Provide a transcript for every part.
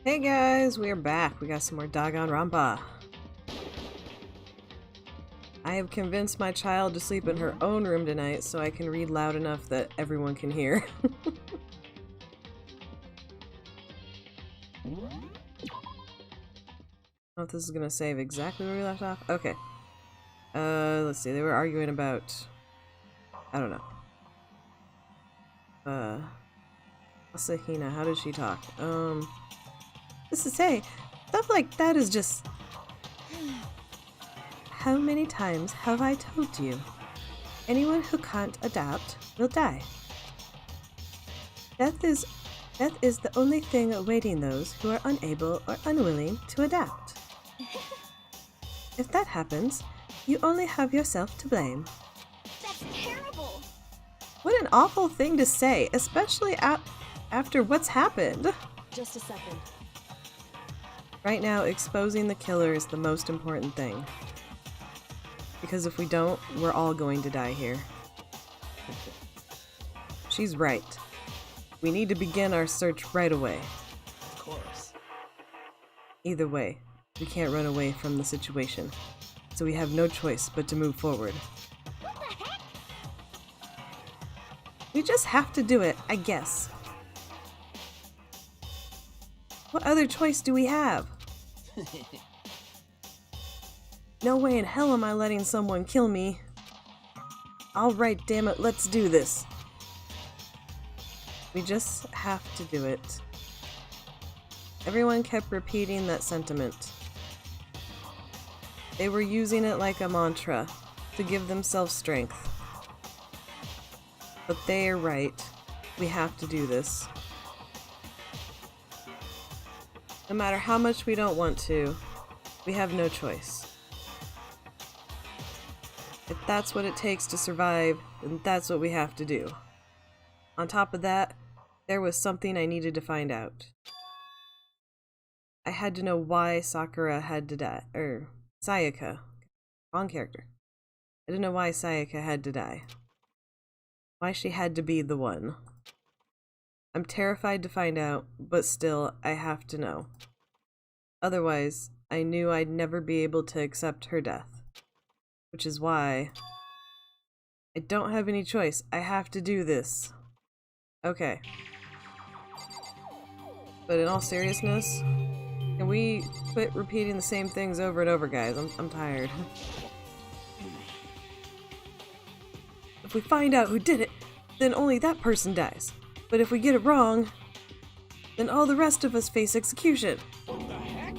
Hey guys, we're back. We got some more Danganronpa. I have convinced my child to sleep in her own room tonight so I can read loud enough that everyone can hear. I don't know if this is gonna save exactly where we left off. Okay. Let's see. They were arguing about... I don't know. Asahina, how does she talk? This is hey, stuff like that is just... How many times have I told you? Anyone who can't adapt will die. Death is the only thing awaiting those who are unable or unwilling to adapt. If that happens, you only have yourself to blame. That's terrible! What an awful thing to say, especially after what's happened. Just a second. Right now, exposing the killer is the most important thing. Because if we don't, we're all going to die here. She's right. We need to begin our search right away. Of course. Either way, we can't run away from the situation. So we have no choice but to move forward. What the heck? We just have to do it, I guess. What other choice do we have? No way in hell am I letting someone kill me. Alright, damn it, let's do this. We just have to do it. Everyone kept repeating that sentiment. They were using it like a mantra to give themselves strength. But they are right. We have to do this. No matter how much we don't want to, we have no choice. If that's what it takes to survive, then that's what we have to do. On top of that, there was something I needed to find out. I had to know why Sakura had to die. Sayaka. Wrong character. I didn't know why Sayaka had to die. Why she had to be the one. I'm terrified to find out, but still, I have to know. Otherwise, I knew I'd never be able to accept her death. Which is why I don't have any choice. I have to do this. Okay. But in all seriousness, can we quit repeating the same things over and over, guys? I'm tired. If we find out who did it, then only that person dies. But if we get it wrong, then all the rest of us face execution. What the heck?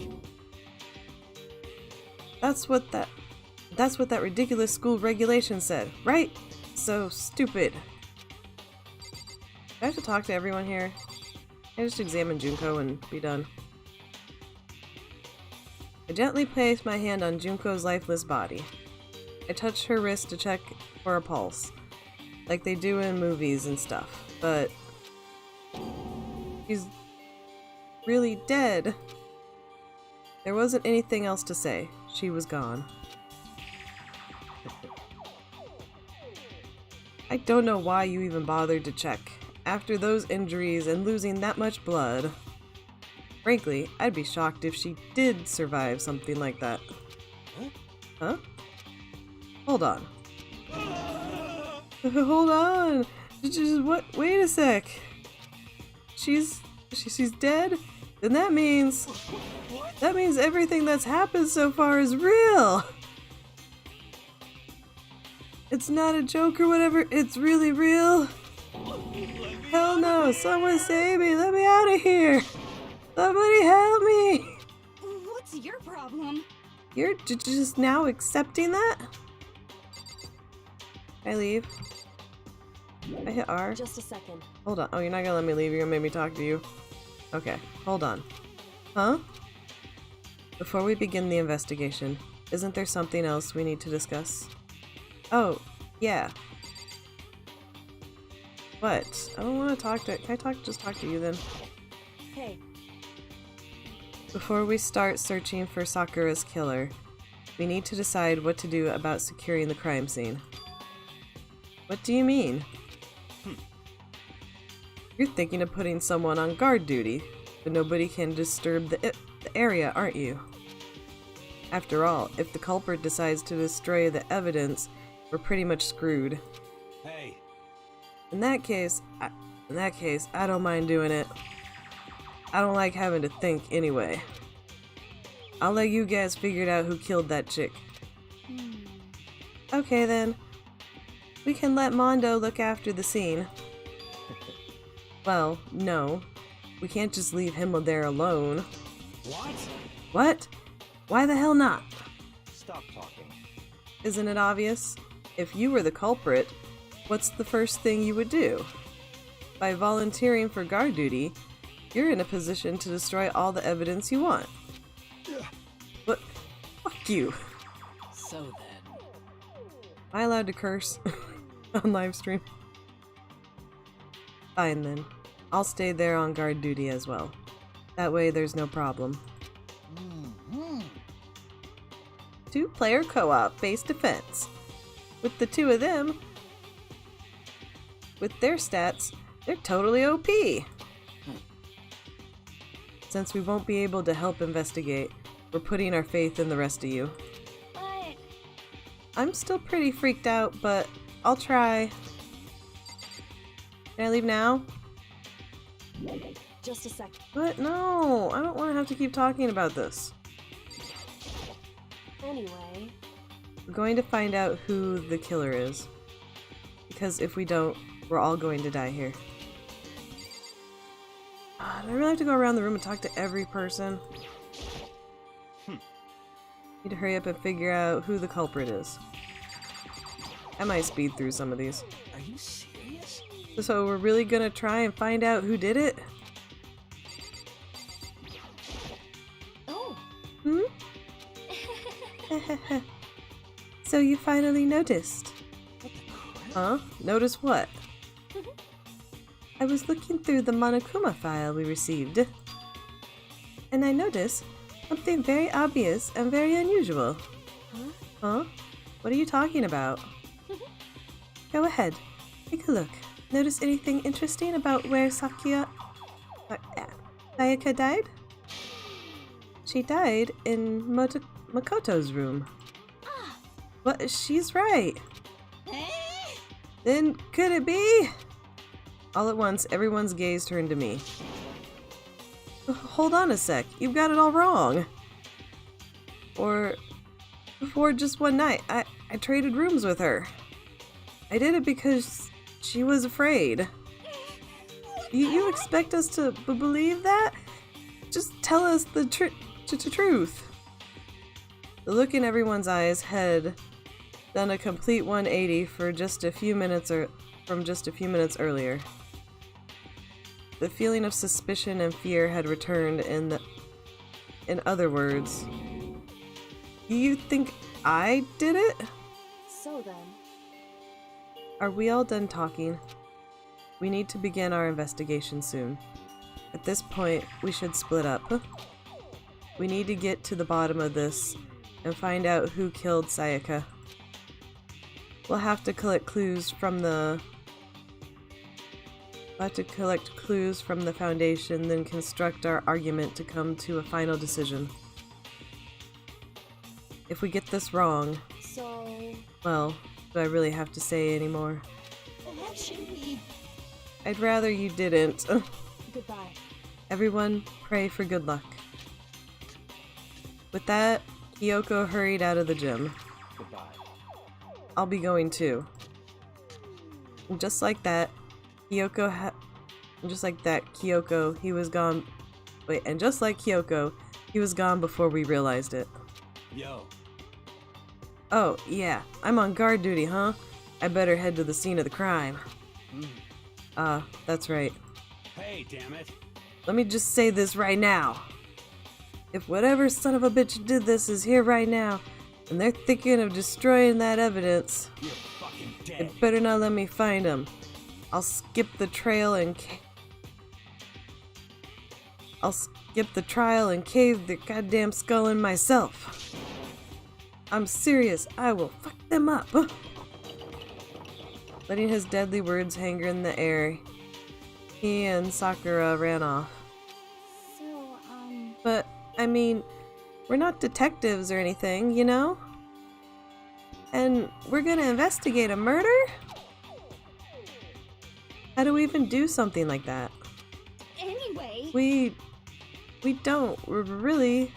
That's what that ridiculous school regulation said, right? So stupid. Do I have to talk to everyone here? I just examine Junko and be done. I gently place my hand on Junko's lifeless body. I touch her wrist to check for a pulse, like they do in movies and stuff, but she's really dead. There wasn't anything else to say. She was gone. I don't know why you even bothered to check. After those injuries and losing that much blood. Frankly, I'd be shocked if she did survive something like that. Huh? Hold on. Hold on! Just what? Wait a sec. She's dead? Then that means everything that's happened so far is real! It's not a joke or whatever, it's really real. Hell no, someone save me, let me out of here. Somebody help me. What's your problem? You're just now accepting that? Can I leave? I hit R. Just a second. Hold on. Oh, you're not gonna let me leave, you're gonna make me talk to you. Okay, hold on. Huh? Before we begin the investigation, isn't there something else we need to discuss? Oh, yeah. What? I don't want to talk to... Can I just talk to you then? Hey. Before we start searching for Sakura's killer, we need to decide what to do about securing the crime scene. What do you mean? You're thinking of putting someone on guard duty, but nobody can disturb the area, aren't you? After all, if the culprit decides to destroy the evidence, we're pretty much screwed. Hey. In that case, I don't mind doing it. I don't like having to think anyway. I'll let you guys figure out who killed that chick. Okay then. We can let Mondo look after the scene. Well, no. We can't just leave him there alone. What? What? Why the hell not? Stop talking. Isn't it obvious? If you were the culprit, what's the first thing you would do? By volunteering for guard duty, you're in a position to destroy all the evidence you want. But, fuck you. So then. Am I allowed to curse on live stream? Fine then. I'll stay there on guard duty as well. That way there's no problem. 2-player co-op base defense. With the two of them, with their stats, they're totally OP. Since we won't be able to help investigate, we're putting our faith in the rest of you. But I'm still pretty freaked out, but I'll try. Can I leave now? just a second. What? No, I don't want to have to keep talking about this. Anyway, We're going to find out who the killer is. Because if we don't, we're all going to die here. Do I really have to go around the room and talk to every person? Need to hurry up and figure out who the culprit is. I might speed through some of these. Are you serious? So we're really gonna try and find out who did it? oh, Hmm? So you finally noticed. What the crap? Huh? Notice what? I was looking through the Monokuma file we received, and I noticed something very obvious and very unusual. huh? Huh? What are you talking about? Go ahead. Take a look. Notice anything interesting about where Sayaka died? She died in Makoto's room. What? She's right. Then could it be? All at once, everyone's gaze turned to me. Hold on a sec. You've got it all wrong. Or before just one night, I traded rooms with her. I did it because she was afraid. You expect us to believe that? Just tell us the truth. The look in everyone's eyes had done a complete 180 for just a few minutes from just a few minutes earlier. The feeling of suspicion and fear had returned. In other words, you think I did it? So then, Are we all done talking? We need to begin our investigation soon. At this point, we should split up. We need to get to the bottom of this and find out who killed Sayaka. We'll have to collect clues from the foundation, then construct our argument to come to a final decision. If we get this wrong, so well, do I really have to say anymore? that should be I'd rather you didn't. goodbye. Everyone, pray for good luck. With that, Kyoko hurried out of the gym. Goodbye. I'll be going too. And just like that, Kyoko, he was gone. Wait, and just like Kyoko, he was gone before we realized it. Yo. Oh, yeah, I'm on guard duty, huh? I better head to the scene of the crime. That's right. Hey, damn it. Let me just say this right now. If whatever son of a bitch did this is here right now, and they're thinking of destroying that evidence, You're fucking they dead. better not let me find them. I'll skip the trial and cave their goddamn skull in myself. I'm serious. I will fuck them up. Letting his deadly words hang in the air, He and Sakura ran off. So, But, I mean, we're not detectives or anything, you know? And we're gonna investigate a murder? How do we even do something like that? anyway. We don't really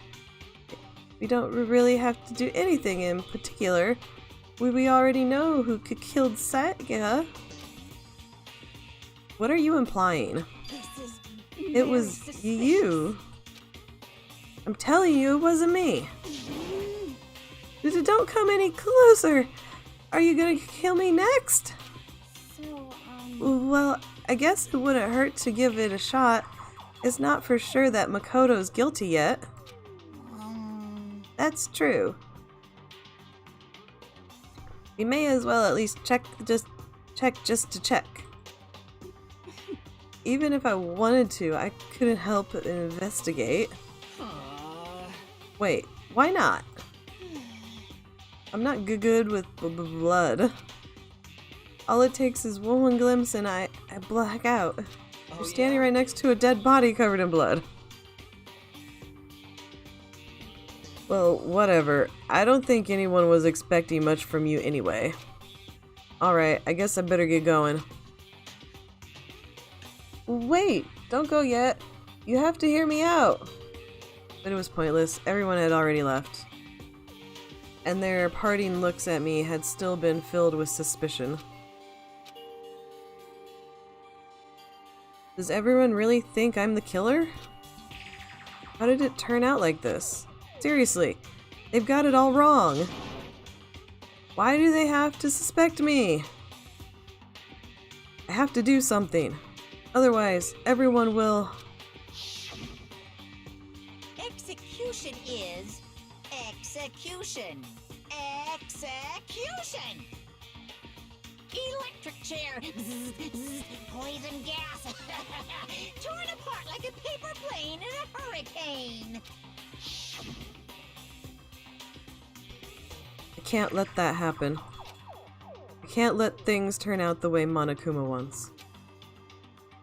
have to do anything in particular. We already know who killed Sayaka. What are you implying? This is It very was suspicious. you. I'm telling you, it wasn't me. Don't come any closer. Are you gonna kill me next? So, Well, I guess it wouldn't hurt to give it a shot. It's not for sure that Makoto's guilty yet. That's true. We may as well at least check just to check. Even if I wanted to, I couldn't help but investigate. Wait, why not? I'm not good with blood. All it takes is one glimpse and I black out. You're standing right next to a dead body covered in blood. Well, whatever. I don't think anyone was expecting much from you anyway. Alright, I guess I better get going. Wait, don't go yet. You have to hear me out. But it was pointless. Everyone had already left. And their parting looks at me had still been filled with suspicion. Does everyone really think I'm the killer? How did it turn out like this? Seriously, they've got it all wrong. Why do they have to suspect me? I have to do something. Otherwise, everyone will... Execution is execution. Execution! Electric chair. Zzz, zzz, poison gas. Torn apart like a paper plane in a hurricane. I can't let that happen. I can't let things turn out the way Monokuma wants.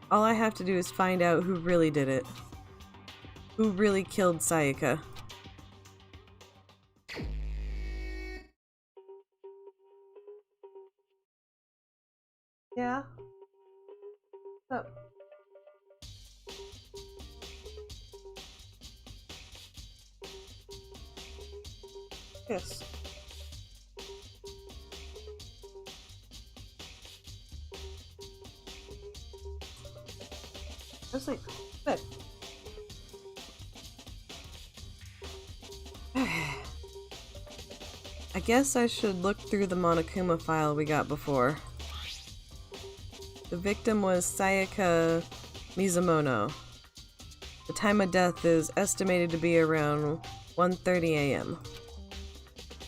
All I have to do is find out who really did it. Who really killed Sayaka. Yeah? What's up? Yes. Go sleep. Good. I guess I should look through the Monokuma file we got before. The victim was Sayaka Mizumono. The time of death is estimated to be around 1:30 a.m.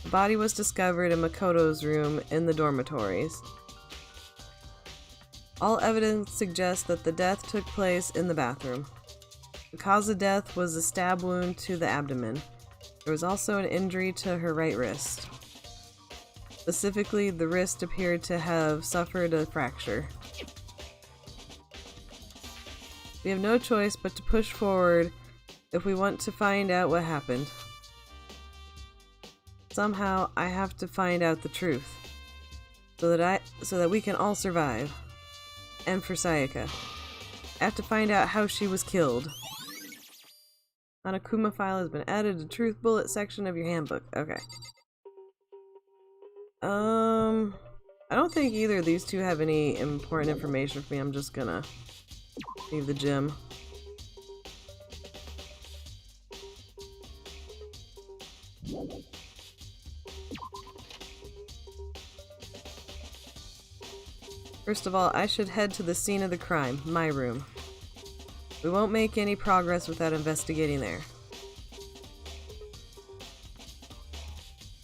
The body was discovered in Makoto's room in the dormitories. All evidence suggests that the death took place in the bathroom. The cause of death was a stab wound to the abdomen. There was also an injury to her right wrist. Specifically, the wrist appeared to have suffered a fracture. We have no choice but to push forward if we want to find out what happened. Somehow, I have to find out the truth, so that we can all survive. And for Sayaka, I have to find out how she was killed. Monokuma file has been added to truth bullet section of your handbook. Okay. I don't think either of these two have any important information for me. I'm just gonna leave the gym. First of all, I should head to the scene of the crime, my room. We won't make any progress without investigating there.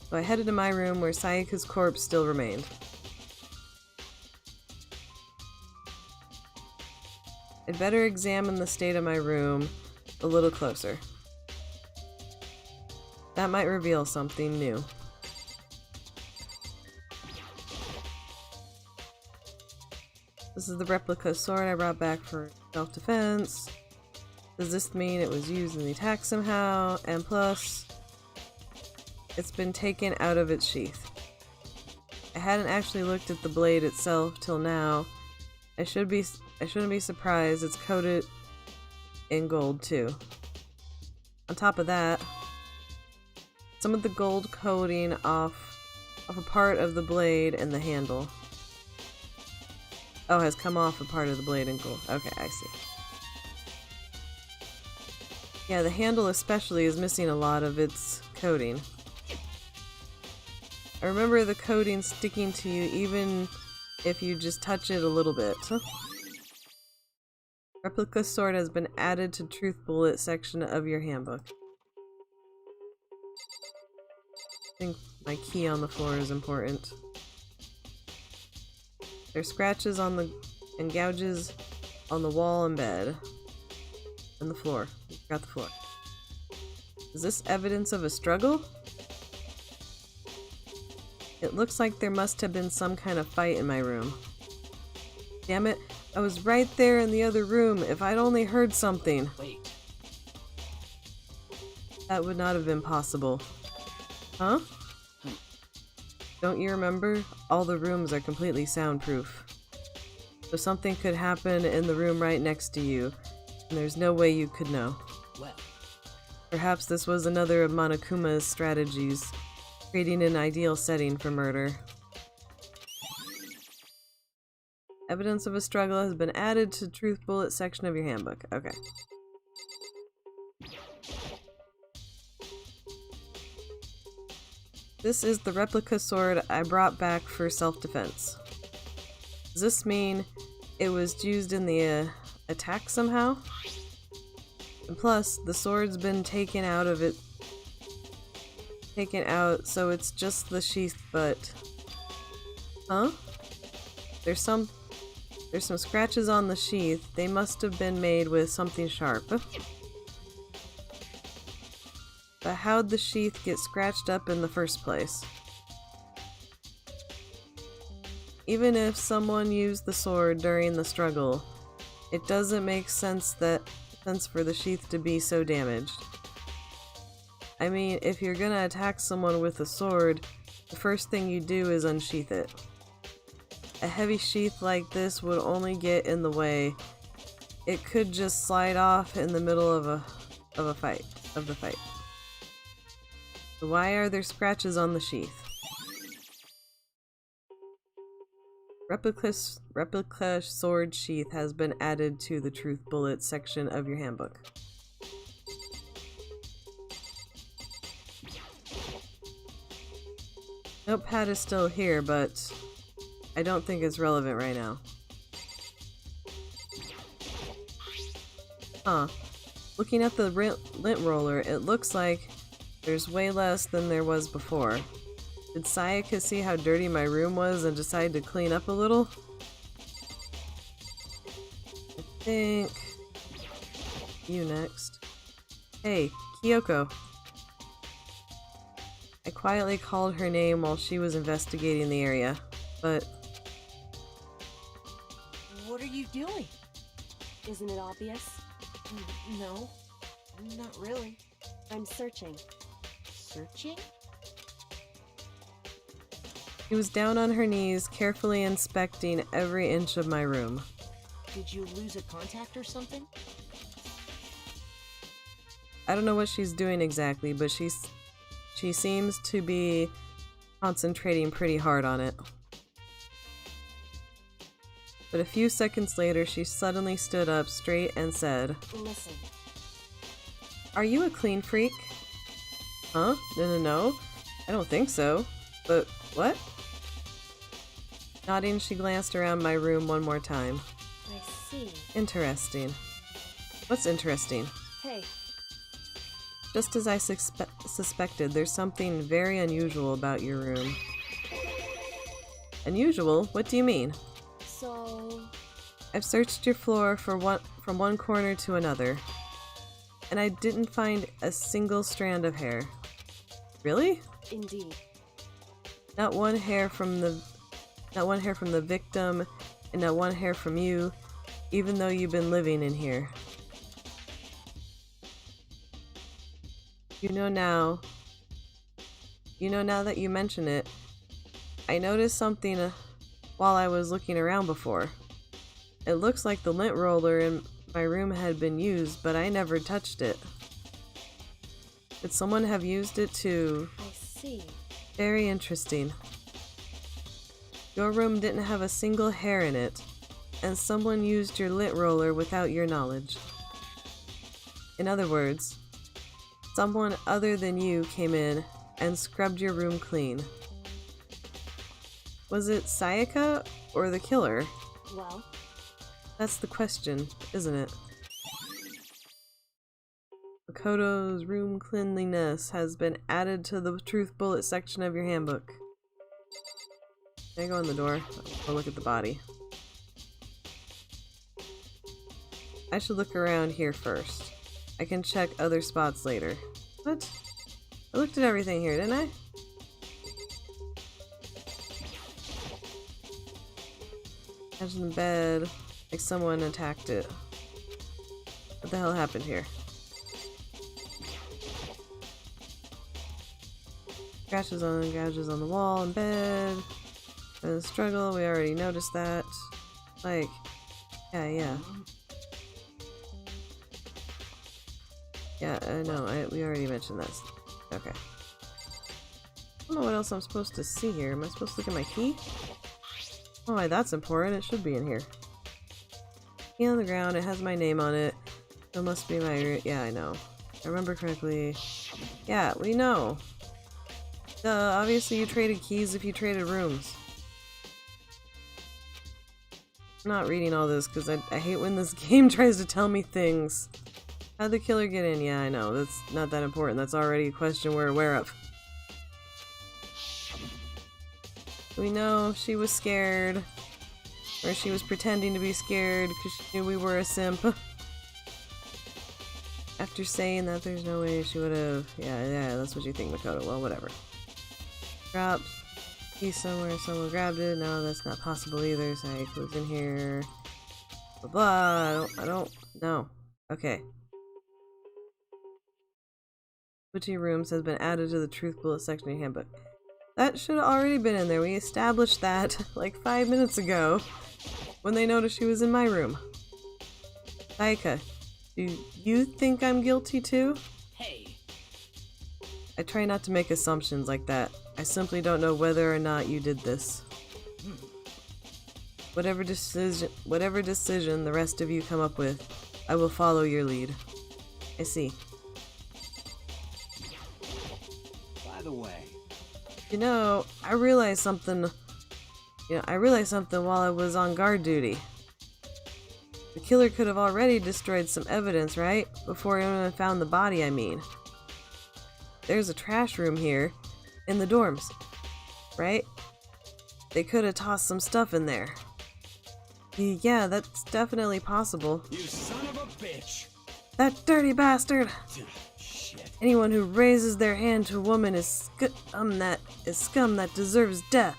So I headed to my room where Sayaka's corpse still remained. I'd better examine the state of my room a little closer. That might reveal something new. This is the replica sword I brought back for self-defense. Does this mean it was used in the attack somehow? And plus, it's been taken out of its sheath. I hadn't actually looked at the blade itself till now. I shouldn't be surprised it's coated in gold too. On top of that, some of the gold coating off a part of the blade and the handle. Oh, has come off a part of the blade and gold. Okay, I see. Yeah, the handle especially is missing a lot of its coating. I remember the coating sticking to you even if you just touch it a little bit. Replica sword has been added to Truth Bullet section of your handbook. I think my key on the floor is important. There's scratches on the and gouges on the wall and bed. And the floor. Got the floor. Is this evidence of a struggle? It looks like there must have been some kind of fight in my room. Damn it, I was right there in the other room. If I'd only heard something. Wait. That would not have been possible. Huh? Don't you remember? All the rooms are completely soundproof. So something could happen in the room right next to you, and there's no way you could know. Well. Perhaps this was another of Monokuma's strategies, creating an ideal setting for murder. Evidence of a struggle has been added to Truth Bullet section of your handbook. Okay. This is the replica sword I brought back for self-defense. Does this mean it was used in the attack somehow? And plus, the sword's been taken out of it. Taken out, so it's just the sheath, but... Huh? There's some scratches on the sheath. They must have been made with something sharp. But how'd the sheath get scratched up in the first place? Even if someone used the sword during the struggle, it doesn't make sense for the sheath to be so damaged. I mean, if you're gonna attack someone with a sword, the first thing you do is unsheath it. A heavy sheath like this would only get in the way. It could just slide off in the middle of the fight. So why are there scratches on the sheath? Replica sword sheath has been added to the Truth Bullet section of your handbook. Notepad is still here, but I don't think it's relevant right now. Huh. Looking at the lint roller, it looks like there's way less than there was before. Did Sayaka see how dirty my room was and decide to clean up a little? I think... you next. Hey, Kyoko. I quietly called her name while she was investigating the area, but... What are you doing? Isn't it obvious? No, not really. I'm searching. Searching? She was down on her knees, carefully inspecting every inch of my room. Did you lose a contact or something? I don't know what she's doing exactly, but she seems to be concentrating pretty hard on it. But a few seconds later, she suddenly stood up straight and said, Listen. Are you a clean freak? Huh? No. I don't think so. But what? Nodding, she glanced around my room one more time. I see. Interesting. What's interesting? Hey. Just as I suspected, there's something very unusual about your room. Unusual? What do you mean? So... I've searched your floor from one corner to another, and I didn't find a single strand of hair. Really? Indeed. Not one hair from the victim, and not one hair from you, even though you've been living in here. You know now that you mention it, I noticed something while I was looking around before. It looks like the lint roller in my room had been used, but I never touched it. Could someone have used it too? I see. Very interesting. Your room didn't have a single hair in it, and someone used your lint roller without your knowledge. In other words, someone other than you came in and scrubbed your room clean. Was it Sayaka or the killer? Well, That's the question, isn't it? Makoto's room cleanliness has been added to the truth bullet section of your handbook. Can I go in the door? I'll look at the body. I should look around here first. I can check other spots later. What? I looked at everything here, didn't I? Imagine the bed, like someone attacked it. What the hell happened here? Scratches on the wall and bed. The struggle, we already noticed that. Like, yeah. Yeah, no, we already mentioned this. Okay. I don't know what else I'm supposed to see here. Am I supposed to look at my key? Oh, that's important. It should be in here. Key on the ground. It has my name on it. So it must be my... Yeah, I know. If I remember correctly. Yeah, we know. Obviously you traded keys if you traded rooms. I'm not reading all this because I hate when this game tries to tell me things. How'd the killer get in? Yeah, I know. That's not that important. That's already a question we're aware of. We know she was scared. Or she was pretending to be scared because she knew we were a simp. After saying that, there's no way she would have... Yeah, that's what you think, Makoto. Well, whatever. Dropped. He's somewhere. Someone grabbed it. No, that's not possible either. Sayaka was in here. Blah, blah. I don't know. Okay. Switching rooms has been added to the truth bullet section of your handbook. That should have already been in there. We established that like 5 minutes ago when they noticed she was in my room. Sayaka, do you think I'm guilty too? Hey. I try not to make assumptions like that. I simply don't know whether or not you did this. Whatever decision the rest of you come up with, I will follow your lead. I see. By the way. You know, I realized something while I was on guard duty. The killer could have already destroyed some evidence, right? Before anyone found the body, I mean. There's a trash room here, in the dorms, right? They could have tossed some stuff in there. Yeah, that's definitely possible. You son of a bitch! That dirty bastard! Shit. Anyone who raises their hand to a woman is scum that deserves death.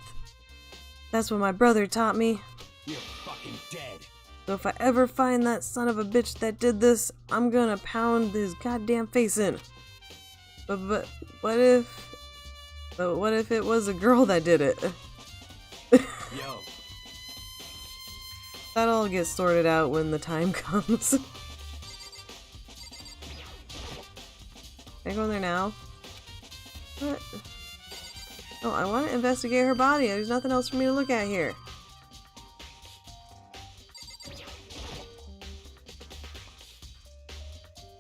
That's what my brother taught me. You're fucking dead. So if I ever find that son of a bitch that did this, I'm gonna pound his goddamn face in. But what if it was a girl that did it? Yo. That'll all get sorted out when the time comes. Can I go in there now? What? Oh, I want to investigate her body. There's nothing else for me to look at here.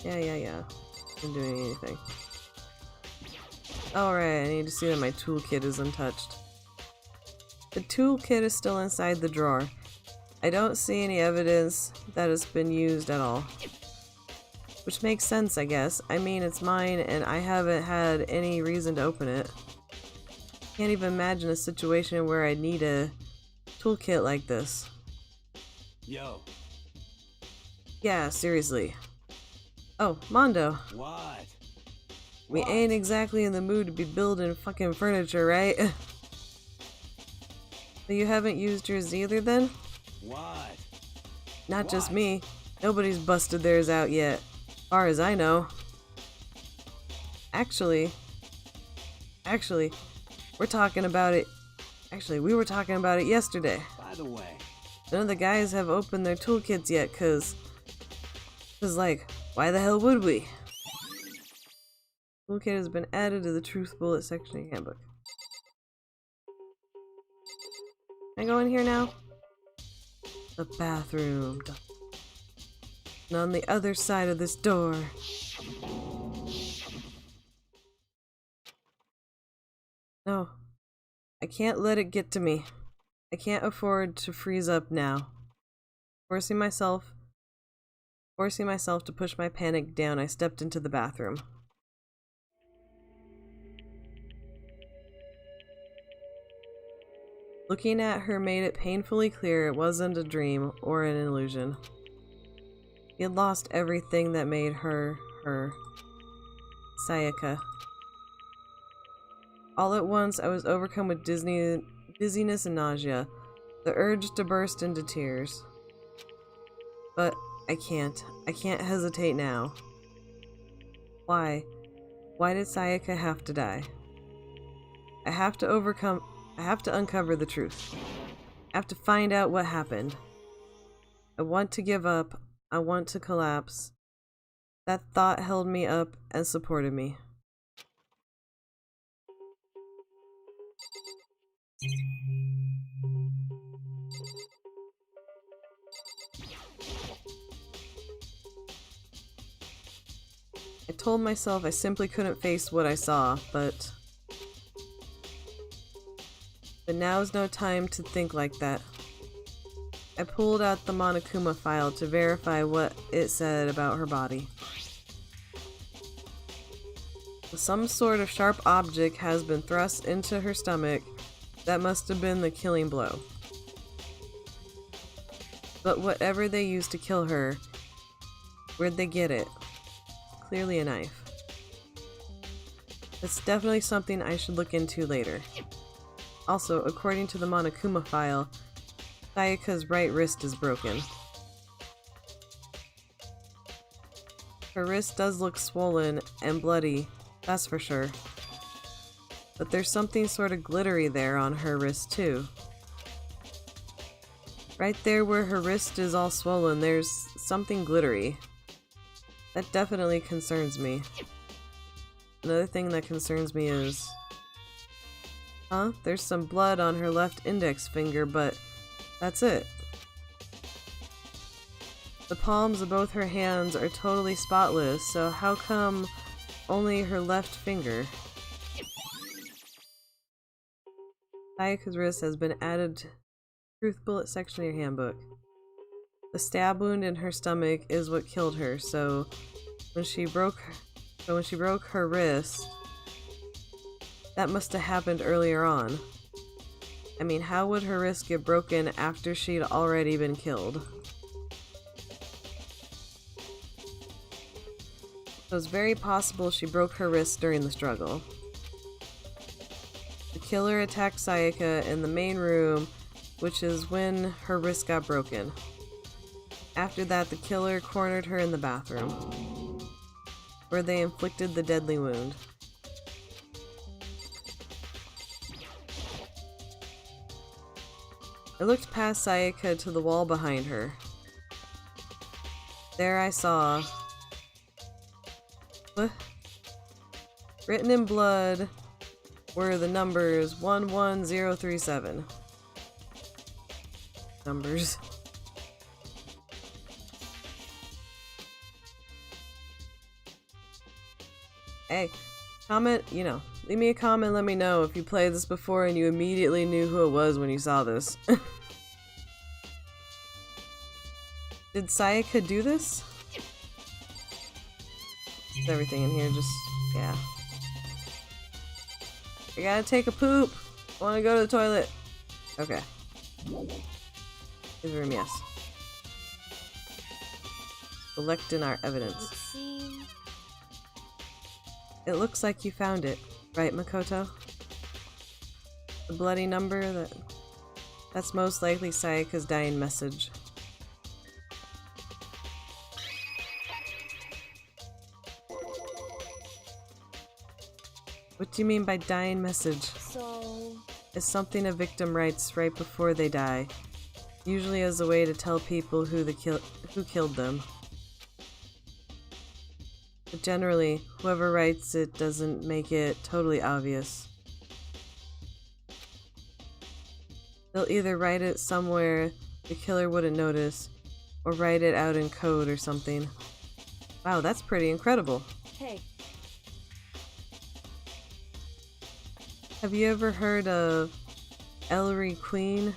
Yeah. I'm doing anything. Alright, I need to see that my toolkit is untouched. The toolkit is still inside the drawer. I don't see any evidence that it's been used at all. Which makes sense, I guess. I mean, it's mine and I haven't had any reason to open it. Can't even imagine a situation where I need a toolkit like this. Yo. Yeah, seriously. Oh, Mondo. What? We ain't exactly in the mood to be building fucking furniture, right? So you haven't used yours either then? What? Not just What? me. Nobody's busted theirs out yet. Far as I know. Actually, we're talking about it. Actually, we were talking about it yesterday. By the way, None of the guys have opened their toolkits yet, cause like, why the hell would we? Toolkit has been added to the Truth Bullet section of your handbook. Can I go in here now? The bathroom. And on the other side of this door. No. I can't let it get to me. I can't afford to freeze up now. Forcing myself to push my panic down, I stepped into the bathroom. Looking at her made it painfully clear it wasn't a dream or an illusion. She had lost everything that made her, Sayaka. All at once, I was overcome with dizziness and nausea, the urge to burst into tears. But I can't hesitate now. Why? Why did Sayaka have to die? I have to uncover the truth. I have to find out what happened. I want to give up. I want to collapse. That thought held me up and supported me. I told myself I simply couldn't face what I saw, but now's no time to think like that. I pulled out the Monokuma file to verify what it said about her body. Some sort of sharp object has been thrust into her stomach. That must have been the killing blow. But whatever they used to kill her, where'd they get it? Clearly a knife. That's definitely something I should look into later. Also, according to the Monokuma file, Sayaka's right wrist is broken. Her wrist does look swollen and bloody, that's for sure. But there's something sort of glittery there on her wrist too. Right there where her wrist is all swollen, there's something glittery. That definitely concerns me. Another thing that concerns me is... There's some blood on her left index finger, but that's it. The palms of both her hands are totally spotless, so how come only her left finger? Sayaka's wrist has been added to the Truth Bullet section of your handbook. The stab wound in her stomach is what killed her, so when she broke her wrist, that must have happened earlier on. I mean, how would her wrist get broken after she'd already been killed? So it's very possible she broke her wrist during the struggle. The killer attacked Sayaka in the main room, which is when her wrist got broken. After that, the killer cornered her in the bathroom, where they inflicted the deadly wound. I looked past Sayaka to the wall behind her. There I saw... What? Written in blood were the numbers 11037. Numbers. Hey, comment, leave me a comment, let me know if you played this before and you immediately knew who it was when you saw this. Did Sayaka do this? Is everything in here just, yeah. I gotta take a poop. I wanna go to the toilet. Okay. His room, yes. Collecting our evidence. Let's see. It looks like you found it, right, Makoto? The bloody number that... That's most likely Sayaka's dying message. What do you mean by dying message? So, It's something a victim writes right before they die, usually as a way to tell people who killed them. But generally, whoever writes it doesn't make it totally obvious. They'll either write it somewhere the killer wouldn't notice, or write it out in code or something. Wow, that's pretty incredible. hey, Have you ever heard of Ellery Queen?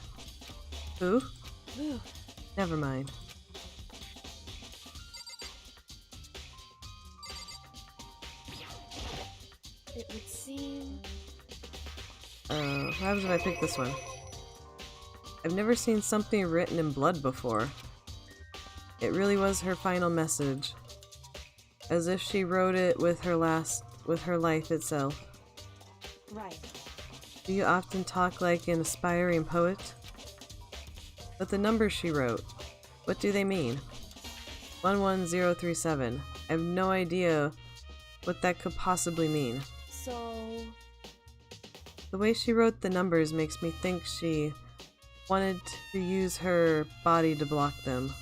Who? whew, Never mind. it would seem. What happens if I pick this one? I've never seen something written in blood before. It really was her final message. As if she wrote it with her life itself. Right. Do you often talk like an aspiring poet? But the numbers she wrote, what do they mean? 11037. I have no idea what that could possibly mean. So, The way she wrote the numbers makes me think she wanted to use her body to block them.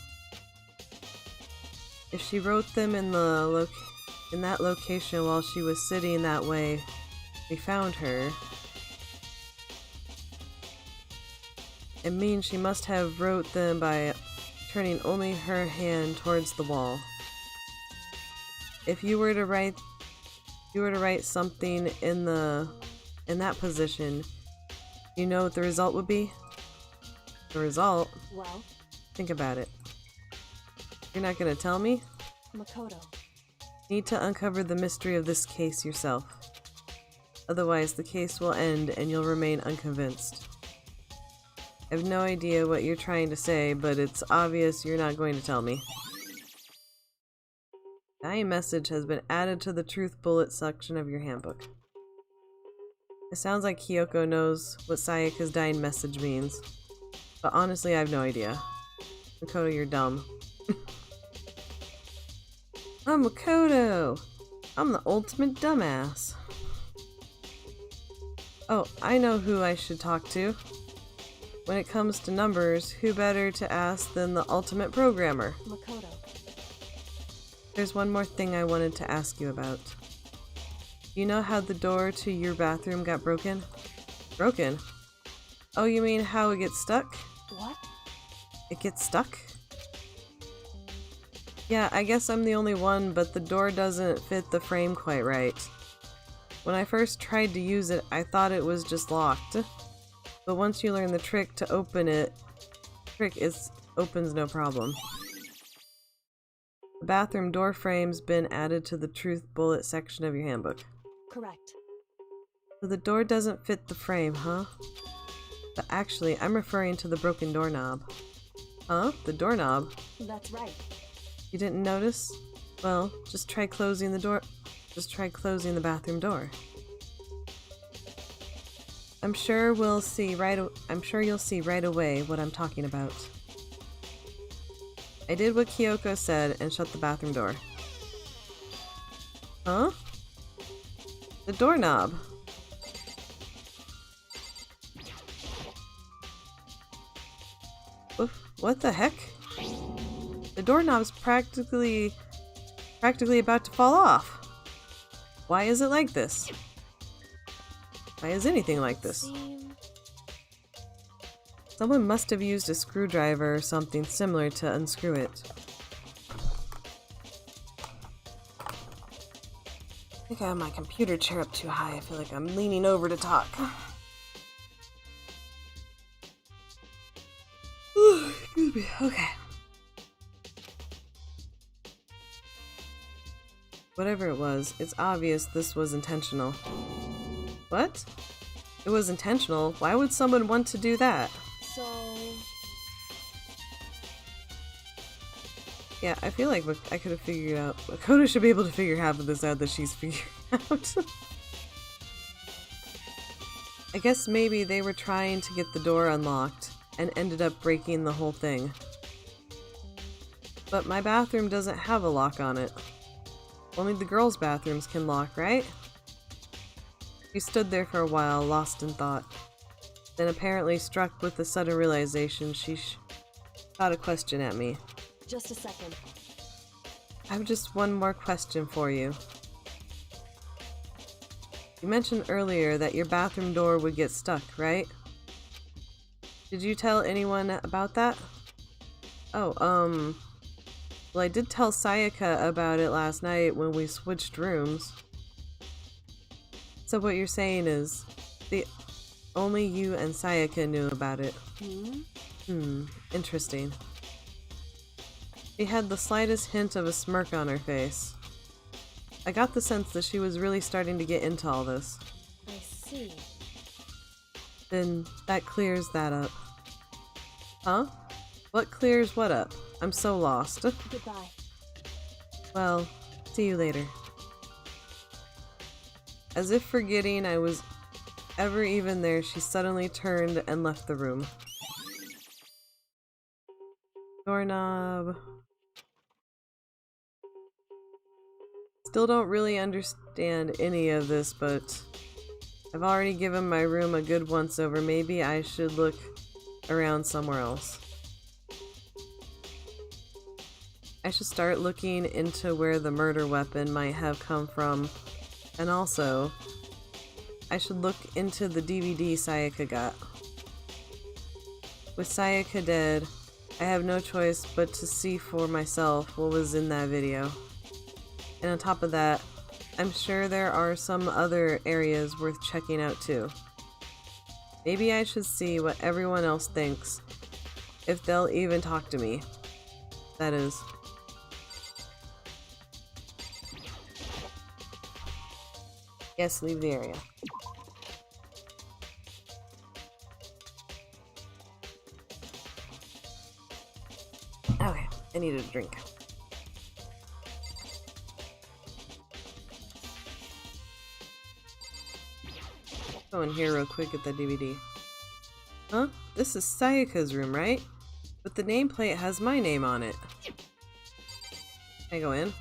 If she wrote them in that location while she was sitting that way, we found her. It means she must have wrote them by turning only her hand towards the wall. If you were to write something in that position, you know what the result would be? The result? well, Think about it. You're not gonna tell me? Makoto. Need to uncover the mystery of this case yourself. Otherwise, the case will end and you'll remain unconvinced. I have no idea what you're trying to say, but it's obvious you're not going to tell me. Dying message has been added to the truth bullet section of your handbook. It sounds like Kyoko knows what Sayaka's dying message means, but honestly I have no idea. Makoto, you're dumb. I'm Makoto! I'm the ultimate dumbass. Oh, I know who I should talk to. When it comes to numbers, who better to ask than the ultimate programmer? Makoto. There's one more thing I wanted to ask you about. You know how the door to your bathroom got broken? Broken? Oh, you mean how it gets stuck? What? It gets stuck? Yeah, I guess I'm the only one, but the door doesn't fit the frame quite right. When I first tried to use it, I thought it was just locked. But once you learn the trick to open it, opens no problem. The bathroom door frame's been added to the truth bullet section of your handbook. Correct. So the door doesn't fit the frame, huh? But actually, I'm referring to the broken doorknob. Huh? The doorknob? That's right. You didn't notice? Well, just try closing the door. Just try closing the bathroom door. I'm sure you'll see right away what I'm talking about. I did what Kyoko said and shut the bathroom door. Huh? The doorknob. What the heck? The doorknob's practically about to fall off. Why is it like this? Why is anything like this? Seem. Someone must have used a screwdriver or something similar to unscrew it. I think I have my computer chair up too high. I feel like I'm leaning over to talk. Excuse me. Okay. Whatever it was, it's obvious this was intentional. What? It was intentional? Why would someone want to do that? So, Yeah, I feel like I could have figured out. Makoto should be able to figure half of this out that she's figured out. I guess maybe they were trying to get the door unlocked, and ended up breaking the whole thing. But my bathroom doesn't have a lock on it. Only the girls' bathrooms can lock, right? She stood there for a while, lost in thought. Then apparently struck with the sudden realization, she shot a question at me. Just a second. I have just one more question for you. You mentioned earlier that your bathroom door would get stuck, right? Did you tell anyone about that? Oh, well, I did tell Sayaka about it last night when we switched rooms. So what you're saying is, only you and Sayaka knew about it. Interesting. She had the slightest hint of a smirk on her face. I got the sense that she was really starting to get into all this. I see. Then that clears that up. Huh? What clears what up? I'm so lost. Goodbye. Well, see you later. As if forgetting I was ever even there, she suddenly turned and left the room. Doorknob. Still don't really understand any of this, but I've already given my room a good once over. Maybe I should look around somewhere else. I should start looking into where the murder weapon might have come from, and also I should look into the DVD Sayaka got. With Sayaka dead, I have no choice but to see for myself what was in that video. And on top of that, I'm sure there are some other areas worth checking out too. Maybe I should see what everyone else thinks, if they'll even talk to me. That is. Yes, leave the area. Okay, I needed a drink. Go in here real quick at the DVD. Huh? This is Sayaka's room, right? But the nameplate has my name on it. Can I go in?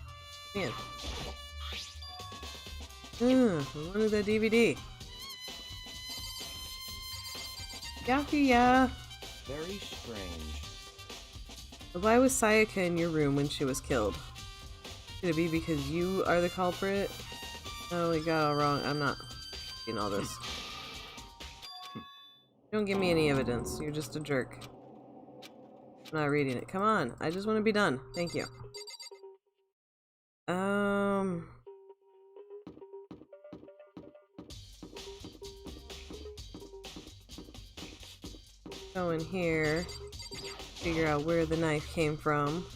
Man. I wanted the DVD. Yeah. Very strange. But why was Sayaka in your room when she was killed? Could it be because you are the culprit? Oh, we got it all wrong. I'm not seeing all this. Don't give me any evidence. You're just a jerk. I'm not reading it. Come on. I just want to be done. Thank you. Go in here. Figure out where the knife came from.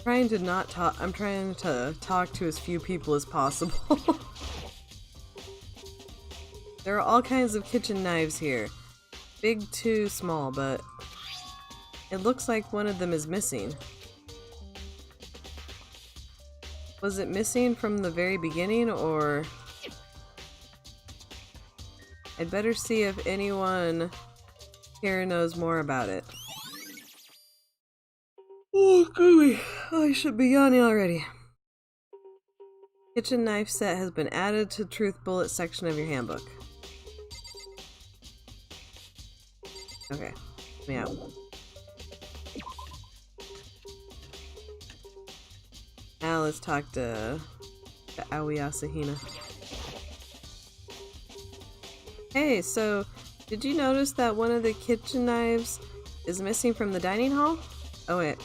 I'm trying to talk to as few people as possible. There are all kinds of kitchen knives here. Big to small, but it looks like one of them is missing. Was it missing from the very beginning, or... I'd better see if anyone here knows more about it. Oh, gooey. I should be yawning already. Kitchen knife set has been added to Truth Bullet section of your handbook. Okay, let me out. Now let's talk to Aoi Asahina. Hey, so did you notice that one of the kitchen knives is missing from the dining hall? Oh wait,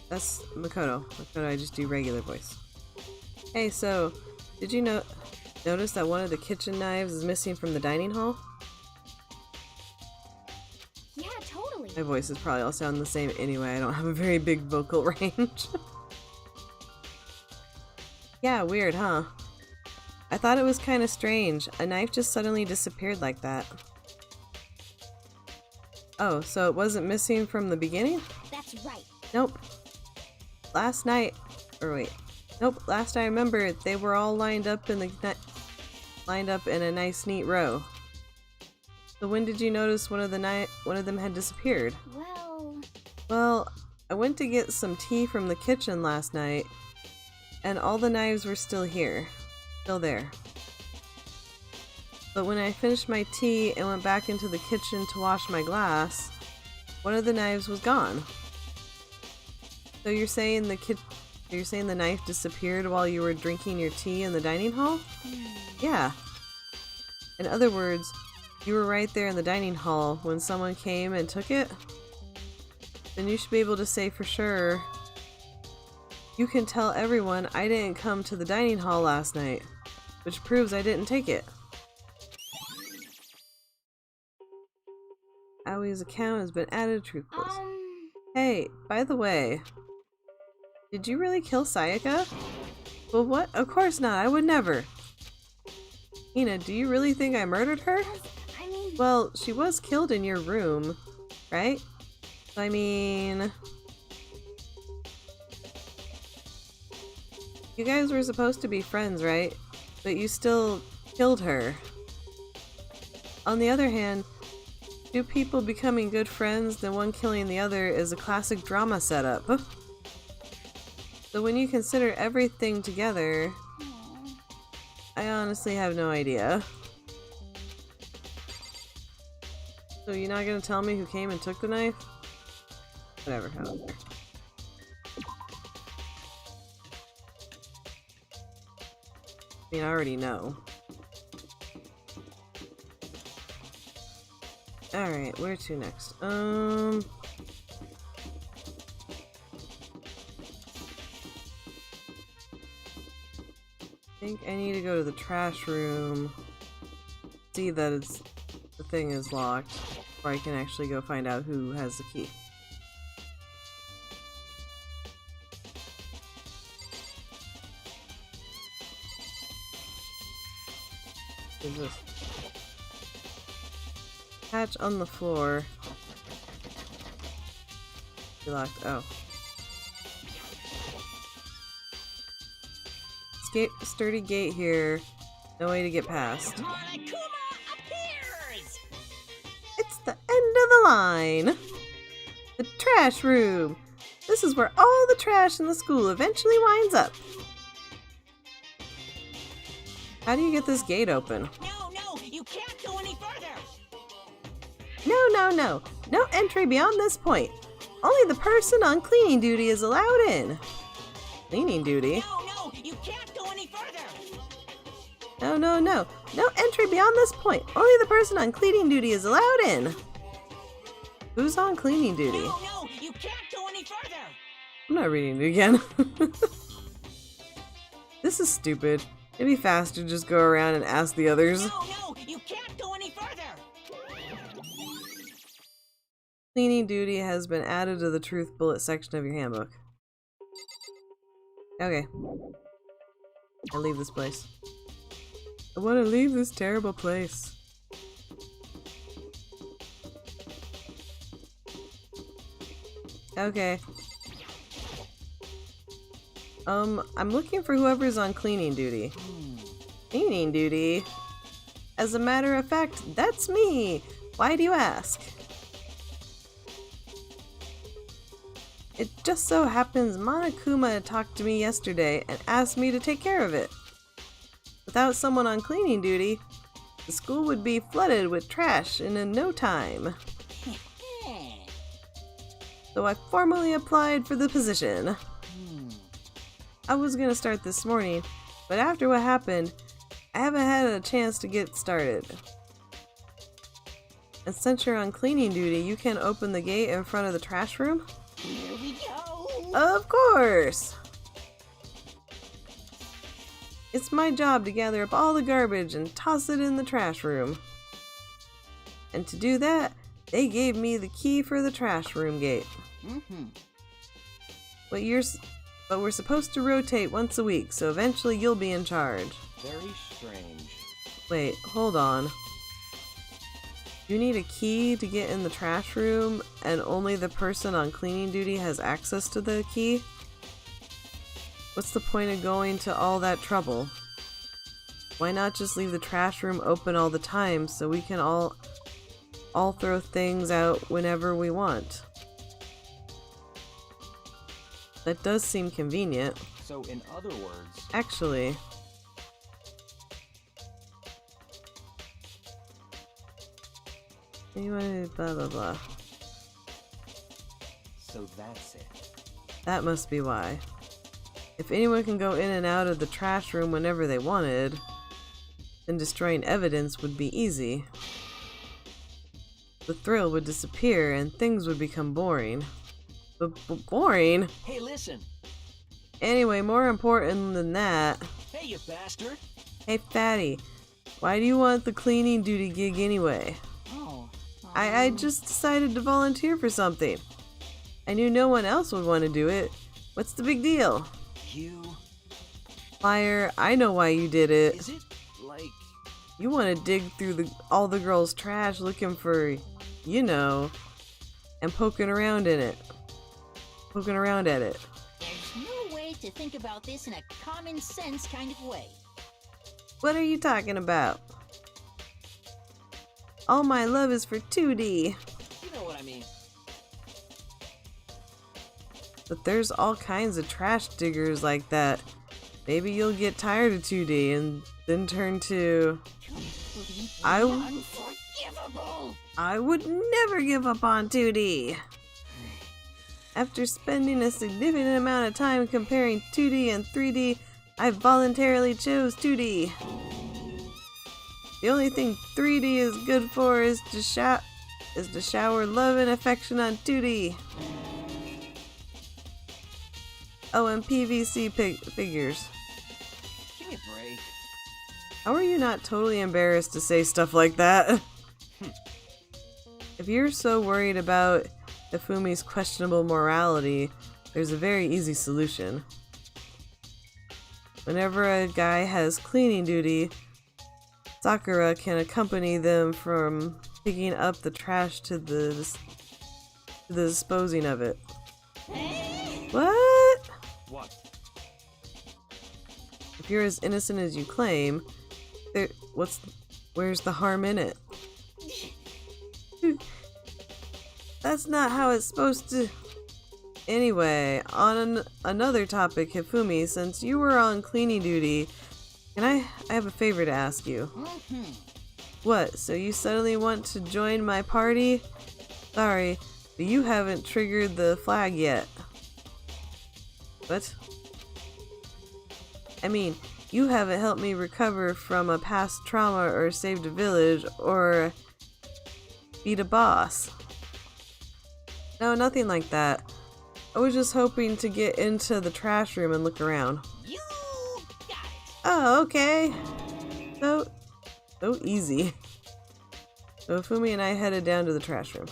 that's Makoto. Makoto, I just do regular voice. Hey, so did you notice that one of the kitchen knives is missing from the dining hall? Yeah, totally. My voices probably all sound the same anyway. I don't have a very big vocal range. Yeah, weird, huh? I thought it was kind of strange. A knife just suddenly disappeared like that. Oh, so it wasn't missing from the beginning? That's right. Nope. Last night, or wait. Nope, last I remember, they were all lined up in a nice neat row. So when did you notice one of them had disappeared? Well, I went to get some tea from the kitchen last night, and all the knives were still there. But when I finished my tea and went back into the kitchen to wash my glass, one of the knives was gone. So you're saying the knife disappeared while you were drinking your tea in the dining hall? Yeah. In other words, you were right there in the dining hall when someone came and took it? Then you should be able to say for sure, you can tell everyone I didn't come to the dining hall last night, which proves I didn't take it. Awie's account has been added to Truthfulness. Hey, by the way, did you really kill Sayaka? Well, what? Of course not, I would never. Hina, do you really think I murdered her? Well, she was killed in your room, right? I mean... You guys were supposed to be friends, right? But you still killed her. On the other hand, two people becoming good friends, then one killing the other, is a classic drama setup. So when you consider everything together, I honestly have no idea. So you're not gonna tell me who came and took the knife? Whatever, I don't care. I mean, I already know. Alright, where to next? I think I need to go to the trash room, see that the thing is locked, before I can actually go find out who has the key. What is this? Hatch on the floor. Be locked. Oh. Sturdy gate here. No way to get past. It's the end of the line! The trash room! This is where all the trash in the school eventually winds up. How do you get this gate open? No, you can't go any further! No. No entry beyond this point. Only the person on cleaning duty is allowed in. Cleaning duty? No, you can't go any further! No. No entry beyond this point. Only the person on cleaning duty is allowed in. Who's on cleaning duty? No, you can't go any further! I'm not reading it again. This is stupid. It'd be faster to just go around and ask the others. No, you can't go any further! Cleaning duty has been added to the truth bullet section of your handbook. Okay. I leave this place. I want to leave this terrible place. Okay. I'm looking for whoever's on cleaning duty. Cleaning duty? As a matter of fact, that's me! Why do you ask? It just so happens Monokuma talked to me yesterday and asked me to take care of it. Without someone on cleaning duty, the school would be flooded with trash in no time. So I formally applied for the position. I was gonna start this morning, but after what happened, I haven't had a chance to get started. And since you're on cleaning duty, you can open the gate in front of the trash room? Here we go! Of course! It's my job to gather up all the garbage and toss it in the trash room. And to do that, they gave me the key for the trash room gate. But we're supposed to rotate once a week, so eventually you'll be in charge. Very strange. Wait, hold on. You need a key to get in the trash room, and only the person on cleaning duty has access to the key? What's the point of going to all that trouble? Why not just leave the trash room open all the time so we can all throw things out whenever we want? That does seem convenient. So in other words, Actually, anyway, blah blah blah. so that's it. That must be why. If anyone can go in and out of the trash room whenever they wanted, then destroying evidence would be easy. The thrill would disappear and things would become boring. But boring? Hey, listen. Anyway, more important than that. Hey, you bastard. Hey, Fatty, why do you want the cleaning duty gig anyway? Oh. I just decided to volunteer for something. I knew no one else would want to do it. What's the big deal? You... Liar, I know why you did it. Is it, like... You want to dig through all the girls' trash looking for, you know, and poking around at it. There's no way to think about this in a common sense kind of way. What are you talking about? All my love is for 2D. You know what I mean. But there's all kinds of trash diggers like that. Maybe you'll get tired of 2D and then turn to... Unforgivable! I would never give up on 2D. After spending a significant amount of time comparing 2D and 3D, I voluntarily chose 2D. The only thing 3D is good for is to shower love and affection on 2D. Oh, and PVC figures. Give me a break. How are you not totally embarrassed to say stuff like that? If you're so worried about Hifumi's questionable morality, there's a very easy solution. Whenever a guy has cleaning duty, Sakura can accompany them from picking up the trash to the disposing of it. What? What? If you're as innocent as you claim, where's the harm in it? That's not how it's supposed to... Anyway, on another topic, Hifumi, since you were on cleaning duty, I have a favor to ask you. What, so you suddenly want to join my party? Sorry, but you haven't triggered the flag yet. What? I mean, you haven't helped me recover from a past trauma or saved a village or beat a boss. No, nothing like that. I was just hoping to get into the trash room and look around. You got it! Oh, okay. So easy. So Fumi and I headed down to the trash room.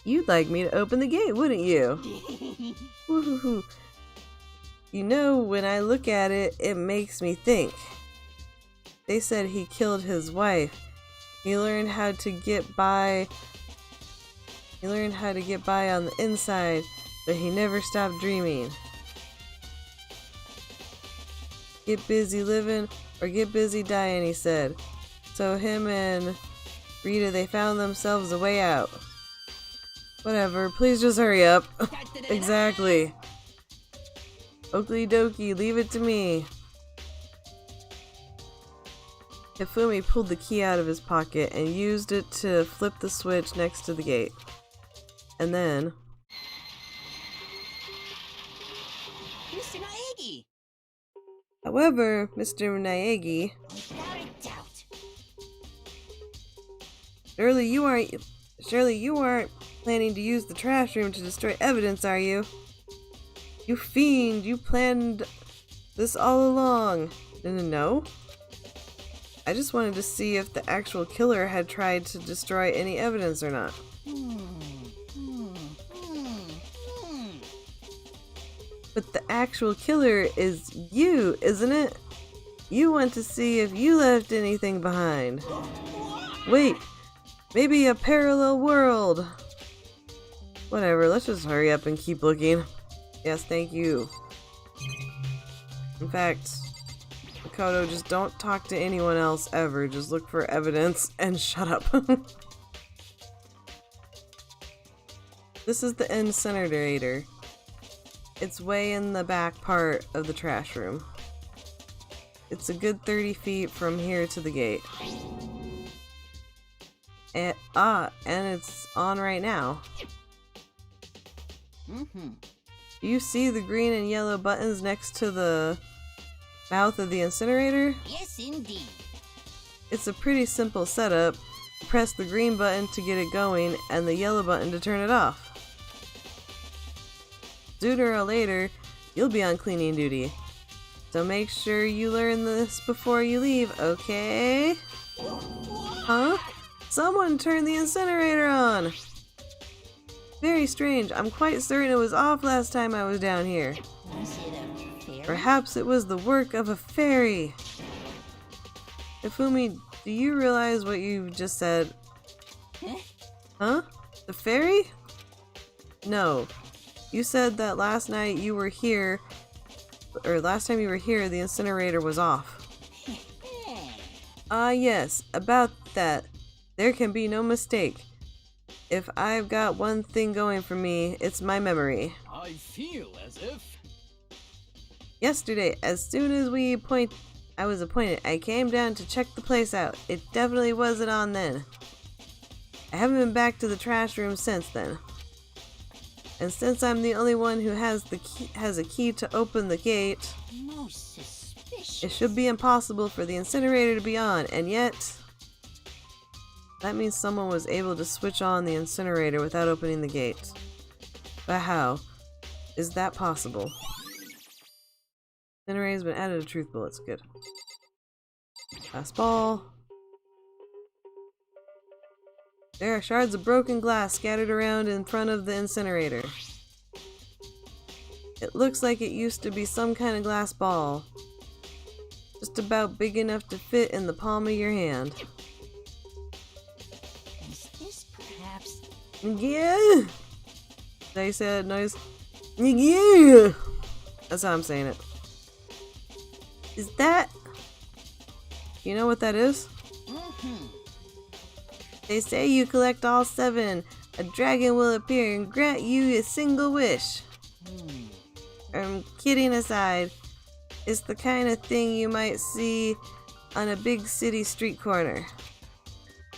You'd like me to open the gate, wouldn't you? Woohoo. You know, when I look at it, it makes me think. They said he killed his wife. He learned how to get by. He learned how to get by on the inside, but he never stopped dreaming. Get busy living or get busy dying, he said. So him and Rita, they found themselves a way out. Whatever, please just hurry up. Exactly. Oakley dokie, leave it to me. Hifumi pulled the key out of his pocket and used it to flip the switch next to the gate. And then... Mr. Naegi! However, Mr. Naegi... Without a doubt. Surely you aren't planning to use the trash room to destroy evidence, are you? You fiend, you planned this all along. No? I just wanted to see if the actual killer had tried to destroy any evidence or not. But the actual killer is you, isn't it? You want to see if you left anything behind. Wait, maybe a parallel world. Whatever, let's just hurry up and keep looking. Yes, thank you. In fact, Makoto, just don't talk to anyone else ever. Just look for evidence and shut up. This is the incinerator. It's way in the back part of the trash room. It's a good 30 feet from here to the gate. And it's on right now. Mm-hmm. Do you see the green and yellow buttons next to the mouth of the incinerator? Yes, indeed. It's a pretty simple setup. Press the green button to get it going and the yellow button to turn it off. Sooner or later, you'll be on cleaning duty. So make sure you learn this before you leave, okay? Huh? Someone turned the incinerator on! Very strange. I'm quite certain it was off last time I was down here. Is it a fairy? Perhaps it was the work of a fairy. Ifumi, do you realize what you just said? Huh? The fairy? No. You said that last night you were here, or last time you were here, the incinerator was off. Ah, yes, about that. There can be no mistake. If I've got one thing going for me, it's my memory. I feel as if... Yesterday, as soon as I was appointed, I came down to check the place out. It definitely wasn't on then. I haven't been back to the trash room since then. And since I'm the only one who has a key to open the gate, Most suspicious. it should be impossible for the incinerator to be on, and yet... That means someone was able to switch on the incinerator without opening the gate. But how? Is that possible? Incinerator's been added to truth bullets. Good. Last ball. There are shards of broken glass scattered around in front of the incinerator. It looks like it used to be some kind of glass ball. Just about big enough to fit in the palm of your hand. Is this perhaps... Yeah! Did I say that nice? Yeah! That's how I'm saying it. Is that... You know what that is? Mm-hmm. They say you collect all 7. A dragon will appear and grant you a single wish. Kidding aside, it's the kind of thing you might see on a big city street corner.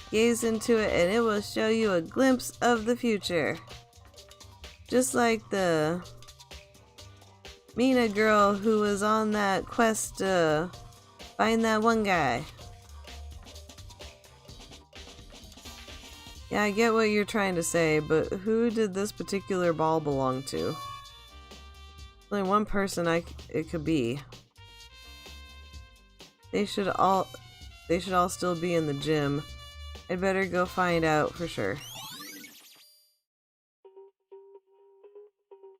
Gaze into it and it will show you a glimpse of the future. Just like the Mina girl who was on that quest to find that one guy. Yeah, I get what you're trying to say, but who did this particular ball belong to? Only one person it could be. They should all still be in the gym. I'd better go find out for sure.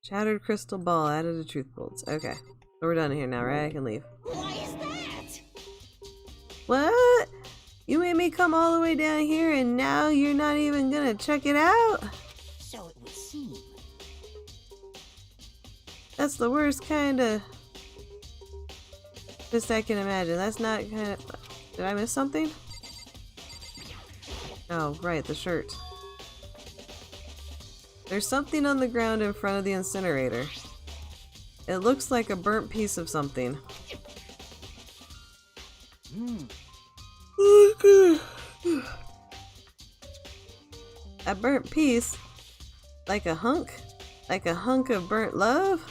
Shattered crystal ball added to truth bolts. Okay. So we're done here now, right? I can leave. Why is that? What? You made me come all the way down here and now you're not even gonna check it out? So it would seem. That's the worst kind of... Just I can imagine. That's not kind of... Did I miss something? Oh, right, the shirt. There's something on the ground in front of the incinerator. It looks like a burnt piece of something. A burnt piece? Like a hunk? Like a hunk of burnt love?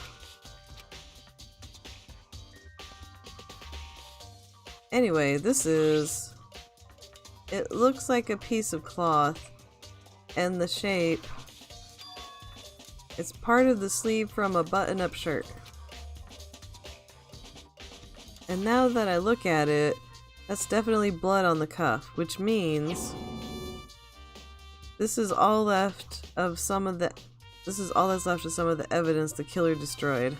Anyway, this is... It looks like a piece of cloth, and the shape... It's part of the sleeve from a button-up shirt. And now that I look at it, that's definitely blood on the cuff, which means... This is all left of some of the... This is all that's left of some of the evidence the killer destroyed.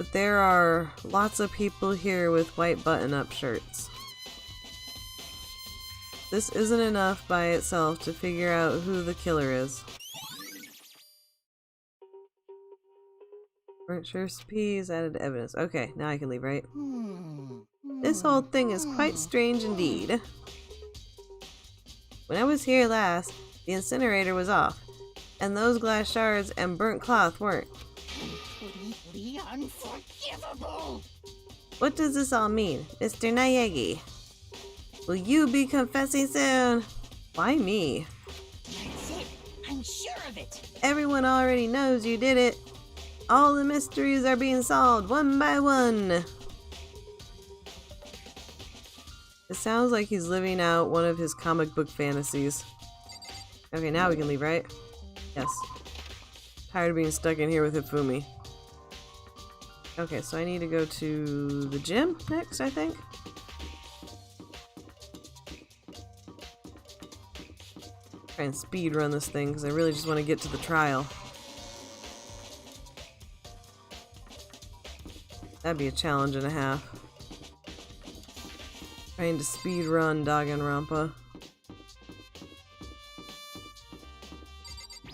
But there are lots of people here with white button-up shirts. This isn't enough by itself to figure out who the killer is. Burnt recipes, added evidence. Okay, now I can leave, right? This whole thing is quite strange indeed. When I was here last, the incinerator was off, and those glass shards and burnt cloth weren't. Completely unforgivable! What does this all mean, Mr. Nayegi? Will you be confessing soon? Why me? That's it! I'm sure of it! Everyone already knows you did it. All the mysteries are being solved one by one. It sounds like he's living out one of his comic book fantasies. Okay, now we can leave, right? Yes. Tired of being stuck in here with Hifumi. Okay, so I need to go to the gym next, I think. Try and speed run this thing because I really just want to get to the trial. That'd be a challenge and a half. Trying to speed run Danganronpa.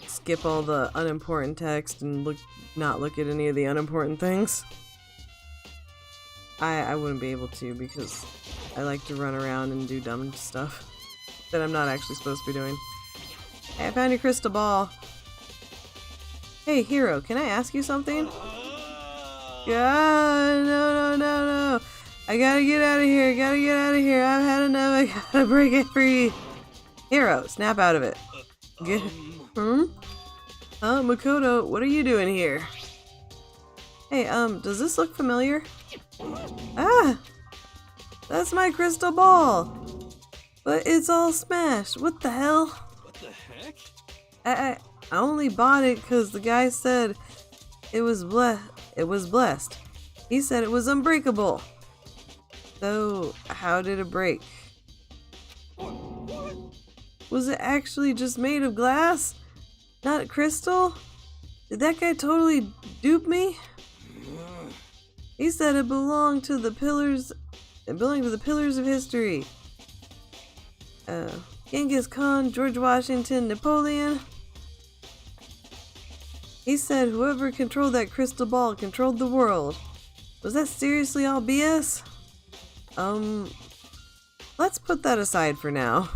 Skip all the unimportant text and not look at any of the unimportant things. I wouldn't be able to because I like to run around and do dumb stuff that I'm not actually supposed to be doing. Hey, I found your crystal ball. Hey, Hero, can I ask you something? God, no. I gotta get out of here. I've had enough. I gotta break it free. Hero, snap out of it. Makoto, what are you doing here? Hey, does this look familiar? Ah! That's my crystal ball! But it's all smashed. What the hell? What the heck? I only bought it because the guy said it was blessed. He said it was unbreakable. So, how did it break? Was it actually just made of glass? Not crystal? Did that guy totally dupe me? He said it belonged to the pillars. It belonged to the pillars of history. Genghis Khan, George Washington, Napoleon. He said whoever controlled that crystal ball controlled the world. Was that seriously all BS? Let's put that aside for now.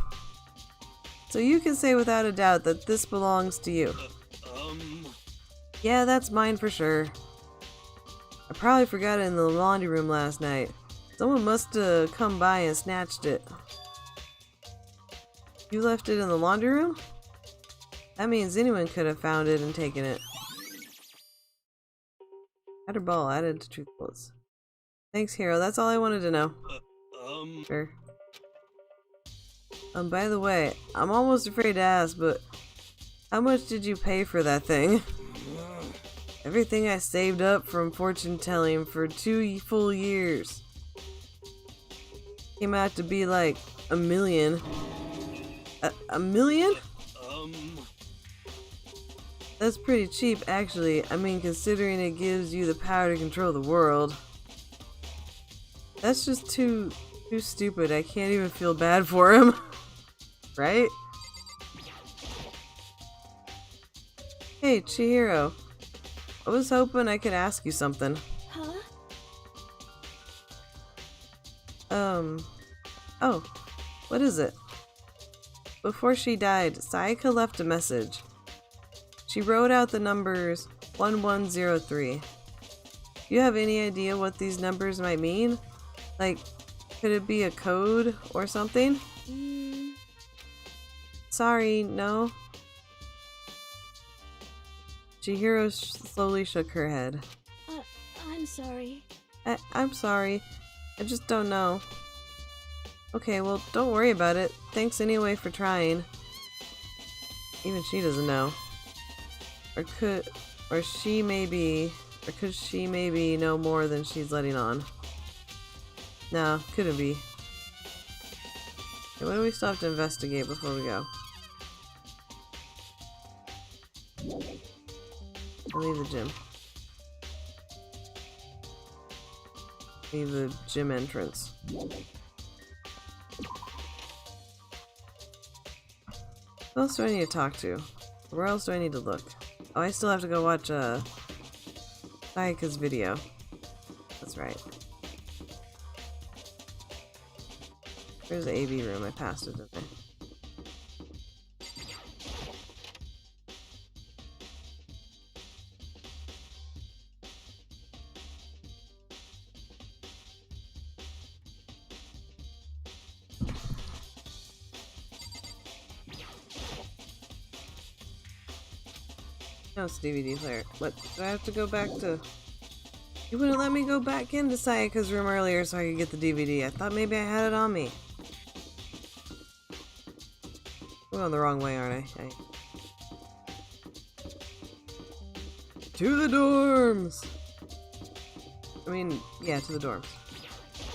So you can say without a doubt that this belongs to you. Yeah, that's mine for sure. I probably forgot it in the laundry room last night. Someone must have come by and snatched it. You left it in the laundry room? That means anyone could have found it and taken it. Add her ball added to truth bullets. Thanks, Hero. That's all I wanted to know. Sure. By the way, I'm almost afraid to ask, but how much did you pay for that thing? Everything I saved up from fortune telling for 2 full years. Came out to be like $1 million. A million? That's pretty cheap, actually. I mean, considering it gives you the power to control the world. That's just too stupid. I can't even feel bad for him. Right? Hey, Chihiro. I was hoping I could ask you something. Huh? Oh. What is it? Before she died, Sayaka left a message. She wrote out the numbers 1103. Do you have any idea what these numbers might mean? Like, could it be a code or something? Sorry, no. Chihiro slowly shook her head. I'm sorry. I'm sorry. I just don't know. Okay, well, don't worry about it. Thanks anyway for trying. Even she doesn't know. Could she maybe know more than she's letting on? No, couldn't be. Okay, what do we still have to investigate before we go? I'll leave the gym. Leave the gym entrance. Who else do I need to talk to? Where else do I need to look? Oh, I still have to go watch Sayaka's video. That's right. There's the AV room. I passed it, didn't I? No, it's a DVD player. What? Do I have to go back to... You wouldn't let me go back into Sayaka's room earlier so I could get the DVD. I thought maybe I had it on me. I'm going the wrong way, aren't I? To the dorms! I mean, yeah, to the dorms.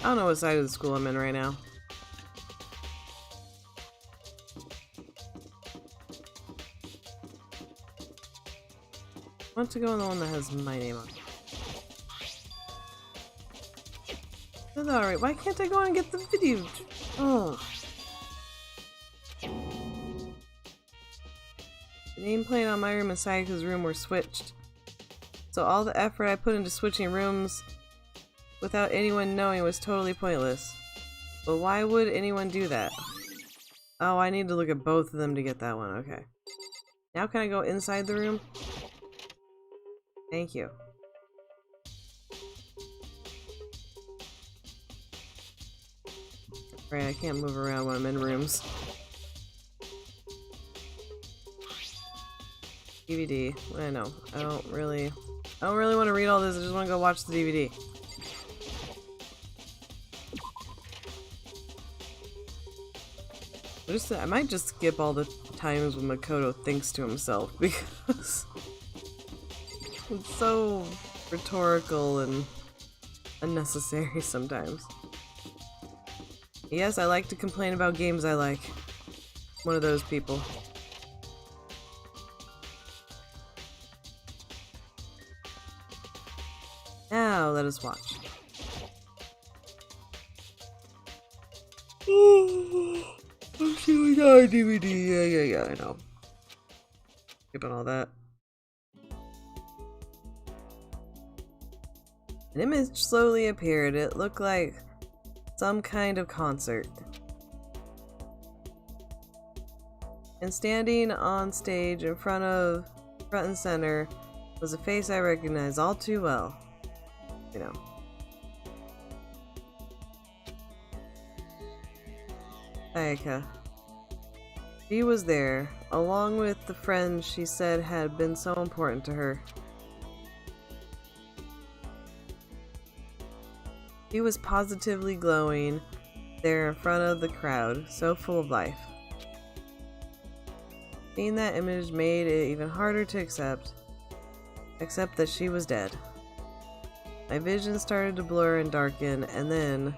I don't know what side of the school I'm in right now. I want to go on the one that has my name on it. That's alright. Why can't I go on and get the video? Oh. The nameplate on my room and Sayaka's room were switched. So all the effort I put into switching rooms without anyone knowing was totally pointless. But why would anyone do that? Oh, I need to look at both of them to get that one. Okay. Now can I go inside the room? Thank you. Right, I can't move around when I'm in rooms. DVD. I know. I don't really want to read all this. I just want to go watch the DVD. I might just skip all the times when Makoto thinks to himself because it's so rhetorical and unnecessary sometimes. Yes, I like to complain about games I like. One of those people. Now, let us watch. I'm seeing our DVD. Yeah, I know. Skipping all that. An image slowly appeared. It looked like some kind of concert. And standing on stage in front and center was a face I recognized all too well. You know. Sayaka. She was there, along with the friends she said had been so important to her. She was positively glowing there in front of the crowd, so full of life. Seeing that image made it even harder to accept that she was dead. My vision started to blur and darken, and then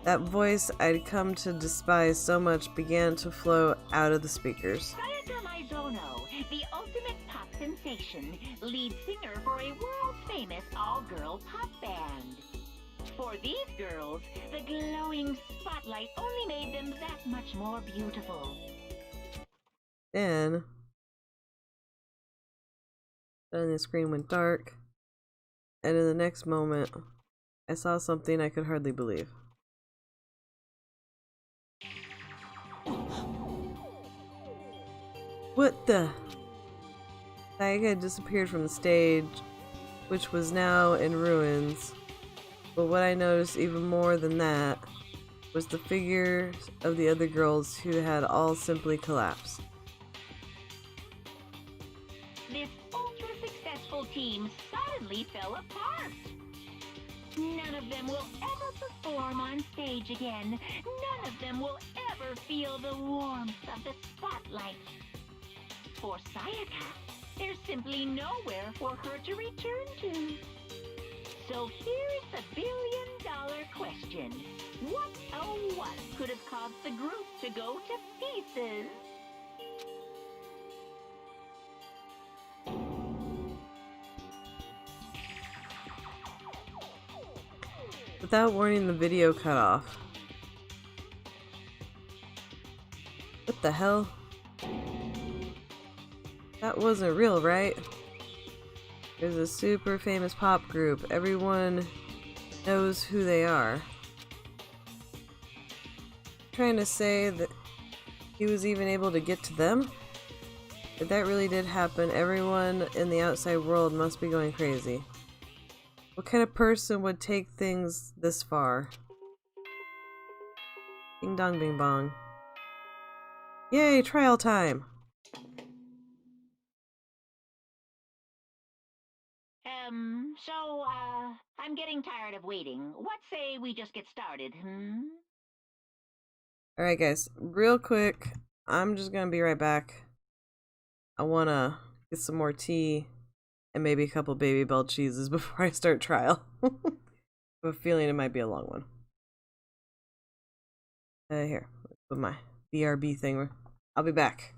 that voice I'd come to despise so much began to flow out of the speakers. Sayaka Mizono, the ultimate pop sensation, lead singer for a world-famous all-girl pop band. For these girls, the glowing spotlight only made them that much more beautiful. Then the screen went dark, and in the next moment, I saw something I could hardly believe. What the? Sayaka had disappeared from the stage, which was now in ruins. But what I noticed even more than that was the figures of the other girls who had all simply collapsed. This ultra-successful team suddenly fell apart. None of them will ever perform on stage again. None of them will ever feel the warmth of the spotlight. For Sayaka, there's simply nowhere for her to return to. So here's the billion-dollar question. What, oh what, could have caused the group to go to pieces? Without warning, the video cut off. What the hell? That wasn't real, right? There's a super famous pop group. Everyone knows who they are. Trying to say that he was even able to get to them? If that really did happen, everyone in the outside world must be going crazy. What kind of person would take things this far? Ding dong bing bong. Yay, trial time! I'm getting tired of waiting. What say we just get started, Alright guys, real quick, I'm just gonna be right back. I wanna get some more tea and maybe a couple Baby Bell cheeses before I start trial. I have a feeling it might be a long one. Here, let's put my BRB thing. I'll be back.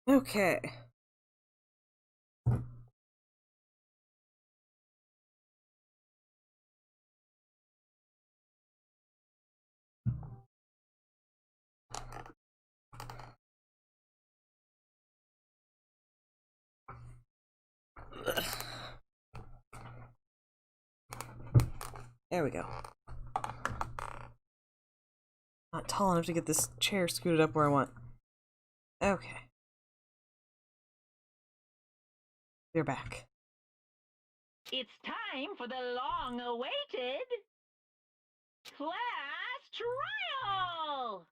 Okay. There we go. Not tall enough to get this chair scooted up where I want. Okay. We're back. It's time for the long-awaited class trial!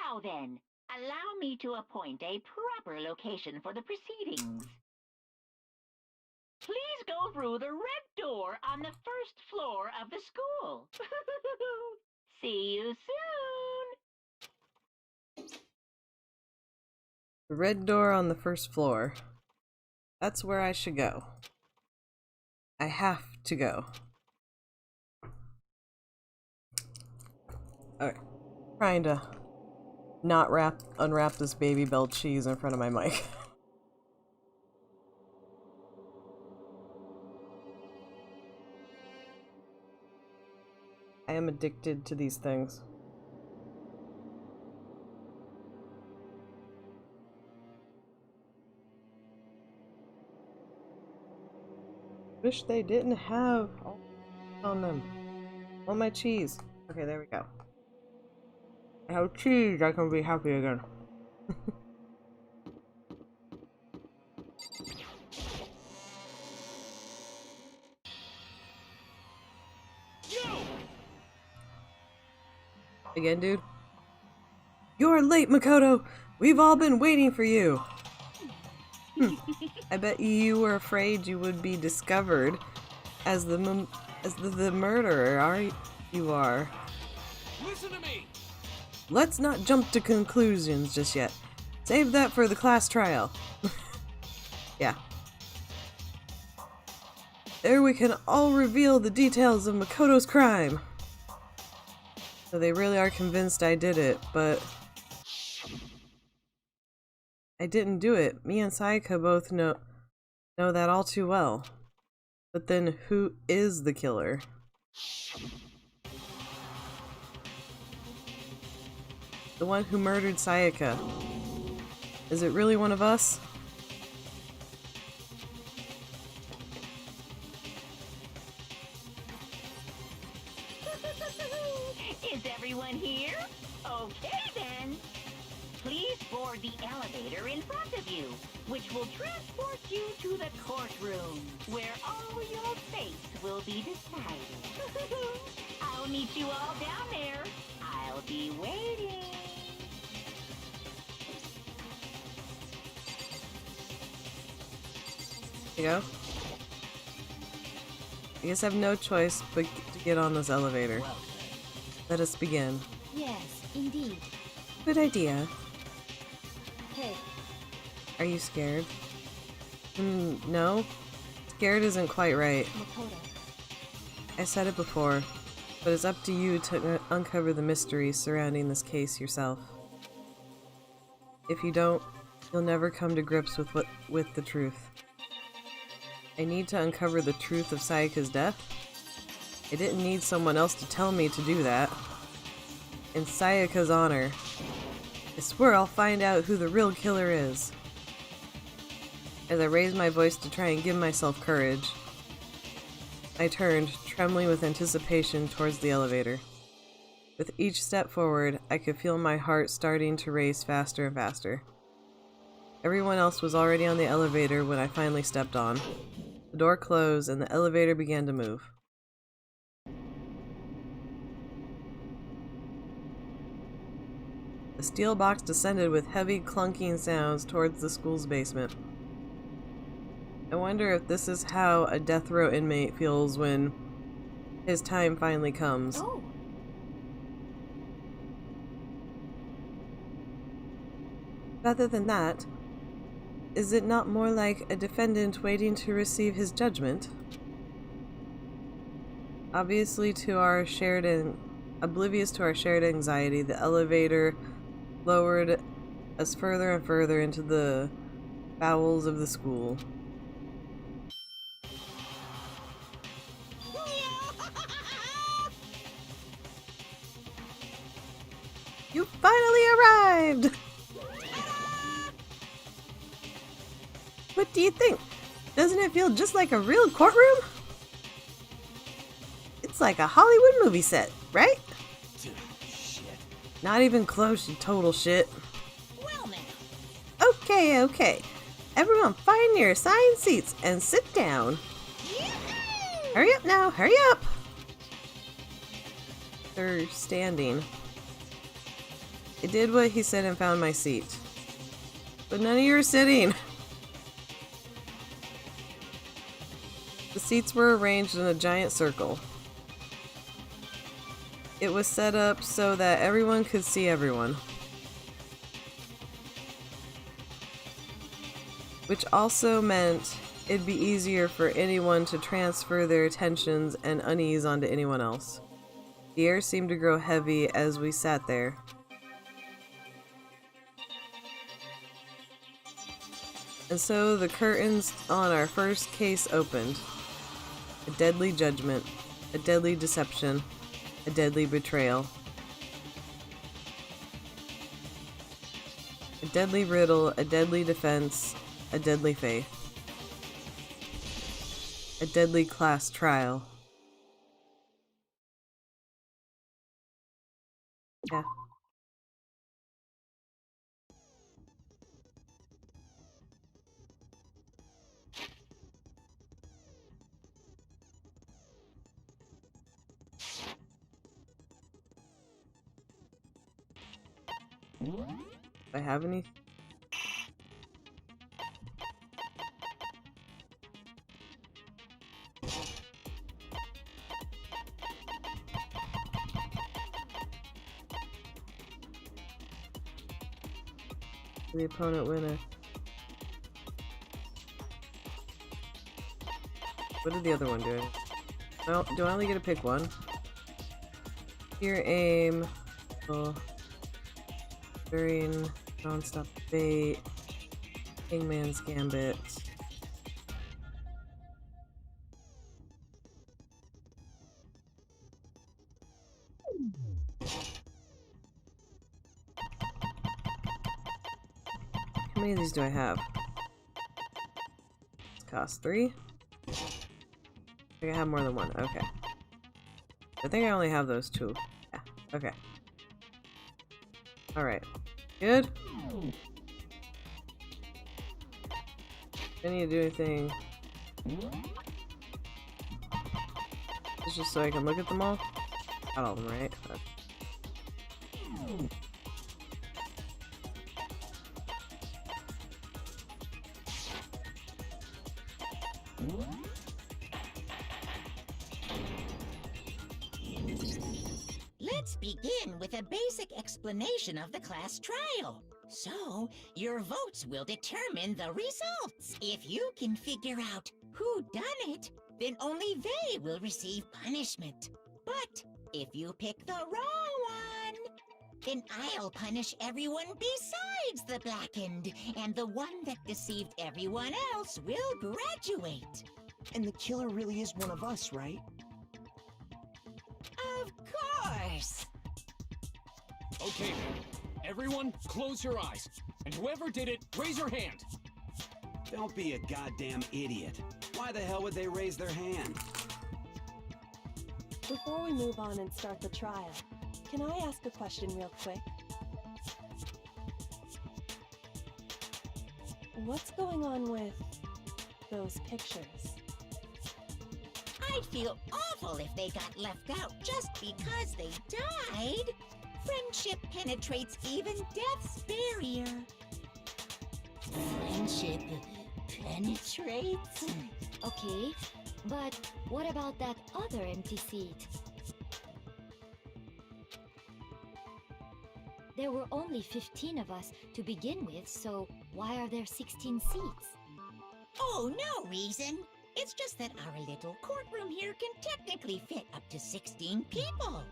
Now then, allow me to appoint a proper location for the proceedings. Please go through the red door on the first floor of the school. See you soon! The red door on the first floor. That's where I should go. I have to go. Alright. Trying to not unwrap this baby bell cheese in front of my mic. I am addicted to these things. Wish they didn't have all on them. Want my cheese. Okay, there we go. I have cheese, I can be happy again. Again, dude? You're late, Makoto! We've all been waiting for you! I bet you were afraid you would be discovered as the murderer, you are. Listen to me! Let's not jump to conclusions just yet. Save that for the class trial. Yeah. There we can all reveal the details of Makoto's crime. So they really are convinced I did it, but I didn't do it. Me and Sayaka both know that all too well. But then who is the killer? The one who murdered Sayaka. Is it really one of us? Is everyone here? Okay then. Please board the elevator in front of you, which will transport you to the courtroom, where all your fates will be decided. I'll meet you all down there. I'll be waiting. There you go. I guess I have no choice but to get on this elevator. Let us begin. Yes, indeed. Good idea. Hey, Are you scared? No. Scared isn't quite right. Makoto. I said it before, but it's up to you to uncover the mysteries surrounding this case yourself. If you don't, you'll never come to grips with the truth. I need to uncover the truth of Sayaka's death. I didn't need someone else to tell me to do that. In Sayaka's honor, I swear I'll find out who the real killer is. As I raised my voice to try and give myself courage, I turned, trembling with anticipation, towards the elevator. With each step forward, I could feel my heart starting to race faster and faster. Everyone else was already on the elevator when I finally stepped on. The door closed and the elevator began to move. The steel box descended with heavy clunking sounds towards the school's basement. I wonder if this is how a death row inmate feels when his time finally comes. Oh, Rather than that, is it not more like a defendant waiting to receive his judgment? Oblivious to our shared anxiety, the elevator lowered us further and further into the bowels of the school. You finally arrived! What do you think? Doesn't it feel just like a real courtroom? It's like a Hollywood movie set, right? Dude, shit. Not even close, you total shit. Well now. Okay. Everyone find your assigned seats and sit down. Hurry up now, hurry up! They're standing. I did what he said and found my seat. But none of you are sitting. The seats were arranged in a giant circle. It was set up so that everyone could see everyone. Which also meant it'd be easier for anyone to transfer their attentions and unease onto anyone else. The air seemed to grow heavy as we sat there. And so the curtains on our first case opened. A deadly judgment, a deadly deception, a deadly betrayal. A deadly riddle, a deadly defense, a deadly faith. A deadly class trial. Yeah. Do I have any? The opponent winner. What did the other one do? No, do I only get to pick one? Here, aim. Oh. During non-stop debate. Kingman's Gambit. How many of these do I have? This costs 3. I think I have more than one. Okay. I think I only have those 2. Yeah. Okay. Alright. Good? Do I need to do anything? It's just so I can look at them all? Not all of them, right? Okay. Let's begin with a basic explanation of the class trial. So, your votes will determine the results. If you can figure out who done it, then only they will receive punishment. But if you pick the wrong one, then I'll punish everyone besides the blackened, and the one that deceived everyone else will graduate. And the killer really is one of us, right? Of course! Okay, then. Everyone, close your eyes. And whoever did it, raise your hand. Don't be a goddamn idiot. Why the hell would they raise their hand? Before we move on and start the trial, can I ask a question real quick? What's going on with those pictures? I'd feel awful if they got left out just because they died. Friendship penetrates even death's barrier. Friendship penetrates? Okay, but what about that other empty seat? There were only 15 of us to begin with, so why are there 16 seats? Oh, no reason. It's just that our little courtroom here can technically fit up to 16 people.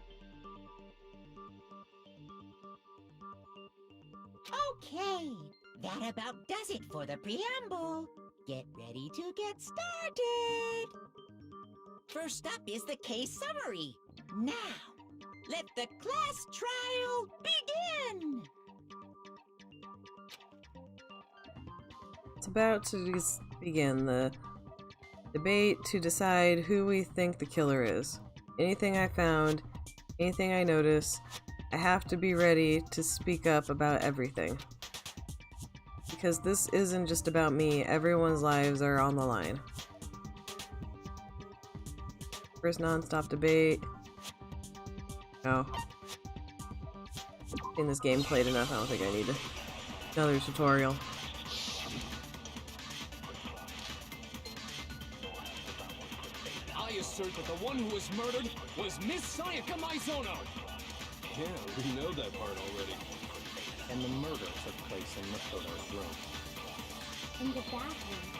Okay, that about does it for the preamble. Get ready to get started. First up is the case summary. Now, let the class trial begin. It's about to begin the debate to decide who we think the killer is. Anything I found, anything I notice, I have to be ready to speak up about everything. Because this isn't just about me, everyone's lives are on the line. First non-stop debate. No. I've seen this game played enough, I don't think I need another tutorial. I assert that the one who was murdered was Miss Sayaka Maizono! Yeah, we know that part already. And the murder took place in Makoto's room. In the bathroom.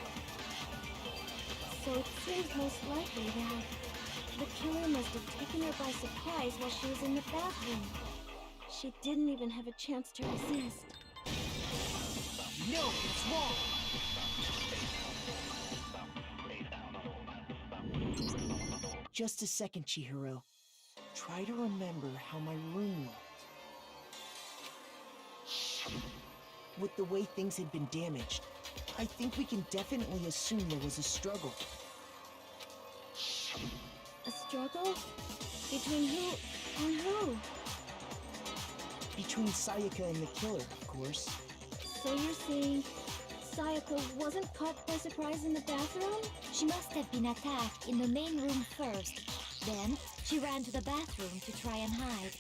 So it seems most likely that the killer must have taken her by surprise while she was in the bathroom. She didn't even have a chance to resist. No, it's wrong! Just a second, Chihiro. Try to remember how my room looked. With the way things had been damaged, I think we can definitely assume there was a struggle. A struggle? Between who and who? Between Sayaka and the killer, of course. So you're saying Sayaka wasn't caught by surprise in the bathroom? She must have been attacked in the main room first. Then, she ran to the bathroom to try and hide.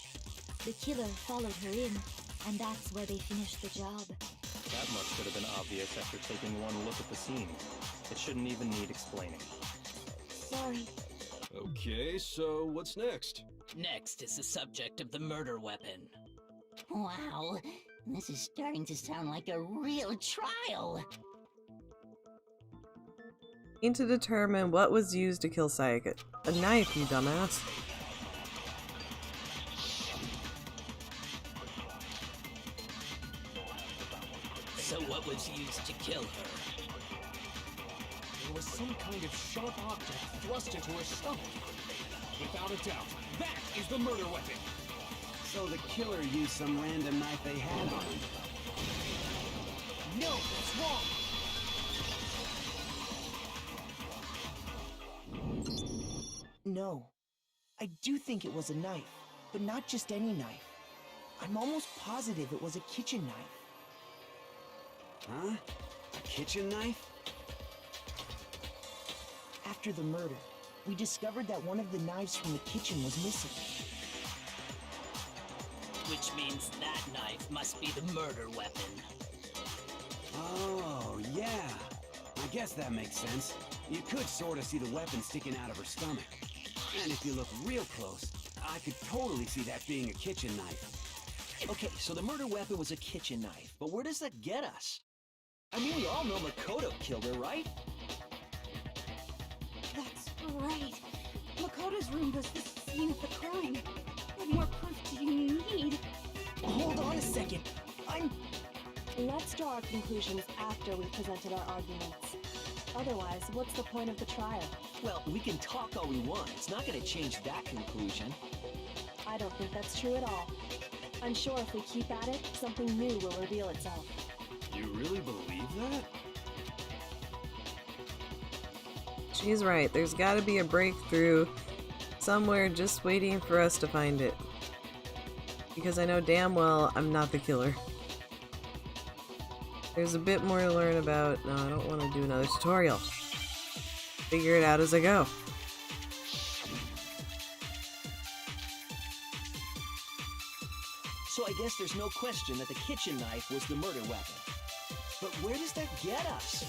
The killer followed her in, and that's where they finished the job. That much should have been obvious after taking one look at the scene. It shouldn't even need explaining. Sorry. Okay, so what's next? Next is the subject of the murder weapon. Wow, this is starting to sound like a real trial. Need to determine what was used to kill Sayaka. A knife, you dumbass. So what was used to kill her? There was some kind of sharp object thrust into her stomach. Without a doubt, that is the murder weapon! So the killer used some random knife they had on him. No, that's wrong! No. I do think it was a knife, but not just any knife. I'm almost positive it was a kitchen knife. Huh? A kitchen knife? After the murder, we discovered that one of the knives from the kitchen was missing. Which means that knife must be the murder weapon. Oh, yeah. I guess that makes sense. You could sort of see the weapon sticking out of her stomach. And if you look real close, I could totally see that being a kitchen knife. Okay, so the murder weapon was a kitchen knife, but where does that get us? I mean, we all know Makoto killed her, right? That's right. Makoto's room was the scene of the crime. What more proof do you need? Hold on a second. Let's draw our conclusions after we've presented our arguments. Otherwise, what's the point of the trial? Well, we can talk all we want. It's not going to change that conclusion. I don't think that's true at all. I'm sure if we keep at it, something new will reveal itself. You really believe that? She's right, there's gotta be a breakthrough somewhere just waiting for us to find it. Because I know damn well I'm not the killer. There's a bit more to learn about. No, I don't want to do another tutorial. Figure it out as I go. So I guess there's no question that the kitchen knife was the murder weapon. But where does that get us?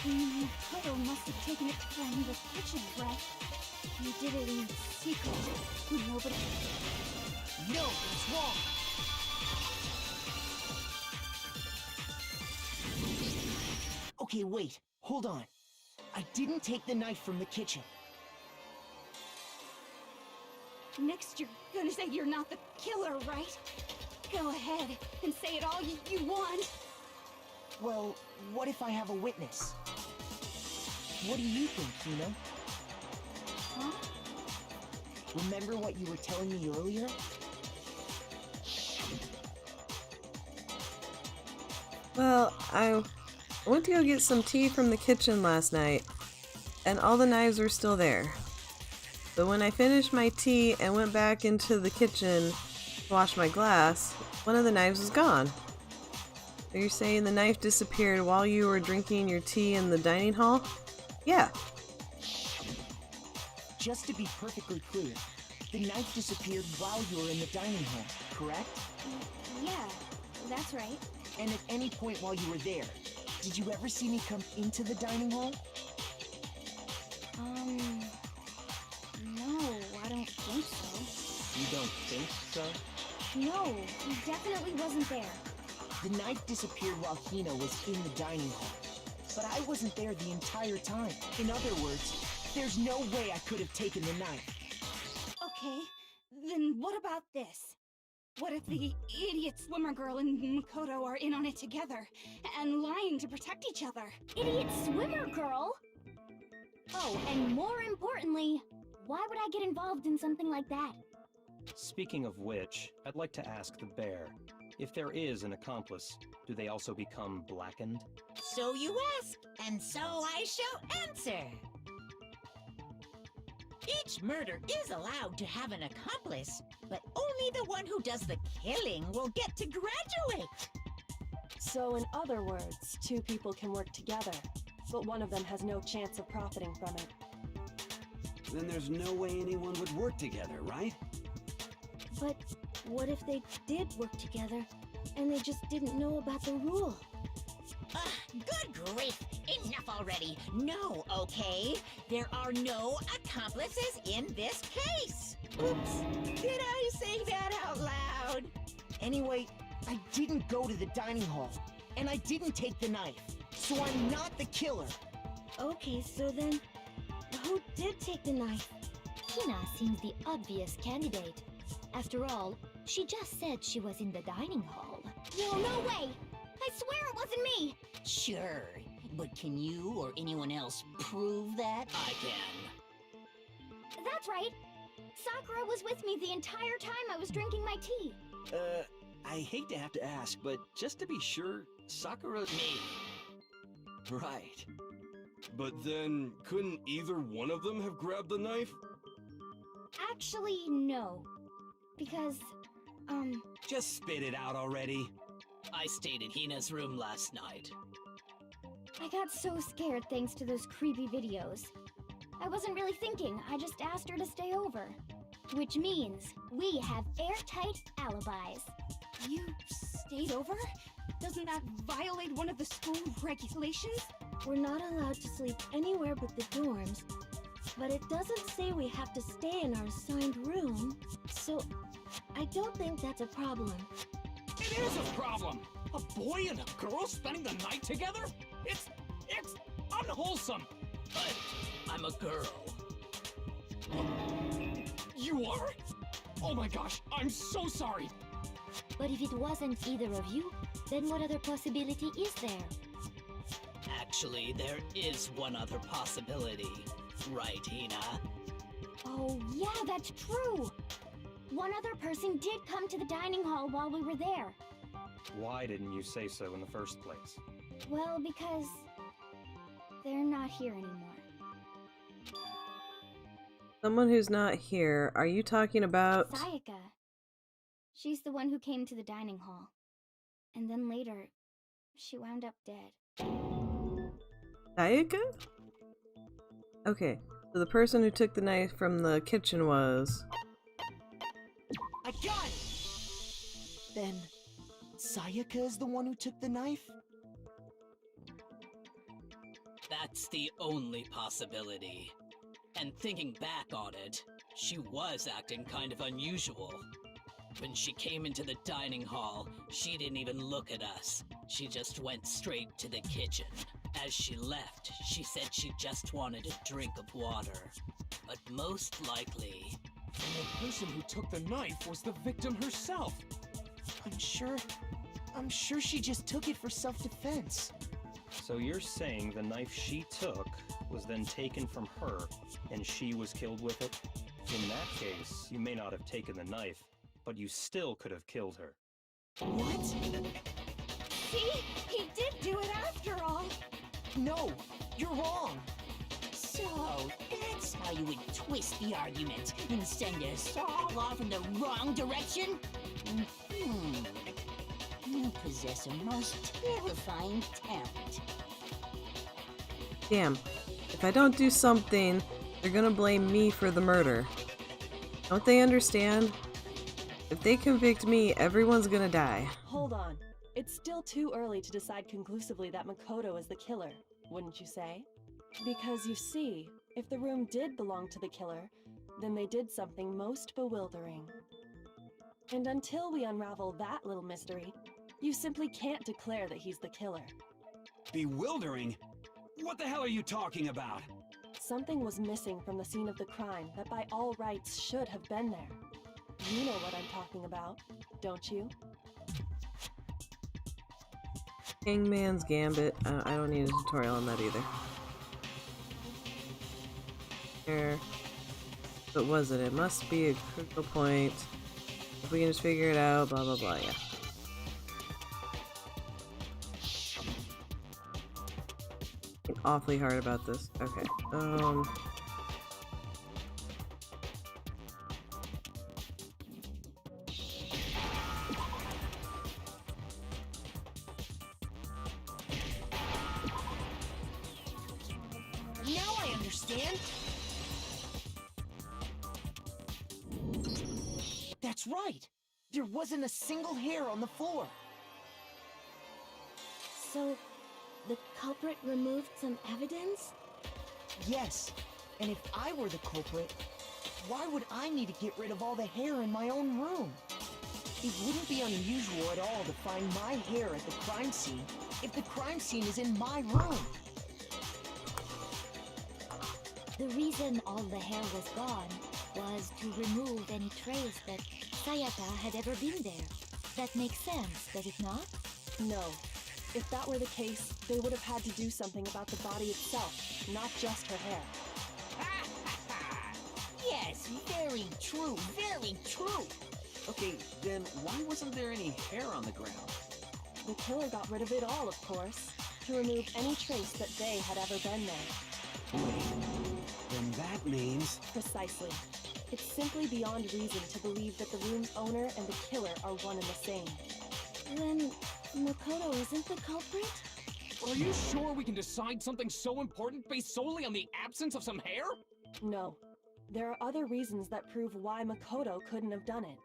Makoto must have taken it to find the kitchen, right? He did it in secret, when nobody... No, that's wrong! Okay, wait. Hold on. I didn't take the knife from the kitchen. Next, you're gonna say you're not the killer, right? Go ahead and say it all you want. Well, what if I have a witness? What do you think, Hina? Huh? Remember what you were telling me earlier? Well, I went to go get some tea from the kitchen last night, and all the knives were still there. But when I finished my tea and went back into the kitchen to wash my glass, one of the knives was gone. Are you saying the knife disappeared while you were drinking your tea in the dining hall? Yeah. Just to be perfectly clear, the knife disappeared while you were in the dining hall, correct? Yeah, that's right. And at any point while you were there, did you ever see me come into the dining hall? No, I don't think so. You don't think so? No, he definitely wasn't there. The knife disappeared while Hina was in the dining hall. But I wasn't there the entire time. In other words, there's no way I could have taken the knife. Okay, then what about this? What if the idiot swimmer girl and Makoto are in on it together, and lying to protect each other? Idiot swimmer girl? Oh, and more importantly, why would I get involved in something like that? Speaking of which, I'd like to ask the bear, if there is an accomplice, do they also become blackened? So you ask, and so I shall answer. Each murder is allowed to have an accomplice, but only the one who does the killing will get to graduate. So in other words, two people can work together, but one of them has no chance of profiting from it. Then there's no way anyone would work together, right? But what if they did work together, and they just didn't know about the rule? Good grief! Enough already! No, okay? There are no accomplices in this case! Oops! Did I say that out loud? Anyway, I didn't go to the dining hall, and I didn't take the knife, so I'm not the killer. Okay, so then, who did take the knife? Hina seems the obvious candidate. After all, she just said she was in the dining hall. No way! I swear it wasn't me! Sure, but can you or anyone else prove that? I can. That's right! Sakura was with me the entire time I was drinking my tea. I hate to have to ask, but just to be sure, Sakura... Me. Right. But then, couldn't either one of them have grabbed the knife? Actually, no. Because, Just spit it out already. I stayed in Hina's room last night. I got so scared thanks to those creepy videos. I wasn't really thinking, I just asked her to stay over. Which means we have airtight alibis. You stayed over? Doesn't that violate one of the school regulations? We're not allowed to sleep anywhere but the dorms, but it doesn't say we have to stay in our assigned room, so I don't think that's a problem. It is a problem! A boy and a girl spending the night together? It's unwholesome! But I'm a girl. You are? Oh my gosh, I'm so sorry! But if it wasn't either of you, then what other possibility is there? Actually, there is one other possibility. Right, Hina? Oh, yeah, that's true! One other person did come to the dining hall while we were there. Why didn't you say so in the first place? Well, because they're not here anymore. Someone who's not here, are you talking about... Sayaka. She's the one who came to the dining hall. And then later, she wound up dead. Sayaka? Okay, so the person who took the knife from the kitchen was... I got it! Then, Sayaka is the one who took the knife? That's the only possibility. And thinking back on it, she was acting kind of unusual. When she came into the dining hall, she didn't even look at us. She just went straight to the kitchen. As she left, she said she just wanted a drink of water. But most likely... And the person who took the knife was the victim herself. I'm sure she just took it for self-defense. So you're saying the knife she took was then taken from her, and she was killed with it? In that case, you may not have taken the knife, but you still could have killed her. What? See? He did do it after all! No, you're wrong. So, that's how you would twist the argument and send us all off in the wrong direction? You possess a most terrifying talent. Damn. If I don't do something, they're gonna blame me for the murder. Don't they understand? If they convict me, everyone's gonna die. Hold on. It's still too early to decide conclusively that Makoto is the killer, wouldn't you say? Because you see, if the room did belong to the killer, then they did something most bewildering. And until we unravel that little mystery, you simply can't declare that he's the killer. Bewildering? What the hell are you talking about? Something was missing from the scene of the crime that by all rights should have been there. You know what I'm talking about, don't you? Hangman's Gambit. I don't need a tutorial on that either. Here. But was it? It must be a critical point. If we can just figure it out, blah blah blah, yeah. Thinking awfully hard about this. Okay. Now I understand. That's right. There wasn't a single hair on the floor. So, the culprit removed some evidence? Yes. And if I were the culprit, why would I need to get rid of all the hair in my own room? It wouldn't be unusual at all to find my hair at the crime scene if the crime scene is in my room. The reason all the hair was gone was to remove any trace that Sayaka had ever been there. That makes sense, does it not? No. If that were the case, they would have had to do something about the body itself, not just her hair. Yes, very true, very true. Okay, then why wasn't there any hair on the ground? The killer got rid of it all, of course, to remove any trace that they had ever been there. Then that means... Precisely. It's simply beyond reason to believe that the room's owner and the killer are one and the same. Then, Makoto isn't the culprit? Are you sure we can decide something so important based solely on the absence of some hair? No. There are other reasons that prove why Makoto couldn't have done it.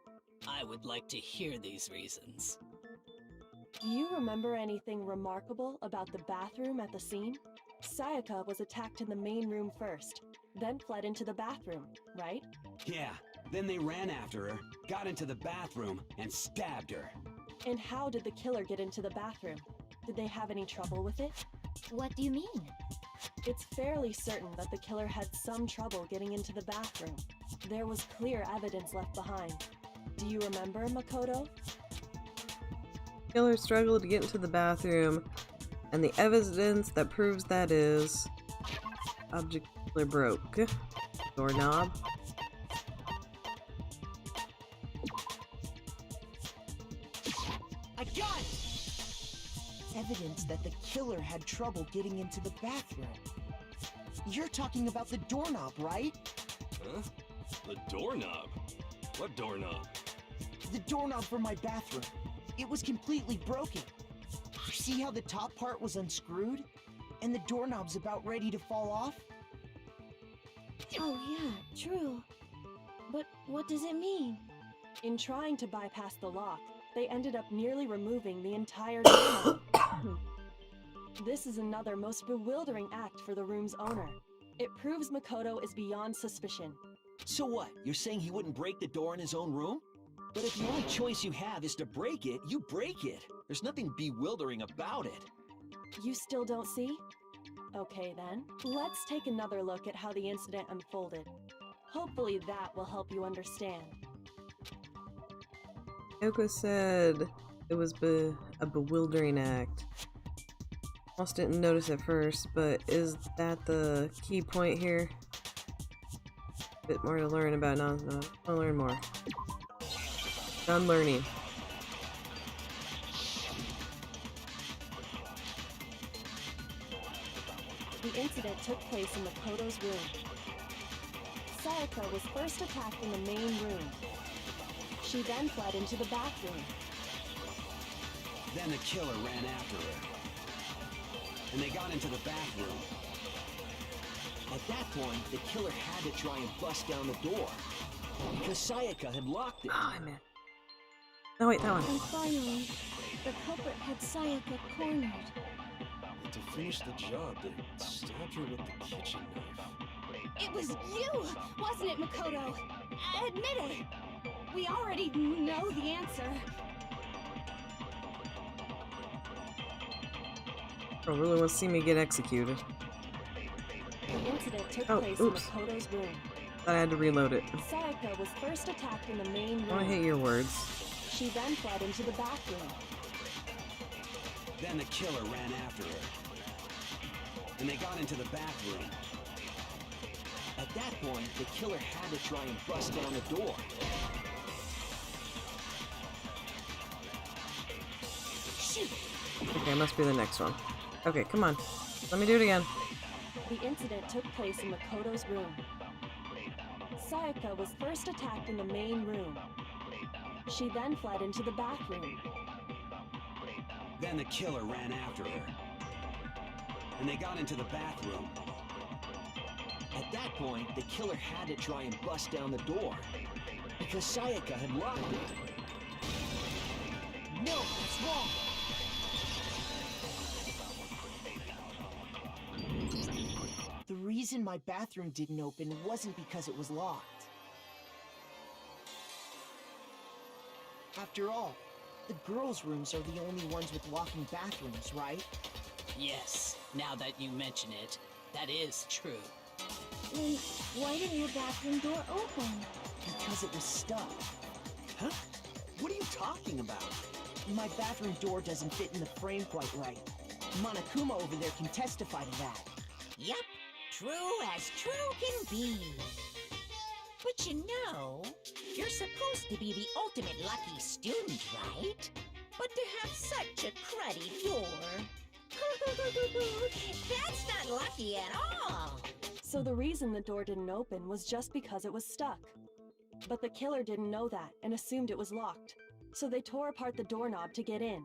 I would like to hear these reasons. Do you remember anything remarkable about the bathroom at the scene? Sayaka was attacked in the main room first, then fled into the bathroom, right? Yeah, then they ran after her, got into the bathroom, and stabbed her. And how did the killer get into the bathroom? Did they have any trouble with it? What do you mean? It's fairly certain that the killer had some trouble getting into the bathroom. There was clear evidence left behind. Do you remember, Makoto? Killer struggled to get into the bathroom, and the evidence that proves that is... Object broke. Doorknob. I got it! Evidence that the killer had trouble getting into the bathroom. You're talking about the doorknob, right? Huh? The doorknob? What doorknob? The doorknob for my bathroom. It was completely broken. See how the top part was unscrewed? And the doorknob's about ready to fall off? Oh yeah, true. But what does it mean? In trying to bypass the lock, they ended up nearly removing the entire doorknob. This is another most bewildering act for the room's owner. It proves Makoto is beyond suspicion. So what? You're saying he wouldn't break the door in his own room? But if the only choice you have is to break it, you break it. There's nothing bewildering about it. You still don't see? Okay then, let's take another look at how the incident unfolded. Hopefully that will help you understand. Yoko said it was a bewildering act. Almost didn't notice at first, but is that the key point here? A bit more to learn about. No, I'll learn more. Done learning. The incident took place in Makoto's room. Sayaka was first attacked in the main room. She then fled into the bathroom. Then the killer ran after her. And they got into the bathroom. At that point, the killer had to try and bust down the door. Because Sayaka had locked it. Oh, man. No, wait, that one. And finally, the culprit had Sayaka cornered. To finish the job, they stabbed her with the kitchen knife. It was you, wasn't it, Makoto? Admit it. We already know the answer. Bro really wants to see me get executed. The incident took place oops. in Makoto's room. Thought I had to reload it. Sayaka was first attacked in the main room. I want to hit your words. She then fled into the bathroom. Then the killer ran after her. And they got into the bathroom. At that point, the killer had to try and bust down the door. Shoot. Okay, must be the next one. Okay, come on. Let me do it again. The incident took place in Makoto's room. Sayaka was first attacked in the main room. She then fled into the bathroom. Then the killer ran after her. And they got into the bathroom. At that point, the killer had to try and bust down the door. Because Sayaka had locked it. No, that's wrong. The reason my bathroom didn't open wasn't because it was locked. After all, the girls' rooms are the only ones with locking bathrooms, right? Yes, now that you mention it, that is true. Then why didn't your bathroom door open? Because it was stuck. Huh? What are you talking about? My bathroom door doesn't fit in the frame quite right. Monokuma over there can testify to that. Yup, true as true can be. But you know, you're supposed to be the ultimate lucky student, right? But to have such a cruddy door... That's not lucky at all! So the reason the door didn't open was just because it was stuck. But the killer didn't know that and assumed it was locked. So they tore apart the doorknob to get in.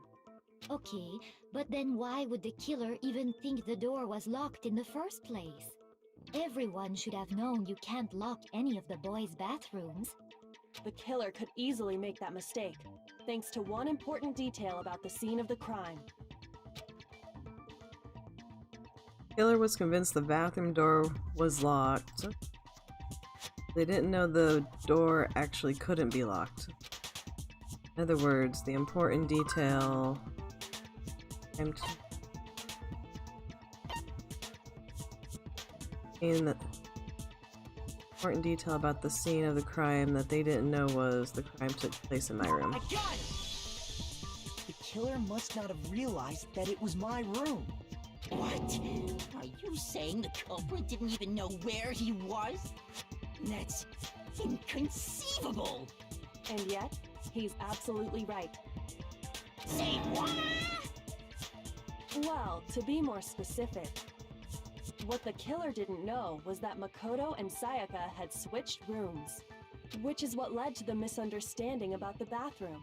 Okay, but then why would the killer even think the door was locked in the first place? Everyone should have known you can't lock any of the boys' bathrooms. The killer could easily make that mistake, thanks to one important detail about the scene of the crime. Killer was convinced the bathroom door was locked. They didn't know the door actually couldn't be locked. In other words, the important detail... the important detail about the scene of the crime that they didn't know was the crime took place in my room. I got it! The killer must not have realized that it was my room. What? Are you saying the culprit didn't even know where he was? That's inconceivable! And yet, he's absolutely right. Say what? Well, to be more specific, what the killer didn't know was that Makoto and Sayaka had switched rooms, which is what led to the misunderstanding about the bathroom.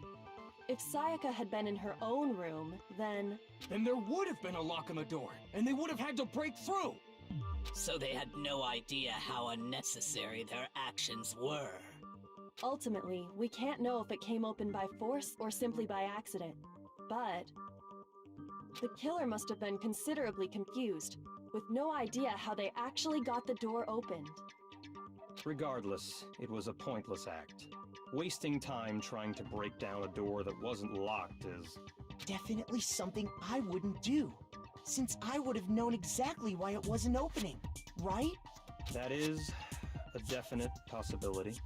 If Sayaka had been in her own room, then there would have been a lock on the door, and they would have had to break through! So they had no idea how unnecessary their actions were. Ultimately, we can't know if it came open by force or simply by accident. But the killer must have been considerably confused, with no idea how they actually got the door opened. Regardless, it was a pointless act. Wasting time trying to break down a door that wasn't locked is... Definitely something I wouldn't do, since I would have known exactly why it wasn't opening, right? That is a definite possibility.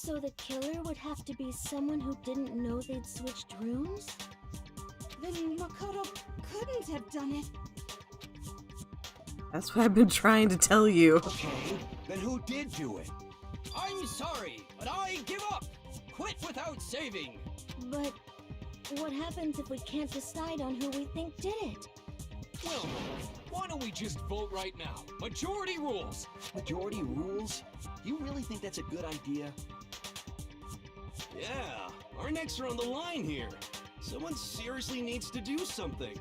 So the killer would have to be someone who didn't know they'd switched rooms? Then Makoto couldn't have done it. That's what I've been trying to tell you. Okay, then who did do it? I'm sorry, but I give up! Quit without saving! But what happens if we can't decide on who we think did it? Well, why don't we just vote right now? Majority rules! Majority rules? You really think that's a good idea? Yeah, our necks are on the line here. Someone seriously needs to do something.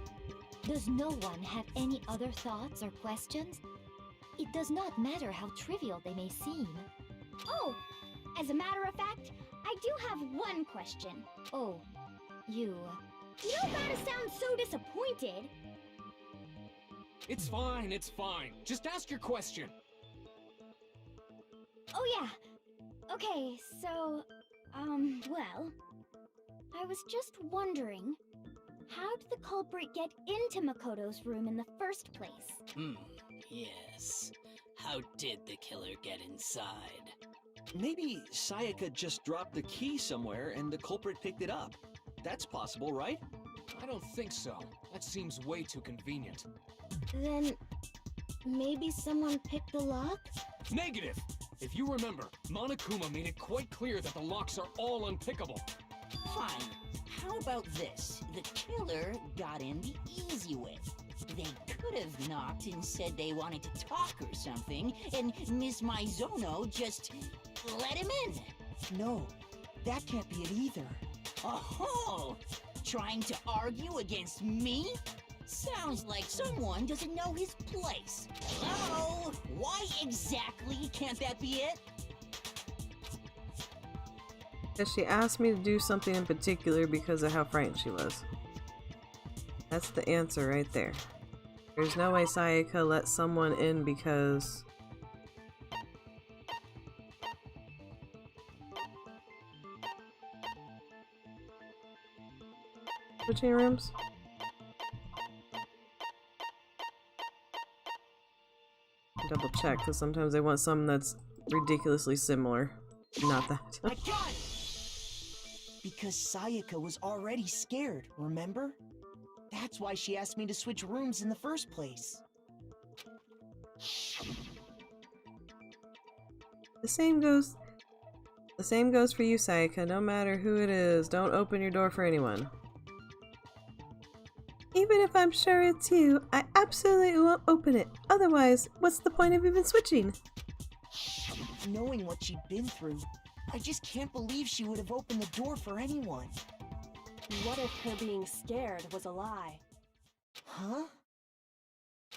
Does no one have any other thoughts or questions? It does not matter how trivial they may seem. Oh, as a matter of fact, I do have one question. Oh, you... You don't gotta sound so disappointed. It's fine, it's fine. Just ask your question. Oh yeah. Okay, so, well, I was just wondering, how did the culprit get into Makoto's room in the first place? Yes. How did the killer get inside? Maybe Sayaka just dropped the key somewhere and the culprit picked it up. That's possible, right? I don't think so. That seems way too convenient. Then maybe someone picked the lock? Negative! If you remember, Monokuma made it quite clear that the locks are all unpickable. Fine. How about this? The killer got in the easy way. They could have knocked and said they wanted to talk or something, and Miss Maizono just let him in. No, that can't be it either. Oh, trying to argue against me? Sounds like someone doesn't know his place. Hello? Why exactly can't that be it? Because she asked me to do something in particular because of how frightened she was. That's the answer right there. There's no way Sayaka let someone in because... Switching rooms? Double check, because sometimes they want something that's ridiculously similar. Not that. I got it! Because Sayaka was already scared, remember? That's why she asked me to switch rooms in the first place. The same goes for you, Sayaka. No matter who it is, don't open your door for anyone. Even if I'm sure it's you, I absolutely won't open it. Otherwise, what's the point of even switching? Knowing what she'd been through, I just can't believe she would have opened the door for anyone. What if her being scared was a lie? Huh?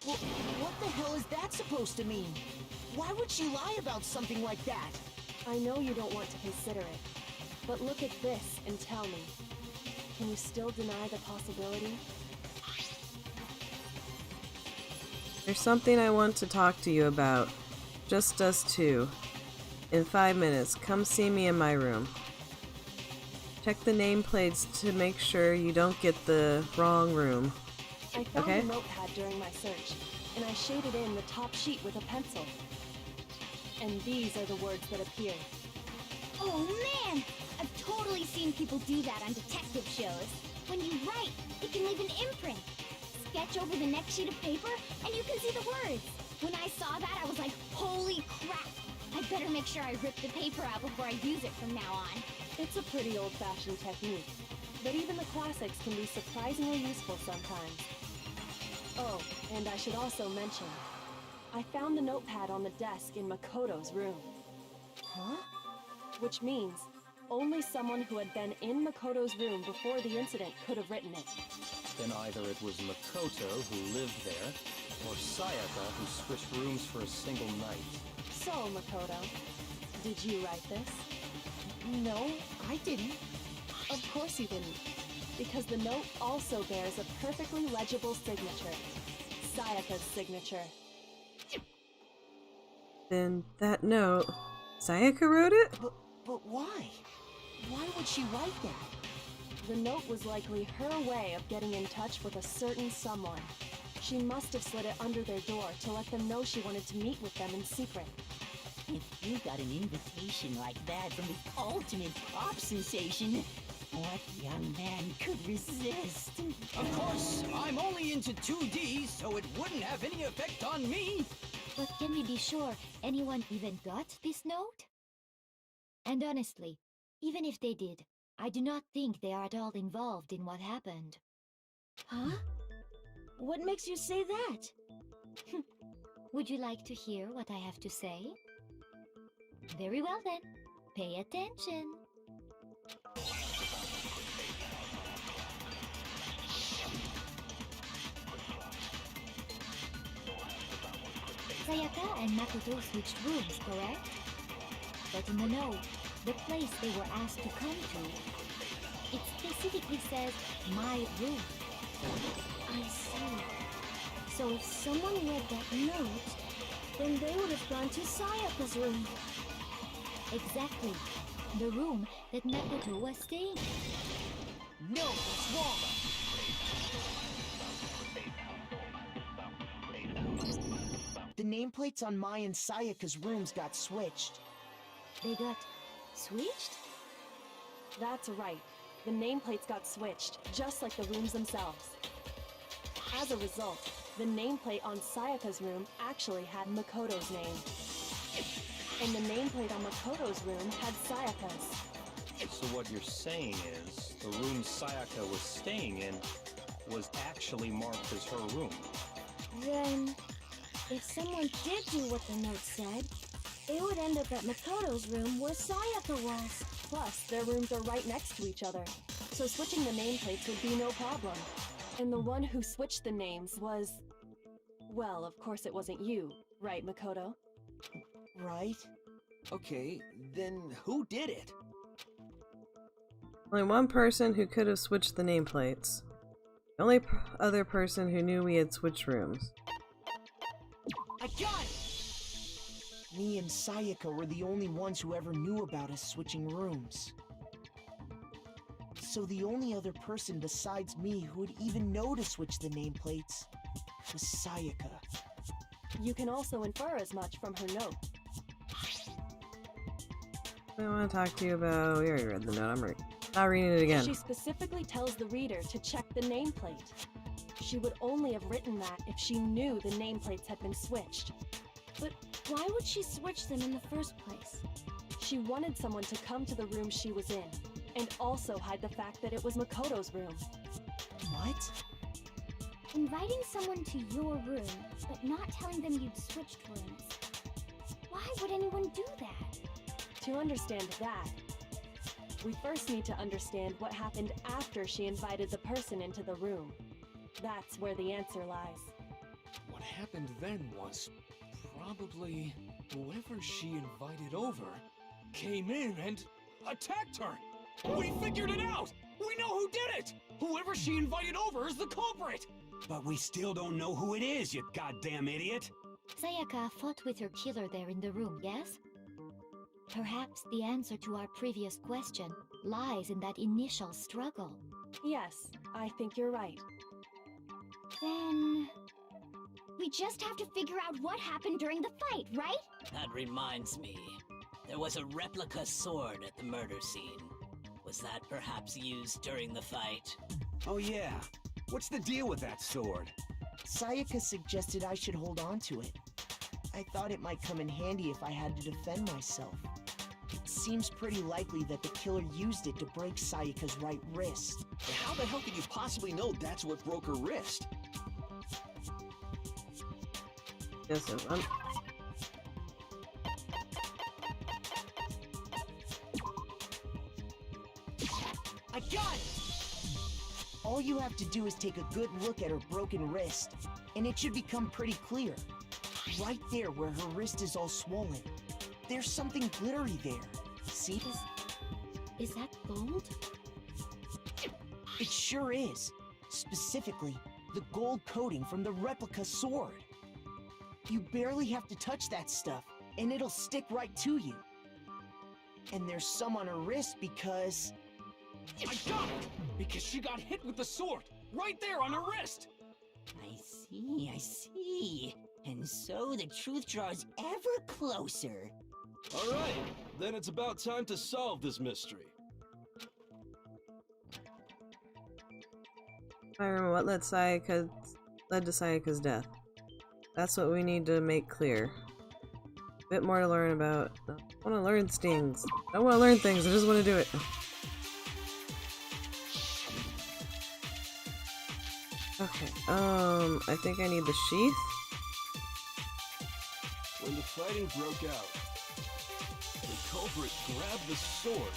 Well, what the hell is that supposed to mean? Why would she lie about something like that? I know you don't want to consider it, but look at this and tell me. Can you still deny the possibility? There's something I want to talk to you about. Just us two. In 5 minutes, come see me in my room. Check the nameplates to make sure you don't get the wrong room. I found Okay? a notepad during my search, and I shaded in the top sheet with a pencil. And these are the words that appear. Oh man! I've totally seen people do that on detective shows. When you write, it can leave an imprint. Sketch over the next sheet of paper, and you can see the words. When I saw that, I was like, holy crap! I better make sure I rip the paper out before I use it from now on. It's a pretty old-fashioned technique, but even the classics can be surprisingly useful sometimes. Oh, and I should also mention, I found the notepad on the desk in Makoto's room. Huh? Which means only someone who had been in Makoto's room before the incident could have written it. Then either it was Makoto who lived there, or Sayaka who switched rooms for a single night. So, Makoto, did you write this? No, I didn't. Of course you didn't, because the note also bears a perfectly legible signature. Sayaka's signature. Then that note... Sayaka wrote it? But why? Why would she write that? The note was likely her way of getting in touch with a certain someone. She must have slid it under their door to let them know she wanted to meet with them in secret. If you got an invitation like that from the ultimate pop sensation, what young man could resist? Of course, I'm only into 2D, so it wouldn't have any effect on me. But can we be sure anyone even got this note? And honestly, even if they did, I do not think they are at all involved in what happened. Huh? What makes you say that? Would you like to hear what I have to say? Very well then, pay attention. Sayaka and Makoto switched rooms, correct? But in the note, the place they were asked to come to, it specifically says, my room. I see. So if someone read that note, then they would have gone to Sayaka's room. Exactly. The room that Makoto was staying in. No, it's wrong! The nameplates on Mai and Sayaka's rooms got switched. They got switched? That's right. The nameplates got switched, just like the rooms themselves. As a result, the nameplate on Sayaka's room actually had Makoto's name. And the nameplate on Makoto's room had Sayaka's. So what you're saying is, the room Sayaka was staying in was actually marked as her room. Then, if someone did do what the note said, it would end up at Makoto's room where Sayaka was. Plus, their rooms are right next to each other, so switching the nameplates would be no problem. And the one who switched the names was... Well, of course it wasn't you, right, Makoto? Right? Okay, then who did it? Only one person who could have switched the nameplates. The only other person who knew we had switched rooms. I got it! Me and Sayaka were the only ones who ever knew about us switching rooms. So the only other person besides me who would even know to switch the nameplates was Sayaka. You can also infer as much from her note. I want to talk to you about... We already read the note. I'm not reading it again. She specifically tells the reader to check the nameplate. She would only have written that if she knew the nameplates had been switched. But why would she switch them in the first place? She wanted someone to come to the room she was in, and also hide the fact that it was Makoto's room. What? Inviting someone to your room, but not telling them you'd switched rooms. Why would anyone do that? To understand that, we first need to understand what happened after she invited the person into the room. That's where the answer lies. What happened then was probably whoever she invited over came in and attacked her. We figured it out! We know who did it! Whoever she invited over is the culprit! But we still don't know who it is, you goddamn idiot! Sayaka fought with her killer there in the room, yes? Perhaps the answer to our previous question lies in that initial struggle. Yes, I think you're right. Then... we just have to figure out what happened during the fight, right? That reminds me. There was a replica sword at the murder scene. Was that perhaps used during the fight? Oh yeah. What's the deal with that sword? Sayaka suggested I should hold on to it. I thought it might come in handy if I had to defend myself. It seems pretty likely that the killer used it to break Sayaka's right wrist. How the hell could you possibly know that's what broke her wrist? Yes, I got it! All you have to do is take a good look at her broken wrist, and it should become pretty clear. Right there where her wrist is all swollen. There's something glittery there. See? Is that gold? It sure is. Specifically, the gold coating from the replica sword. You barely have to touch that stuff, and it'll stick right to you. And there's some on her wrist because... I got it! Because she got hit with the sword! Right there on her wrist! I see. And so the truth draws ever closer. Alright, then it's about time to solve this mystery. I remember what led to Sayaka's death. That's what we need to make clear. A bit more to learn about. I want to learn things. I want to learn things, I just want to do it. Okay, I think I need the sheath. When the fighting broke out, the culprit grabbed the sword,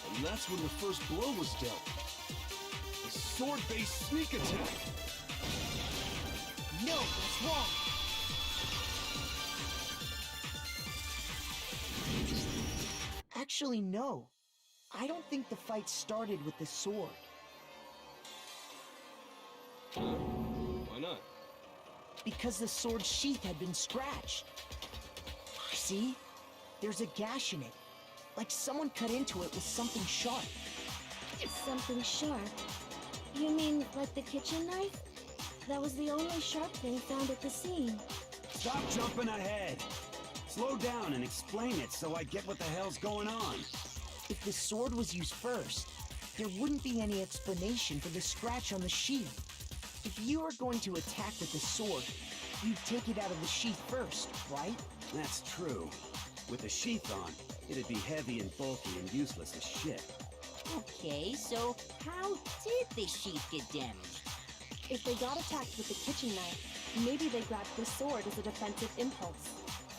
and that's when the first blow was dealt. A sword-based sneak attack. No, that's wrong. Actually, no. I don't think the fight started with the sword. Why not? Because the sword sheath had been scratched. See? There's a gash in it. Like someone cut into it with something sharp. Something sharp? You mean like the kitchen knife? That was the only sharp thing found at the scene. Stop jumping ahead! Slow down and explain it so I get what the hell's going on. If the sword was used first, there wouldn't be any explanation for the scratch on the sheath. If you were going to attack with the sword, you'd take it out of the sheath first, right? That's true. With the sheath on, it'd be heavy and bulky and useless as shit. Okay, so how did the sheath get damaged? If they got attacked with the kitchen knife, maybe they grabbed the sword as a defensive impulse.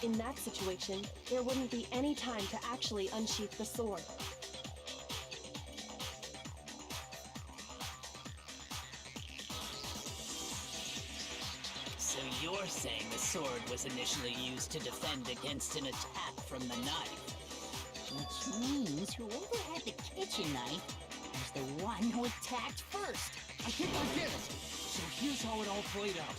In that situation, there wouldn't be any time to actually unsheath the sword. So you're saying the sword was initially used to defend against an attack from the knife? Which means whoever had the kitchen knife was the one who attacked first. I think I get it! So here's how it all played out.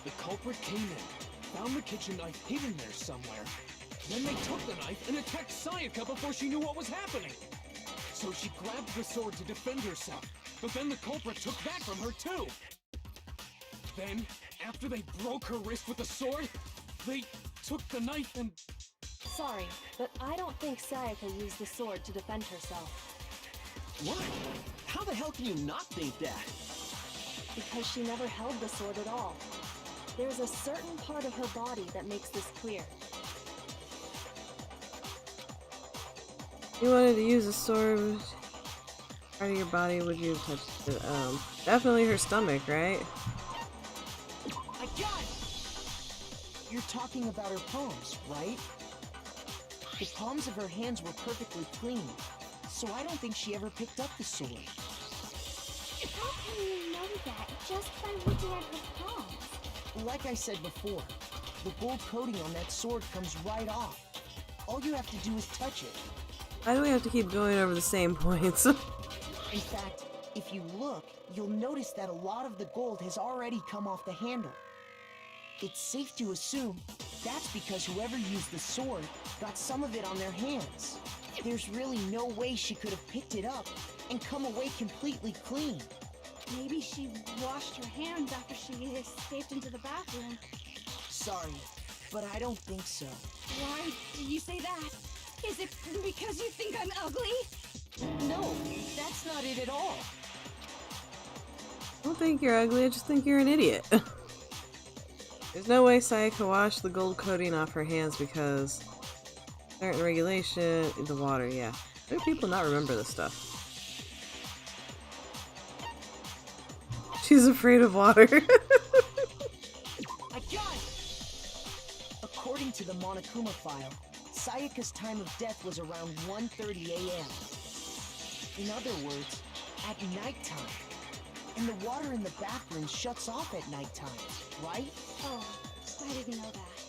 The culprit came in, found the kitchen knife hidden there somewhere. Then they took the knife and attacked Sayaka before she knew what was happening. So she grabbed the sword to defend herself, but then the culprit took that from her too. Then, after they broke her wrist with the sword, they took the knife and... Sorry, but I don't think Sayaka used the sword to defend herself. What? How the hell can you not think that? Because she never held the sword at all. There's a certain part of her body that makes this clear. You wanted to use a sword. Part of your body would you have touched it? Definitely her stomach, right? I got it! You're talking about her palms, right? The palms of her hands were perfectly clean, so I don't think she ever picked up the sword. How can you know that just by looking at her palms? Like I said before, the gold coating on that sword comes right off. All you have to do is touch it. Why do we have to keep going over the same points? In fact, if you look, you'll notice that a lot of the gold has already come off the handle. It's safe to assume that's because whoever used the sword got some of it on their hands. There's really no way she could have picked it up and come away completely clean. Maybe she washed her hands after she escaped into the bathroom. Sorry, but I don't think so. Why do you say that? Is it because you think I'm ugly? No, that's not it at all. I don't think you're ugly, I just think you're an idiot. There's no way Sayaka washed the gold coating off her hands because certain regulation, the water, yeah. Why do people not remember this stuff? She's afraid of water. I got it! According to the Monokuma file, Sayaka's time of death was around 1:30 a.m. In other words, at nighttime. And the water in the bathroom shuts off at nighttime, right? Oh, I didn't know that.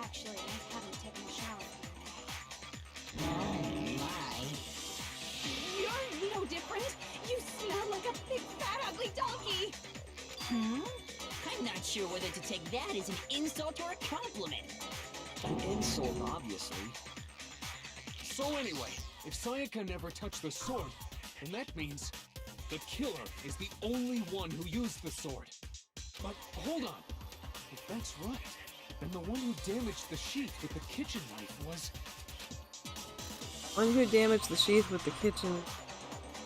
Actually, I haven't taken a shower for a day. Oh my. You're no different. You smell like a big fat ugly donkey. I'm not sure whether to take that as an insult or a compliment. An insult, obviously. So anyway, if Sayaka never touched the sword, then that means the killer is the only one who used the sword. But hold on. If that's right, And the one who damaged the sheath with the kitchen knife was... One who damaged the sheath with the kitchen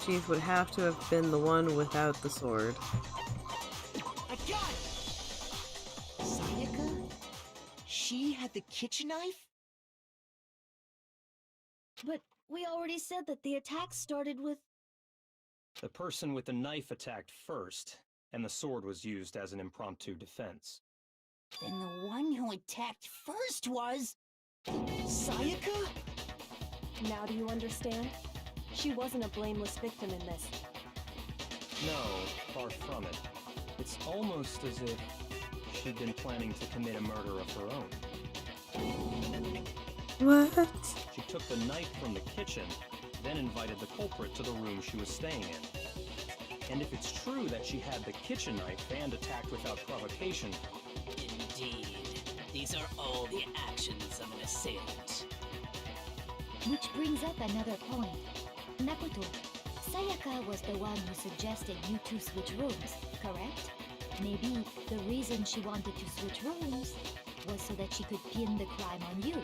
sheath would have to have been the one without the sword. I got it! Sayaka? She had the kitchen knife? But we already said that the attack started with... The person with the knife attacked first, and the sword was used as an impromptu defense. Then the one who attacked first was... Sayaka? Now do you understand? She wasn't a blameless victim in this. No, far from it. It's almost as if she'd been planning to commit a murder of her own. What? She took the knife from the kitchen, then invited the culprit to the room she was staying in. And if it's true that she had the kitchen knife and attacked without provocation... Indeed. These are all the actions of an assailant. Which brings up another point. Makoto, Sayaka was the one who suggested you two switch rooms, correct? Maybe the reason she wanted to switch rooms was so that she could pin the crime on you.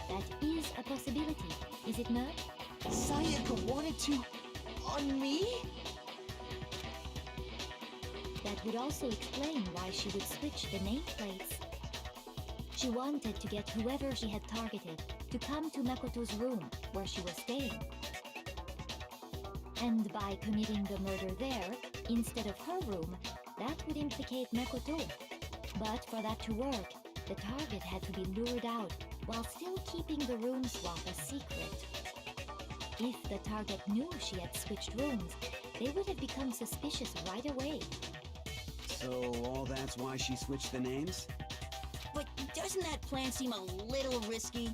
That is a possibility, is it not? Sayaka wanted to... on me? That would also explain why she would switch the nameplates. She wanted to get whoever she had targeted to come to Makoto's room, where she was staying. And by committing the murder there, instead of her room, that would implicate Makoto. But for that to work, the target had to be lured out, while still keeping the room swap a secret. If the target knew she had switched rooms, they would have become suspicious right away. So all that's why she switched the names? But doesn't that plan seem a little risky?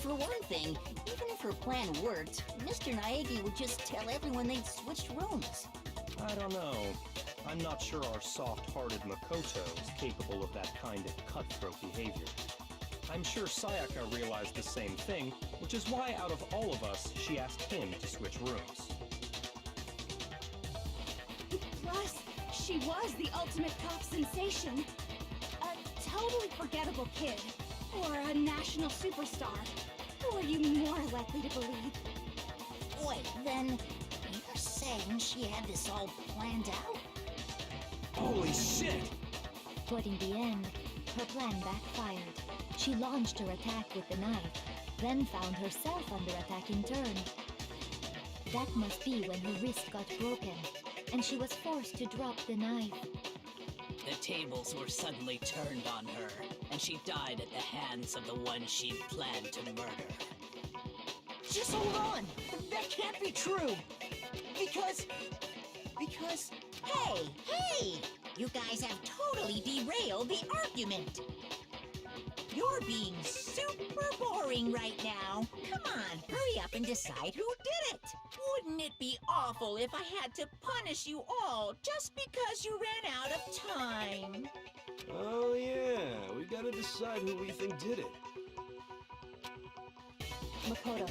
For one thing, even if her plan worked, Mr. Naegi would just tell everyone they'd switched rooms. I don't know. I'm not sure our soft-hearted Makoto is capable of that kind of cutthroat behavior. I'm sure Sayaka realized the same thing, which is why out of all of us, she asked him to switch rooms. Plus, she was the ultimate pop sensation. A totally forgettable kid. Or a national superstar. Who are you more likely to believe? Wait, then you're saying she had this all planned out? Holy shit! But in the end, her plan backfired. She launched her attack with the knife, then found herself under attack in turn. That must be when her wrist got broken, and she was forced to drop the knife. The tables were suddenly turned on her, and she died at the hands of the one she'd planned to murder. Just hold on! That can't be true! Because... Hey! You guys have totally derailed the argument! You're being super boring right now. Come on, hurry up and decide who did it. Wouldn't it be awful if I had to punish you all just because you ran out of time? Oh yeah, we gotta decide who we think did it. Makoto,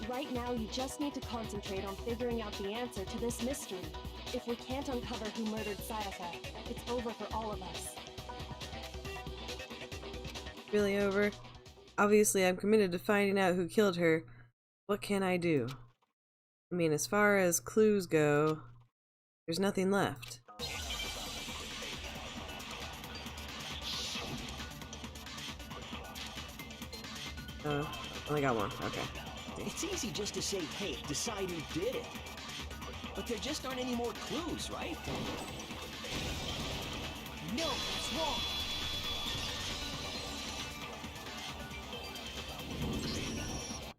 right now you just need to concentrate on figuring out the answer to this mystery. If we can't uncover who murdered Sayaka, it's over for all of us. Really over? Obviously, I'm committed to finding out who killed her. What can I do? I mean, as far as clues go, there's nothing left. Only got one. Okay. It's easy just to say, hey, decide who did it. But there just aren't any more clues, right? No, it's wrong!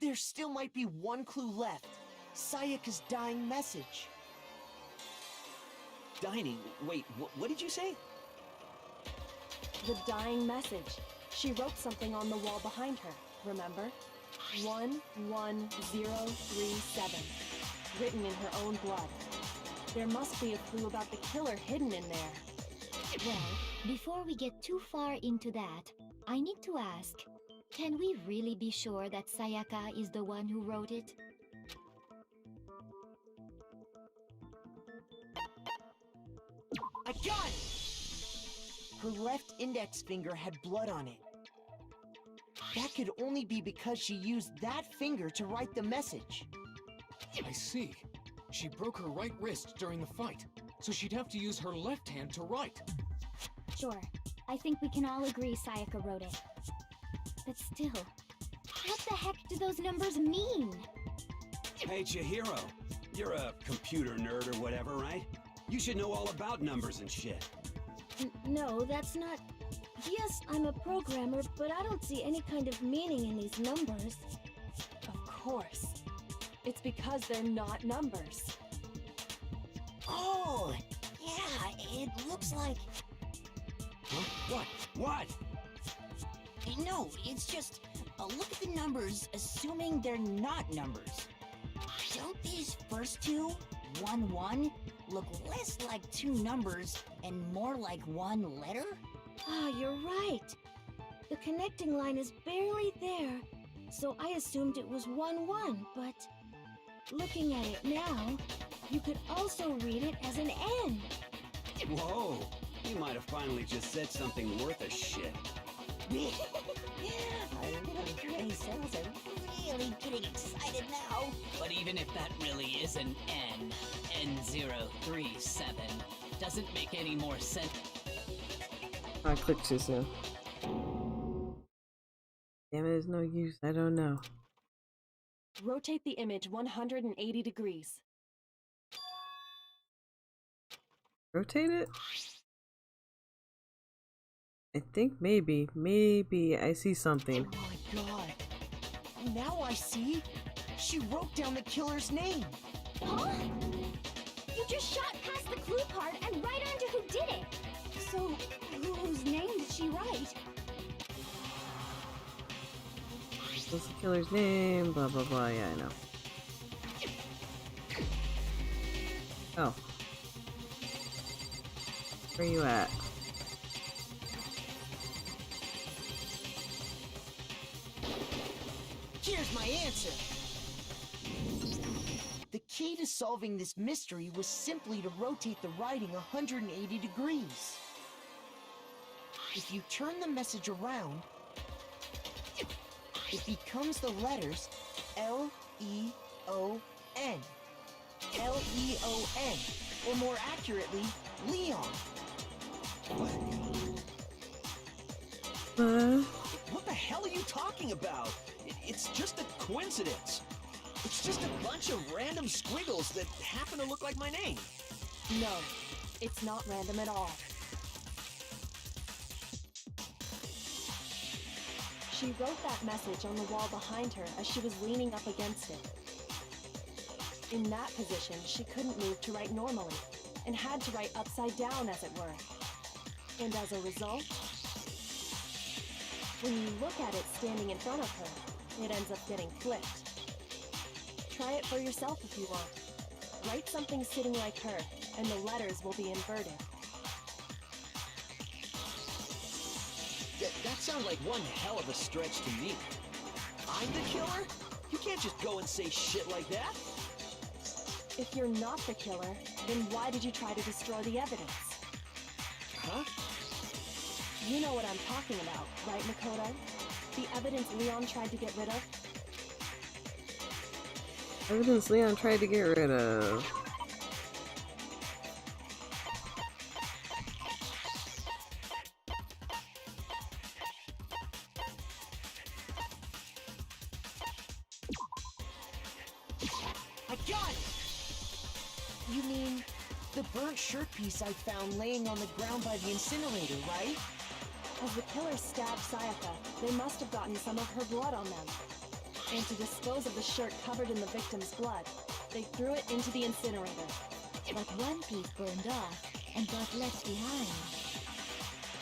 There still might be one clue left. Sayaka's dying message. Dining? Wait, what did you say? The dying message. She wrote something on the wall behind her, remember? 11037. Written in her own blood. There must be a clue about the killer hidden in there. Well, before we get too far into that, I need to ask, can we really be sure that Sayaka is the one who wrote it? I got it! Her left index finger had blood on it. That could only be because she used that finger to write the message. I see. She broke her right wrist during the fight, so she'd have to use her left hand to write. Sure, I think we can all agree Sayaka wrote it. But still, what the heck do those numbers mean? Hey, Chihiro. You're a computer nerd or whatever, right? You should know all about numbers and shit. No, that's not... Yes, I'm a programmer, but I don't see any kind of meaning in these numbers. Of course. It's because they're not numbers. Oh, yeah, it looks like... Huh? What? No, it's just... look at the numbers, assuming they're not numbers. Don't these first two, 1-1, look less like two numbers and more like one letter? Ah, you're right. The connecting line is barely there, so I assumed it was 1-1, but... Looking at it now, you could also read it as an N. Whoa! You might have finally just said something worth a shit. Our little gray cells are really getting excited now. But even if that really is an N, N037, doesn't make any more sense. I clicked too soon. Damn it, there's no use. I don't know. Rotate the image 180 degrees. Rotate it? I think maybe I see something. Oh my god. Now I see. She wrote down the killer's name. Huh? You just shot past the clue part and right onto who did it. So, whose name did she write? What's the killer's name? Blah blah blah. Yeah, I know. Oh. Where you at? Here's my answer. The key to solving this mystery was simply to rotate the writing 180 degrees. If you turn the message around, it becomes the letters L-E-O-N. L-E-O-N, or more accurately, Leon. What the hell are you talking about? It's just a coincidence. It's just a bunch of random squiggles that happen to look like my name. No, it's not random at all. She wrote that message on the wall behind her as she was leaning up against it. In that position, she couldn't move to write normally, and had to write upside down, as it were. And as a result, when you look at it standing in front of her, it ends up getting flipped. Try it for yourself if you want. Write something sitting like her, and the letters will be inverted. That sounds like one hell of a stretch to me. I'm the killer? You can't just go and say shit like that. If you're not the killer, then why did you try to destroy the evidence? Huh? You know what I'm talking about, right, Makoto? The evidence Leon tried to get rid of? Evidence Leon tried to get rid of. I got it! You mean the burnt shirt piece I found laying on the ground by the incinerator, right? As the killer stabbed Sayaka, they must have gotten some of her blood on them. And to dispose of the shirt covered in the victim's blood, they threw it into the incinerator. But one piece burned off and got left behind.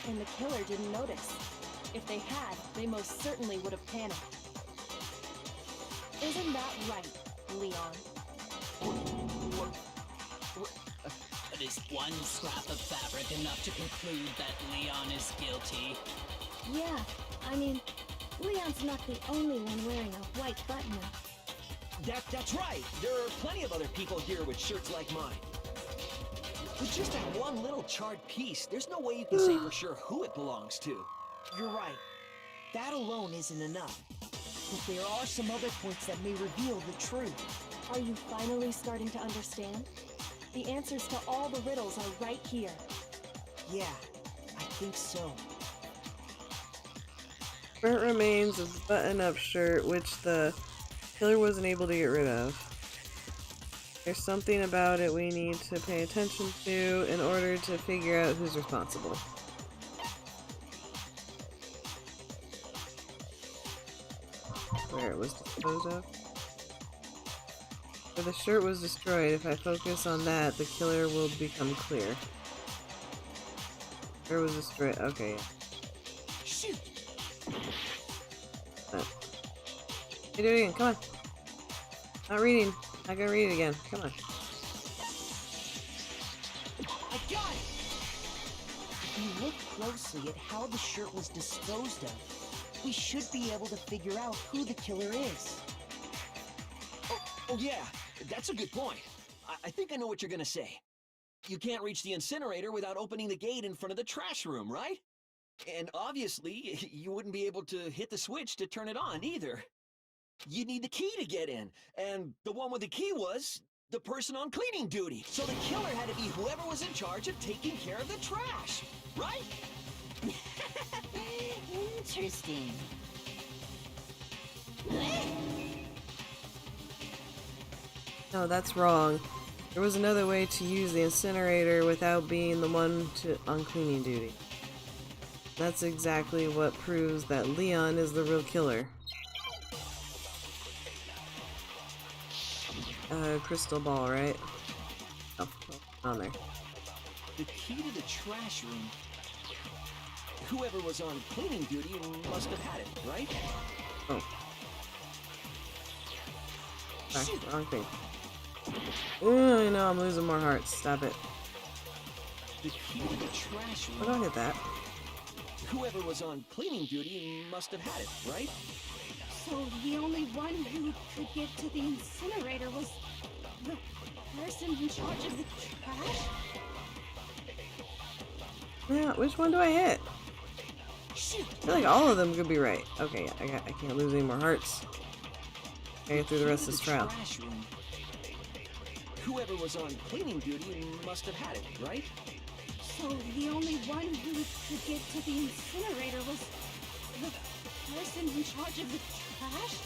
And the killer didn't notice. If they had, they most certainly would have panicked. Isn't that right, Leon? But is one scrap of fabric enough to conclude that Leon is guilty? Yeah, I mean, Leon's not the only one wearing a white button. That's right. There are plenty of other people here with shirts like mine. With just that one little charred piece, there's no way you can say for sure who it belongs to. You're right. That alone isn't enough. But there are some other points that may reveal the truth. Are you finally starting to understand? The answers to all the riddles are right here. Yeah, I think so. Burnt remains of the button-up shirt, which the killer wasn't able to get rid of. There's something about it we need to pay attention to in order to figure out who's responsible. Where it was disposed of. Where the shirt was destroyed, if I focus on that, the killer will become clear. Where it was destroyed, okay, yeah. Shoot! Hey, do it again, come on. Not reading. I gotta read it again, come on. I got it! If you look closely at how the shirt was disposed of, we should be able to figure out who the killer is. Oh yeah, that's a good point. I think I know what you're gonna say. You can't reach the incinerator without opening the gate in front of the trash room, right? And obviously, you wouldn't be able to hit the switch to turn it on either. You'd need the key to get in, and the one with the key was the person on cleaning duty. So the killer had to be whoever was in charge of taking care of the trash, right? Interesting. No, that's wrong. There was another way to use the incinerator without being the one on cleaning duty. That's exactly what proves that Leon is the real killer. Crystal ball, right? Oh, on there. The key to the trash room. Whoever was on cleaning duty must have had it, right? Oh. Sorry, wrong thing. Ooh, I know, I'm losing more hearts. Stop it. The key to the trash room. I don't get that. Whoever was on cleaning duty must have had it, right? So the only one who could get to the incinerator was the person in charge of the trash? Yeah, which one do I hit? I feel like all of them could be right. Okay, yeah, I can't lose any more hearts. Gotta get through the rest of this trial. Whoever was on cleaning duty must have had it, right? So the only one who could get to the incinerator was the person in charge of the trash?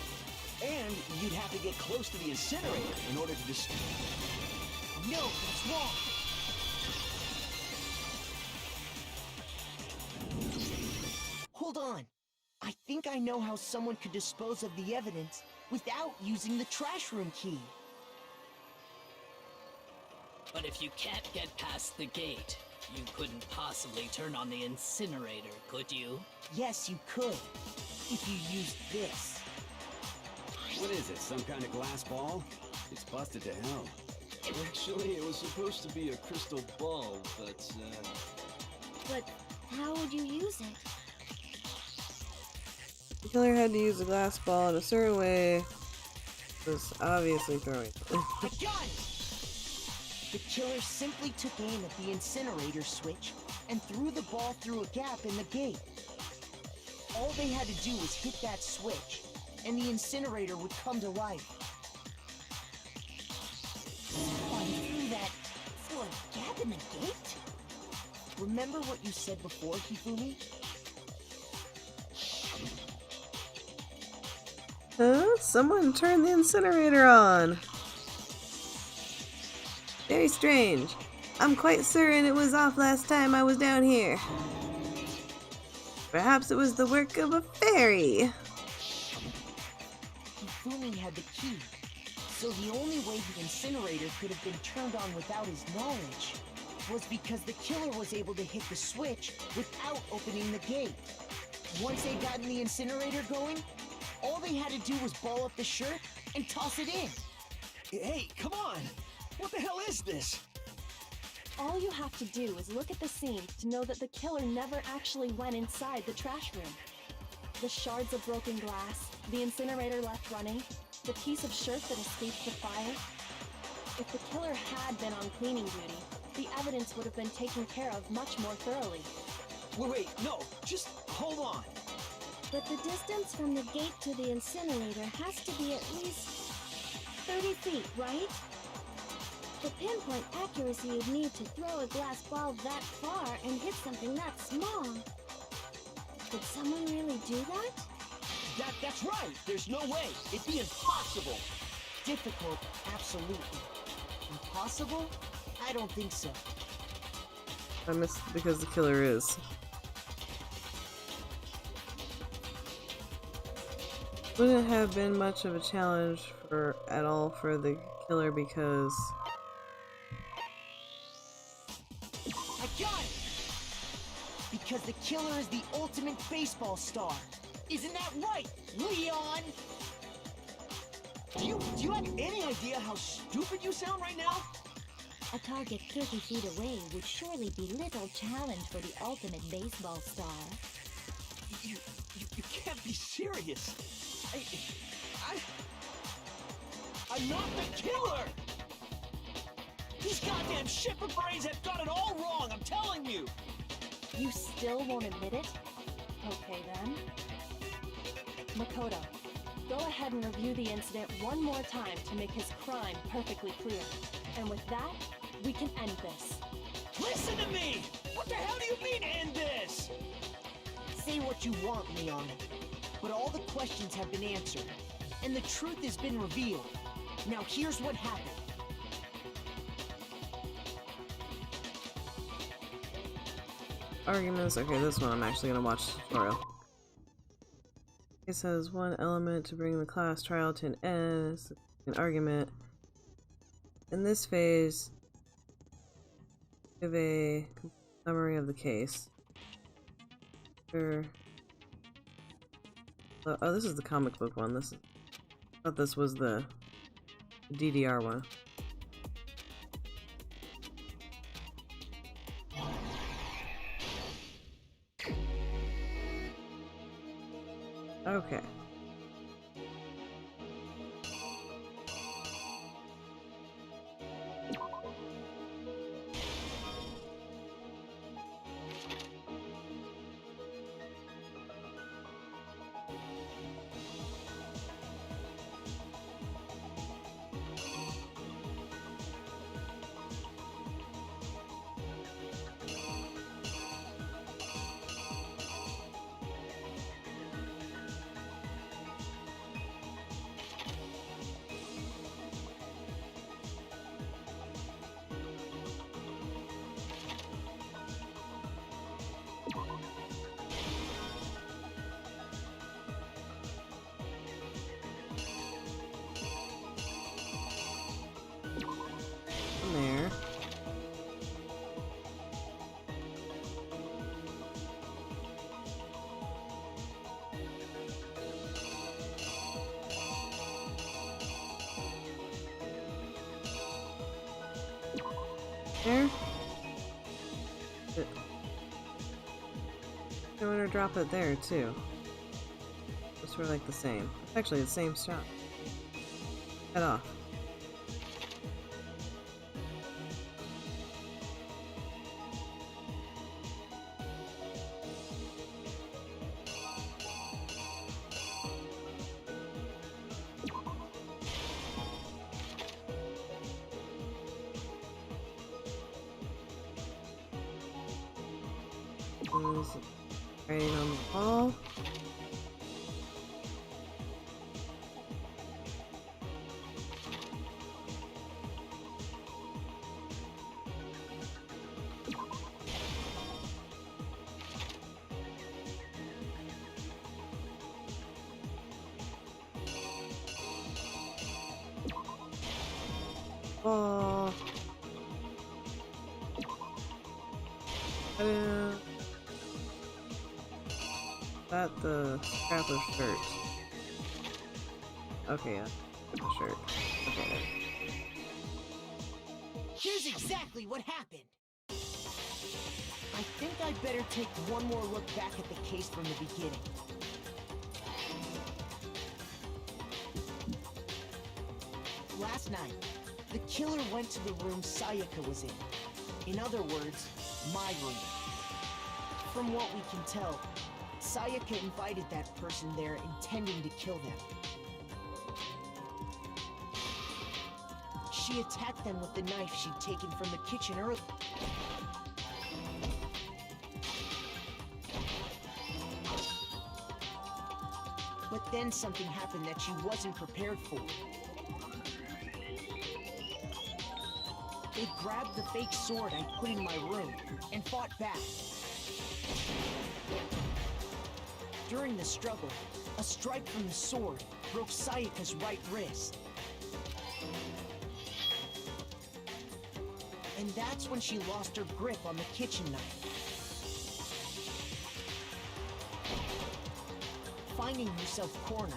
And you'd have to get close to the incinerator in order to just... No, that's wrong! Hold on. I think I know how someone could dispose of the evidence without using the trash room key. But if you can't get past the gate, you couldn't possibly turn on the incinerator, could you? Yes, you could. If you used this. What is it, some kind of glass ball? It's busted to hell. Actually, it was supposed to be a crystal ball, but, But how would you use it? The killer had to use the glass ball in a certain way. Was obviously throwing it. I got it! The killer simply took aim at the incinerator switch and threw the ball through a gap in the gate. All they had to do was hit that switch, and the incinerator would come to life. Someone threw that through a gap in the gate? Remember what you said before, Hifumi? Huh? Someone turned the incinerator on. Very strange. I'm quite certain it was off last time I was down here. Perhaps it was the work of a fairy. Hifumi had the key, so the only way the incinerator could have been turned on without his knowledge was because the killer was able to hit the switch without opening the gate. Once they got the incinerator going, all they had to do was ball up the shirt and toss it in. Hey, come on! What the hell is this? All you have to do is look at the scene to know that the killer never actually went inside the trash room. The shards of broken glass, the incinerator left running, the piece of shirt that escaped the fire. If the killer had been on cleaning duty, the evidence would have been taken care of much more thoroughly. Wait, no, just hold on. but the distance from the gate to the incinerator has to be at least 30 feet, right? The pinpoint accuracy you'd need to throw a glass ball that far and hit something that small. Could someone really do that? That's right! There's no way! It'd be impossible! Difficult, absolutely. Impossible? I don't think so. I missed because the killer is. Wouldn't have been much of a challenge at all for the killer because I got it! Because the killer is the ultimate baseball star. Isn't that right, Leon? Do you have any idea how stupid you sound right now? A target 30 feet away would surely be little challenge for the ultimate baseball star. You can't be serious. I'm not the killer! These goddamn shipper brains have got it all wrong, I'm telling you! You still won't admit it? Okay then. Makoto, go ahead and review the incident one more time to make his crime perfectly clear. And with that, we can end this. Listen to me! What the hell do you mean, end this? Say what you want, Leon. But all the questions have been answered. And the truth has been revealed. Now here's what happened. arguments. Okay, this one I'm actually gonna watch the tutorial. It says one element to bring the class trial to an end, an argument. In this phase, give a summary of the case. Sure. Oh, this is the comic book one. I thought this was the DDR one. Okay. There. There. I want to drop it there too. It's sort of like the same. It's actually the same shot. Head off. Writing on the wall. Ball. That the scrap of shirt. Okay, yeah. Shirt. Okay. Here's exactly what happened. I think I'd better take one more look back at the case from the beginning. Last night, the killer went to the room Sayaka was in. In other words, my room. From what we can tell, Sayaka invited that person there intending to kill them. She attacked them with the knife she'd taken from the kitchen earlier. But then something happened that she wasn't prepared for. They grabbed the fake sword I put in my room and fought back. During the struggle, a strike from the sword broke Sayaka's right wrist. And that's when she lost her grip on the kitchen knife. Finding herself cornered,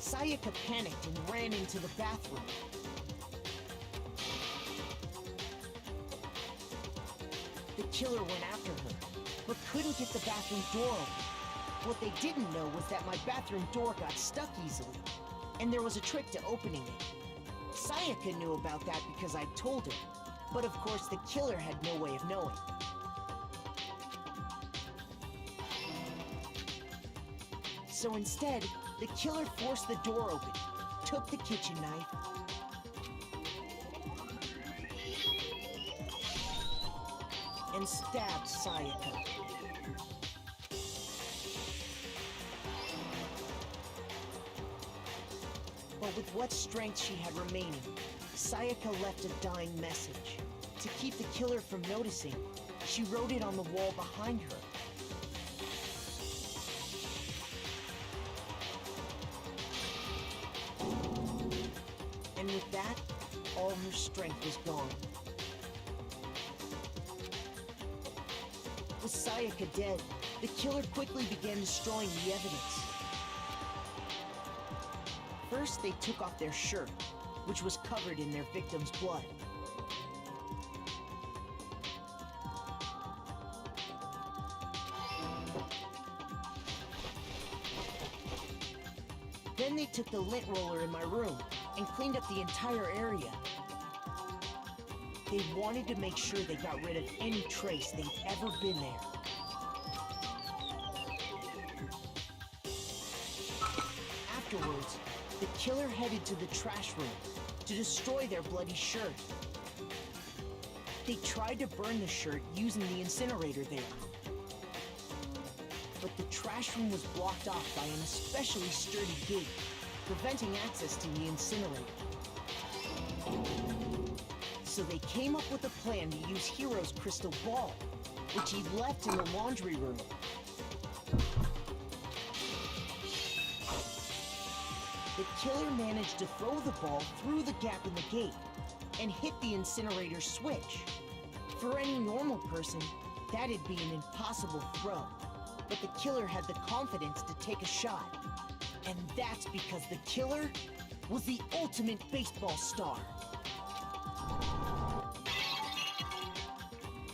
Sayaka panicked and ran into the bathroom. The killer went after her, but couldn't get the bathroom door open. What they didn't know was that my bathroom door got stuck easily, and there was a trick to opening it. Sayaka knew about that because I'd told her, but of course the killer had no way of knowing. So instead, the killer forced the door open, took the kitchen knife, and stabbed Sayaka. But with what strength she had remaining, Sayaka left a dying message. To keep the killer from noticing, she wrote it on the wall behind her. And with that, all her strength was gone. With Sayaka dead, the killer quickly began destroying the evidence. First, they took off their shirt, which was covered in their victim's blood. Then they took the lint roller in my room and cleaned up the entire area. They wanted to make sure they got rid of any trace they'd ever been there. Afterwards, the killer headed to the trash room to destroy their bloody shirt. They tried to burn the shirt using the incinerator there. But the trash room was blocked off by an especially sturdy gate, preventing access to the incinerator. So they came up with a plan to use Hiro's crystal ball, which he'd left in the laundry room. The killer managed to throw the ball through the gap in the gate and hit the incinerator switch. For any normal person, that'd be an impossible throw. But the killer had the confidence to take a shot. And that's because the killer was the ultimate baseball star.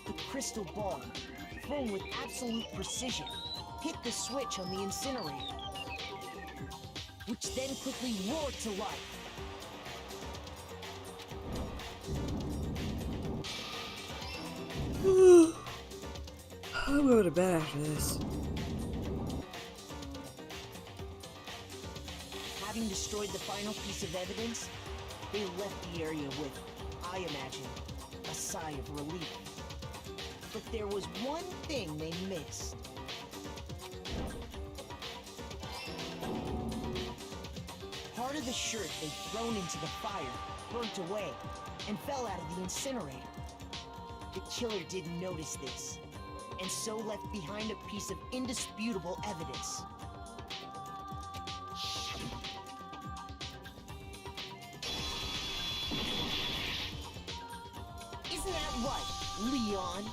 The crystal ball, thrown with absolute precision, hit the switch on the incinerator, which then quickly roared to life. I'll go to bed after this. Having destroyed the final piece of evidence, they left the area with, I imagine, a sigh of relief. But there was one thing they missed. Part of the shirt they'd thrown into the fire burnt away and fell out of the incinerator. The killer didn't notice this, and so left behind a piece of indisputable evidence. Isn't that right, Leon?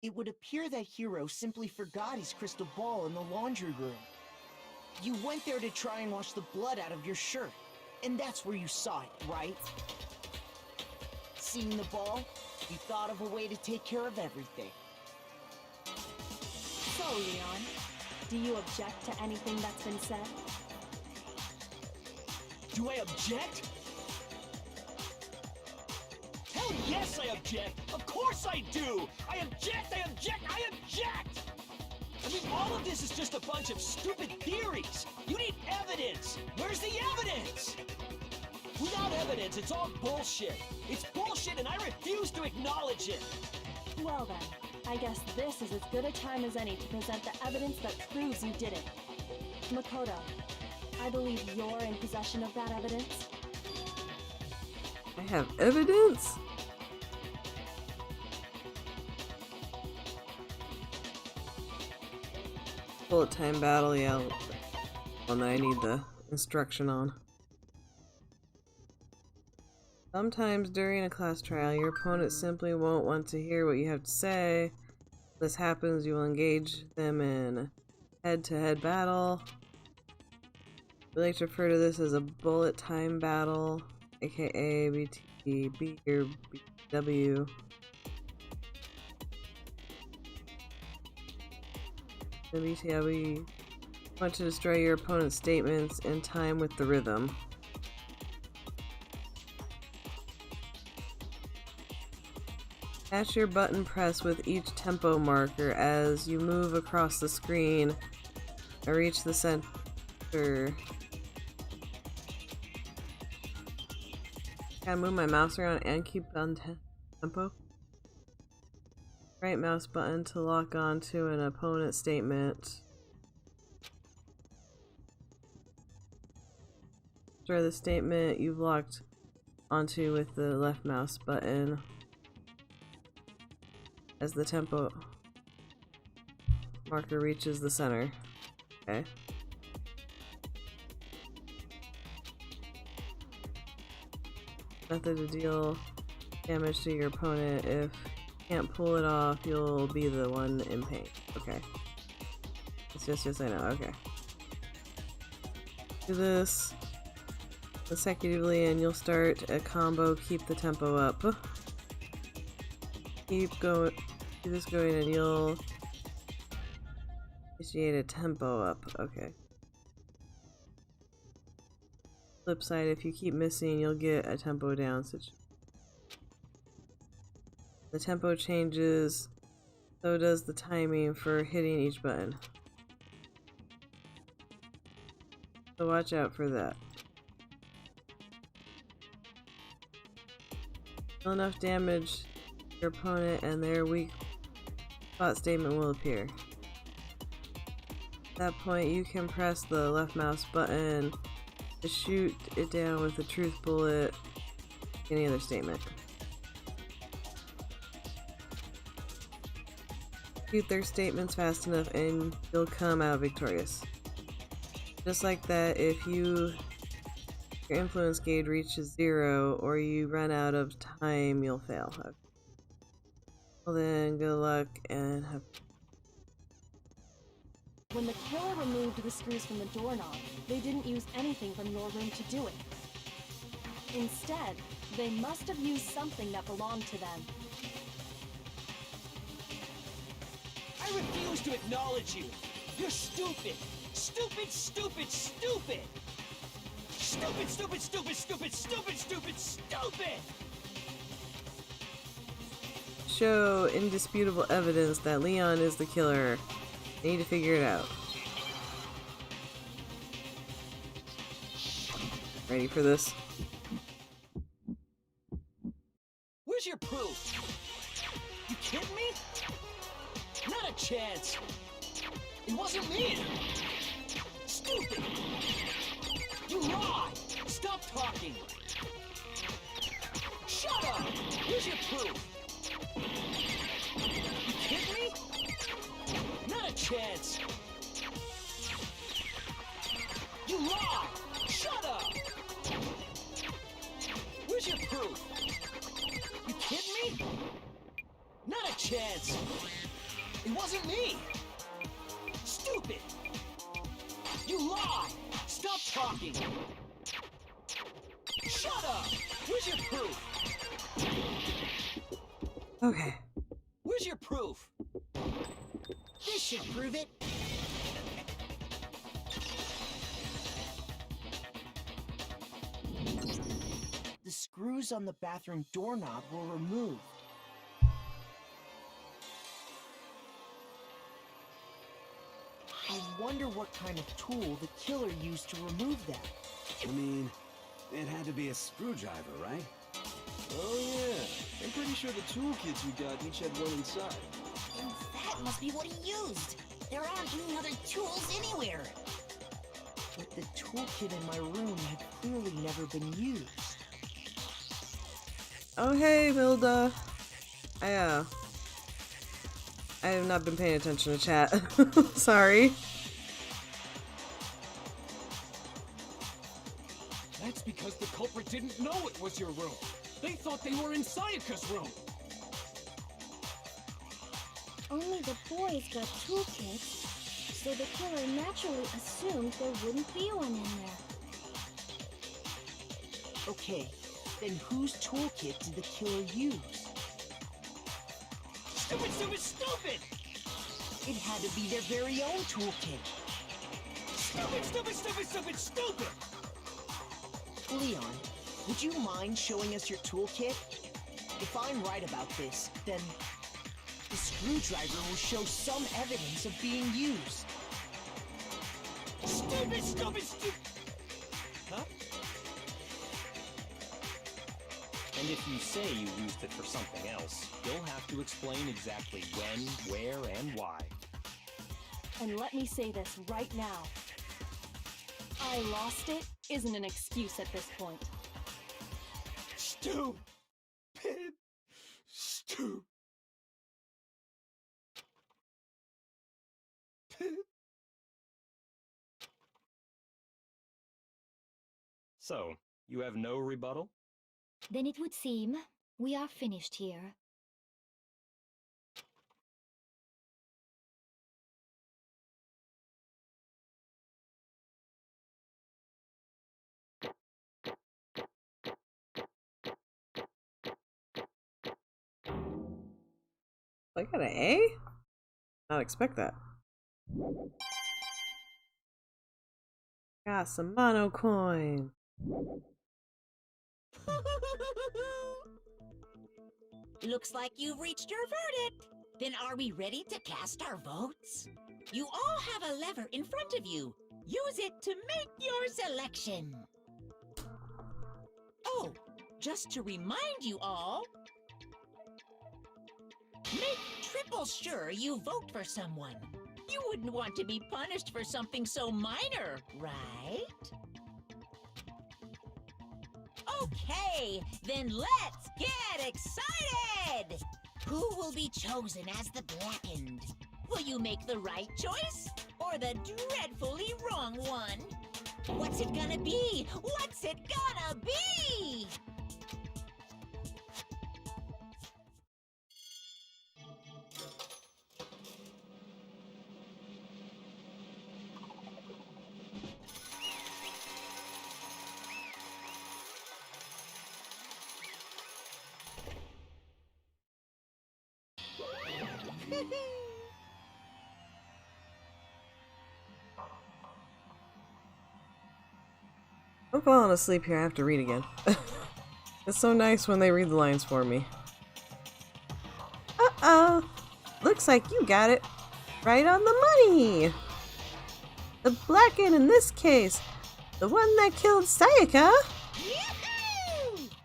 It would appear that Hiro simply forgot his crystal ball in the laundry room. You went there to try and wash the blood out of your shirt, and that's where you saw it, right? Seeing the ball, you thought of a way to take care of everything. So, Leon, do you object to anything that's been said? Do I object? Hell yes, I object! Of course I do! I object! I object! I object! I mean, all of this is just a bunch of stupid theories! You need evidence! Where's the evidence? Without evidence, it's all bullshit! It's bullshit and I refuse to acknowledge it! Well then, I guess this is as good a time as any to present the evidence that proves you did it. Makoto, I believe you're in possession of that evidence. I have evidence? Bullet time battle, yeah. One that I need the instruction on. Sometimes during a class trial, your opponent simply won't want to hear what you have to say. When this happens, you will engage them in a head-to-head battle. We like to refer to this as a bullet time battle, aka BTB or BW. The BTW want to destroy your opponent's statements in time with the rhythm. Match your button press with each tempo marker as you move across the screen and reach the center. Can I move my mouse around and keep on tempo? Right mouse button to lock on to an opponent's statement. Destroy the statement you've locked onto with the left mouse button as the tempo marker reaches the center. Okay. Method to deal damage to your opponent. If you can't pull it off, you'll be the one in pain. Okay. It's just I know. Okay. Do this consecutively and you'll start a combo. Keep the tempo up. Keep going. Keep this going and you'll initiate a tempo up. Okay. Flip side, if you keep missing, you'll get a tempo down. The tempo changes, so does the timing for hitting each button. So watch out for that. Deal enough damage to your opponent and their weak spot statement will appear. At that point, you can press the left mouse button to shoot it down with a truth bullet, any other statement. Shoot their statements fast enough and you'll come out victorious. Just like that, if your influence gauge reaches 0 or you run out of time, you'll fail. Okay. Well then, good luck and have... When the killer removed the screws from the doorknob, they didn't use anything from your room to do it. Instead, they must have used something that belonged to them. I refuse to acknowledge you! You're stupid! Stupid, stupid, stupid! Stupid, stupid, stupid, stupid, stupid, stupid, stupid! Show indisputable evidence that Leon is the killer. I need to figure it out. Ready for this? Where's your proof? You kidding me? Not a chance! It wasn't me! Stupid! You lie! Stop talking! Shut up! Where's your proof? You kidding me? Not a chance! You lie! Shut up! Where's your proof? You kidding me? Not a chance! It wasn't me! Stupid! You lie! Stop talking! Shut up! Where's your proof? Okay. Where's your proof? This should prove it. The screws on the bathroom doorknob were removed. I wonder what kind of tool the killer used to remove that. I mean, it had to be a screwdriver, right? Oh yeah, I'm pretty sure the toolkits we got each had one inside. And that must be what he used. There aren't any other tools anywhere. But the toolkit in my room had clearly never been used. Oh hey, Milda. I have not been paying attention to chat. Sorry. That's because the culprit didn't know it was your room. They thought they were in Sayaka's room. Only the boys got toolkits, so the killer naturally assumed there wouldn't be one in there. Okay, then whose toolkit did the killer use? Stupid, stupid, stupid! It had to be their very own toolkit. Stupid, stupid, stupid, stupid, stupid! Leon, would you mind showing us your toolkit? If I'm right about this, then the screwdriver will show some evidence of being used. Stupid, stupid, stupid! Huh? And if you say you used it for something else, you'll have to explain exactly when, where, and why. And let me say this right now. I lost it isn't an excuse at this point. Stupid. Stupid. So, you have no rebuttal? Then it would seem we are finished here. I got an A? Not expect that. Got some mono coin. Looks like you've reached your verdict. Then are we ready to cast our votes? You all have a lever in front of you. Use it to make your selection. Oh, just to remind you all, make triple sure you vote for someone. You wouldn't want to be punished for something so minor, right? Okay, then let's get excited! Who will be chosen as the Blackened? Will you make the right choice or the dreadfully wrong one? What's it gonna be? What's it gonna be? I'm falling asleep here. I have to read again. It's so nice when they read the lines for me. Uh-oh. Looks like you got it right on the money. The Blackened in this case, the one that killed Sayaka,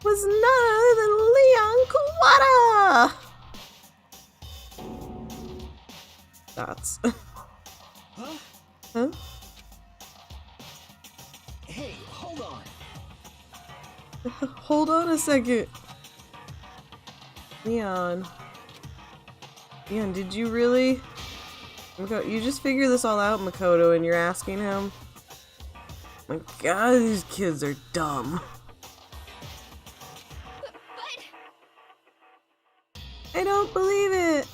was none other than Leon Kawada. Dots. Huh? Huh? Hey, hold on. Hold on a second. Leon, did you really? Makoto, you just figured this all out, Makoto, and you're asking him? My god, these kids are dumb. I don't believe it.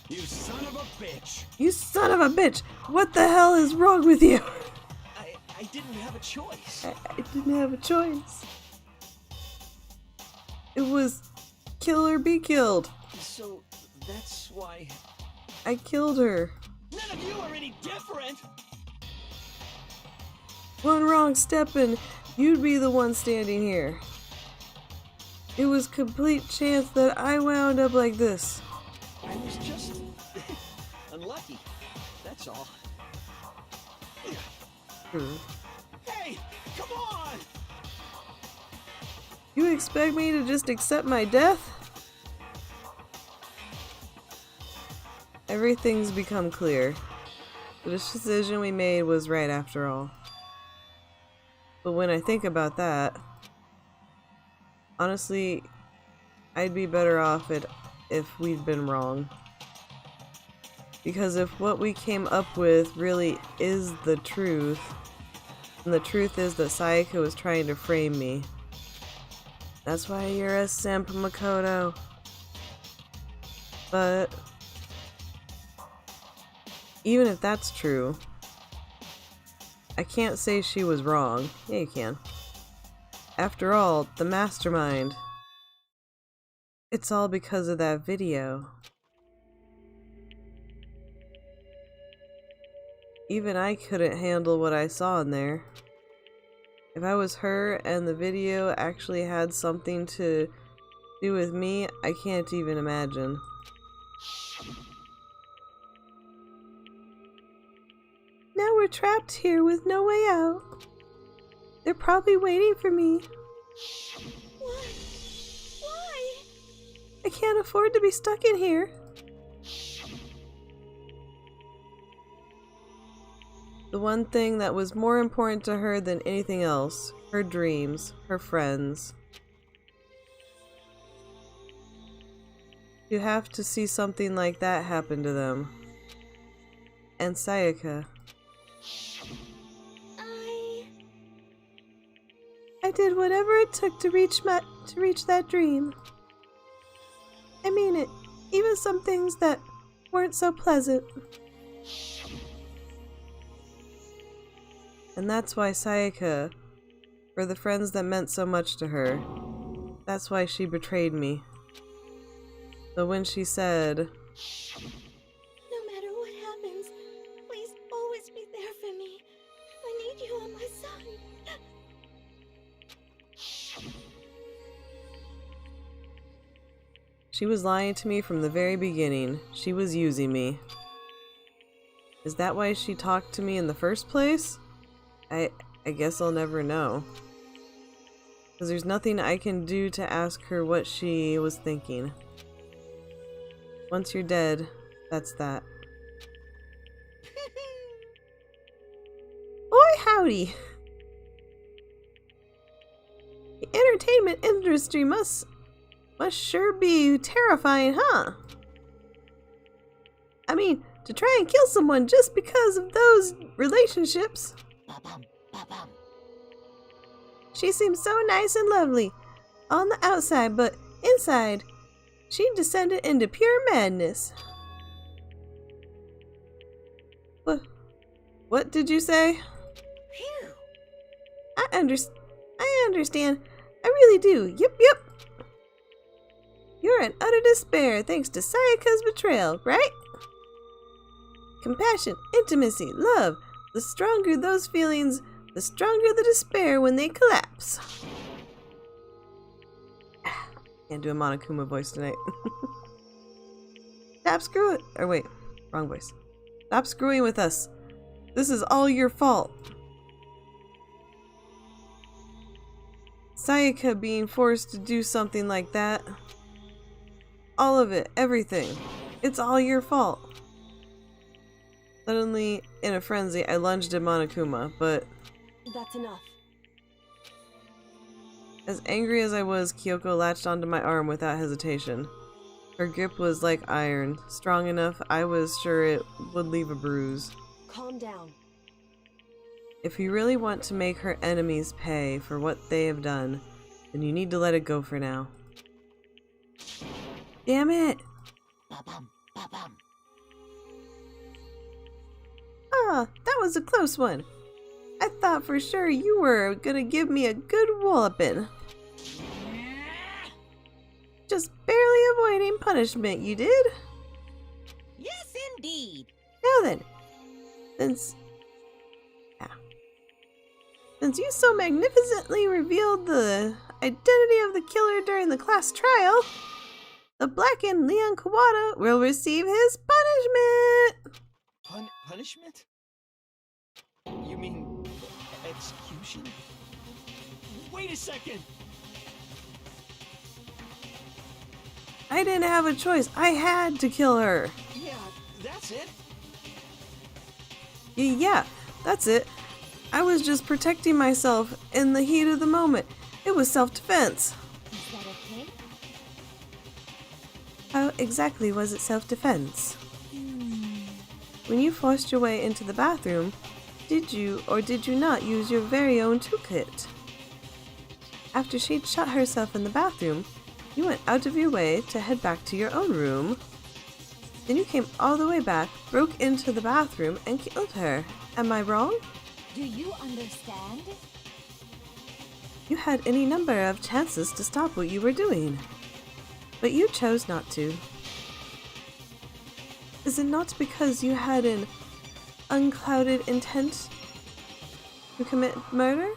You son of a bitch! You son of a bitch! What the hell is wrong with you? I didn't have a choice. I didn't have a choice. It was kill or be killed. So, that's why... I killed her. None of you are any different! One wrong step and you'd be the one standing here. It was complete chance that I wound up like this. I was just unlucky. That's all. Hey, come on! You expect me to just accept my death? Everything's become clear. The decision we made was right after all. But when I think about that, honestly, I'd be better off if we'd been wrong. Because if what we came up with really is the truth, and the truth is that Sayaka was trying to frame me. That's why you're a simp, Makoto. But even if that's true, I can't say she was wrong. Yeah, you can. After all, the mastermind. It's all because of that video. Even I couldn't handle what I saw in there. If I was her and the video actually had something to do with me, I can't even imagine. Now we're trapped here with no way out. They're probably waiting for me. Why? Why? I can't afford to be stuck in here. The one thing that was more important to her than anything else, her dreams, her friends. You have to see something like that happen to them. And Sayaka. I did whatever it took to reach that dream. I mean it, even some things that weren't so pleasant. And that's why Sayaka, for the friends that meant so much to her, that's why she betrayed me. So when she said, No matter what happens, please always be there for me. I need you on my side. she was lying to me from the very beginning. She was using me. Is that why she talked to me in the first place? I guess I'll never know. Because there's nothing I can do to ask her what she was thinking. Once you're dead, that's that. Oi, howdy! The entertainment industry must sure be terrifying, huh? I mean, to try and kill someone just because of those relationships. She seems so nice and lovely on the outside, but inside, she descended into pure madness. What did you say? I understand. I really do. Yep. You're in utter despair thanks to Sayaka's betrayal, right? Compassion, intimacy, love. The stronger those feelings, the stronger the despair when they collapse. Can't do a Monokuma voice tonight. Stop screwing. Or wait, wrong voice. Stop screwing with us. This is all your fault. Sayaka being forced to do something like that. All of it, everything. It's all your fault. Suddenly, in a frenzy, I lunged at Monokuma, but... That's enough. As angry as I was, Kyoko latched onto my arm without hesitation. Her grip was like iron, strong enough I was sure it would leave a bruise. Calm down. If you really want to make her enemies pay for what they have done, then you need to let it go for now. Damn it! Ah, that was a close one. I thought for sure you were gonna give me a good walloping. Just barely avoiding punishment, you did? Yes, indeed. Now then, since you so magnificently revealed the identity of the killer during the class trial, the blackened Leon Kawada will receive his punishment! Punishment? You mean execution? Wait a second! I didn't have a choice. I had to kill her. Yeah, that's it. Yeah, that's it. I was just protecting myself in the heat of the moment. It was self-defense. Is that okay? How exactly was it self-defense? When you forced your way into the bathroom, did you or did you not use your very own toolkit? After she'd shut herself in the bathroom, you went out of your way to head back to your own room. Then you came all the way back, broke into the bathroom, and killed her. Am I wrong? Do you understand? You had any number of chances to stop what you were doing, but you chose not to. Is it not because you had an unclouded intent to commit murder?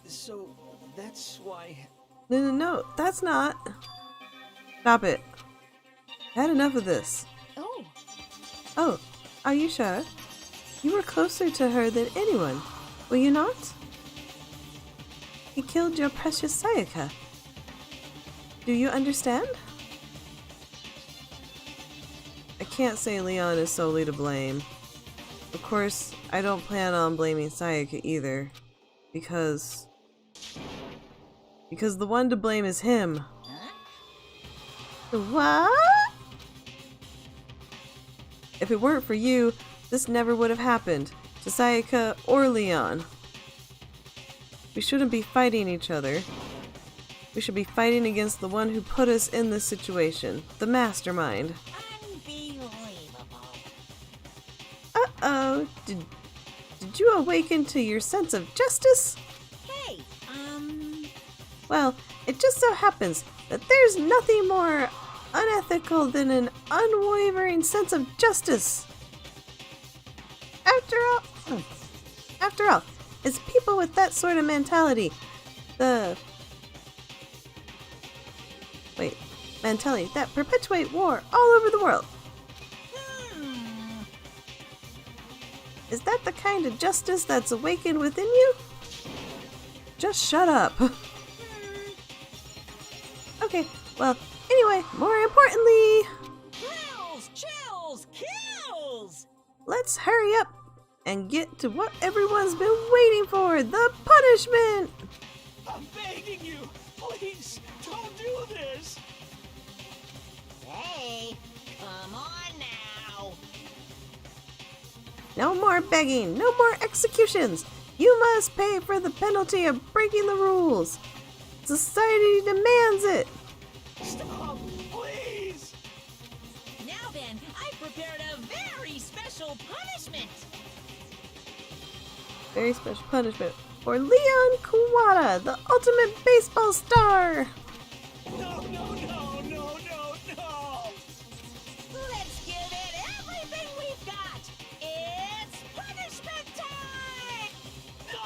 So, that's why... No, that's not. Stop it. I had enough of this. Oh, are you sure? You were closer to her than anyone, were you not? He killed your precious Sayaka. Do you understand? I can't say Leon is solely to blame. Of course, I don't plan on blaming Sayaka either, because the one to blame is him. What? If it weren't for you, this never would have happened to Sayaka or Leon. We shouldn't be fighting each other. We should be fighting against the one who put us in this situation, the mastermind. Uh-oh, did you awaken to your sense of justice? Hey, Well, it just so happens that there's nothing more unethical than an unwavering sense of justice. After all, it's people with that sort of mentality. Mentality that perpetuate war all over the world. Is that the kind of justice that's awakened within you? Just shut up. Okay, well, anyway, more importantly... Kills! Let's hurry up and get to what everyone's been waiting for, the punishment! I'm begging you! Please, don't do this! Hey, come on now! No more begging, no more executions! You must pay for the penalty of breaking the rules! Society demands it! Stop, please! Now then, I've prepared a very special punishment! Very special punishment for Leon Kawada, the ultimate baseball star! No! Let's give it everything we've got! It's punishment time! No!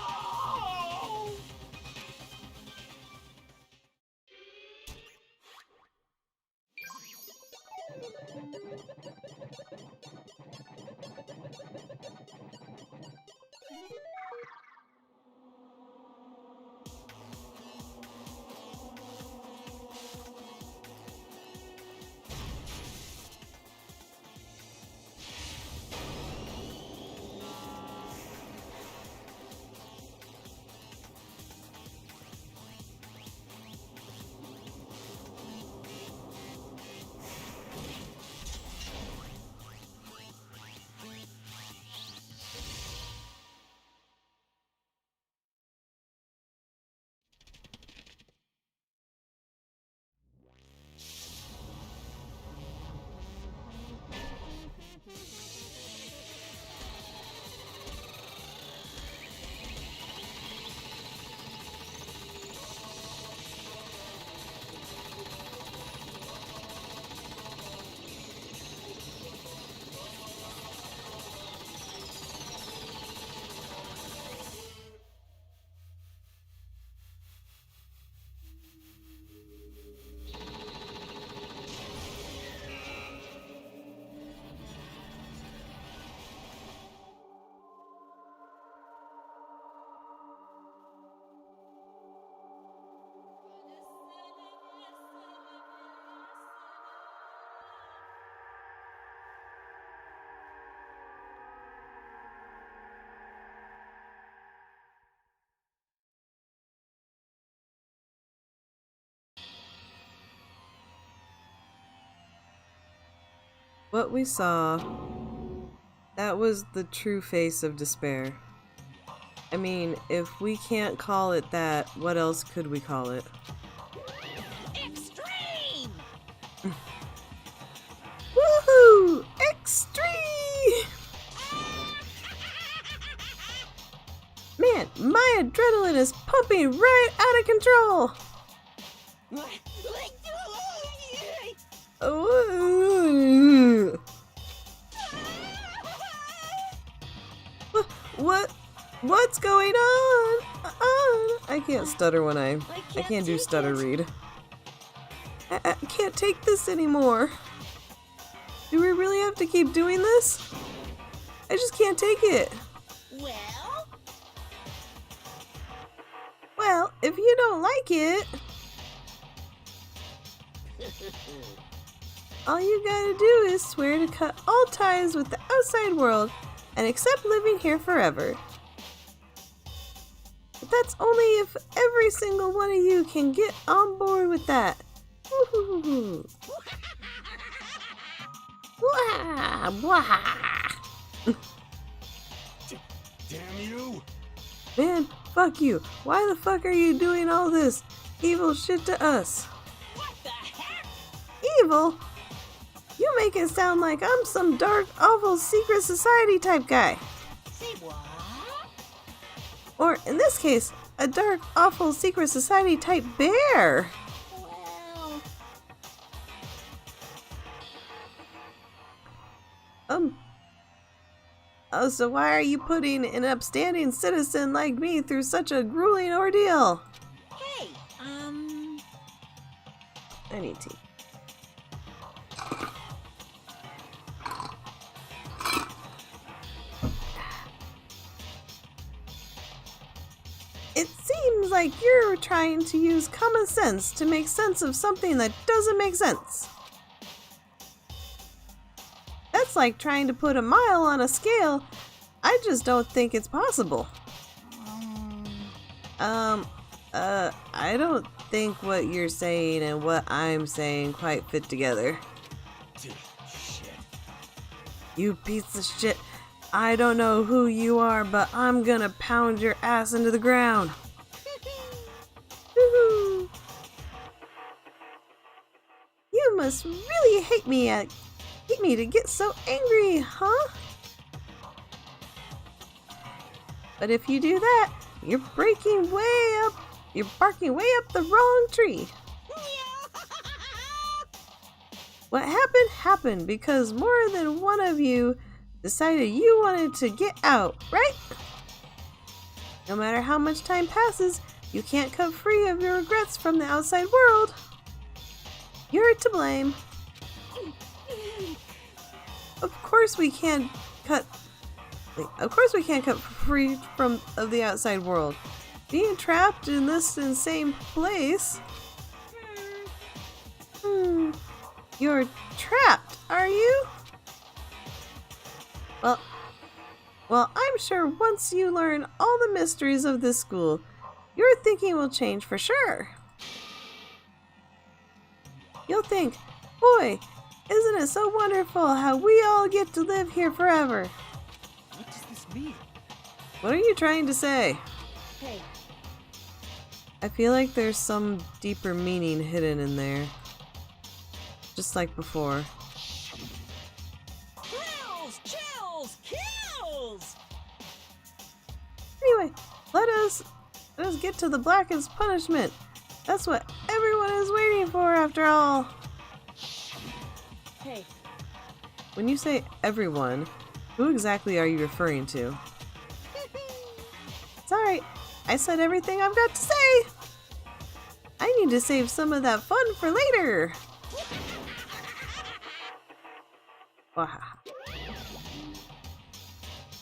What we saw, that was the true face of despair. I mean, if we can't call it that, what else could we call it? Extreme! Woohoo! Extreme! Man, my adrenaline is pumping right out of control! Ooh. What's going on? I can't stutter when I can't do stutter read. I can't take this anymore. Do we really have to keep doing this? I just can't take it. Well, if you don't like it, all you gotta do is swear to cut all ties with the outside world and accept living here forever. But that's only if every single one of you can get on board with that. Woo-hoo-hoo-hoo. Wah, wah. Damn you! Man, fuck you. Why the fuck are you doing all this evil shit to us? What the heck? Evil? You make it sound like I'm some dark, awful secret society type guy. Say what? Or, in this case, a dark, awful secret society type bear. Well... Oh, so why are you putting an upstanding citizen like me through such a grueling ordeal? Hey, I need tea. It seems like you're trying to use common sense to make sense of something that doesn't make sense. That's like trying to put a mile on a scale. I just don't think it's possible. I don't think what you're saying and what I'm saying quite fit together. Shit. You piece of shit. I don't know who you are, but I'm gonna pound your ass into the ground. Woohoo! You must really hate me to get so angry, huh? But if you do that, you're barking way up the wrong tree. What happened because more than one of you decided you wanted to get out, right? No matter how much time passes, you can't cut free of your regrets from the outside world. You're to blame. Of course we can't cut free of the outside world. Being trapped in this insane place. You're trapped, are you? Well, I'm sure once you learn all the mysteries of this school, your thinking will change for sure. You'll think, boy, isn't it so wonderful how we all get to live here forever? What does this mean? What are you trying to say? Hey, I feel like there's some deeper meaning hidden in there. Just like before. Thrills, chills, kills! Anyway, let us get to the blackest punishment. That's what everyone is waiting for after all. hey, When you say everyone, who exactly are you referring to? It's alright. I said everything I've got to say. I need to save some of that fun for later.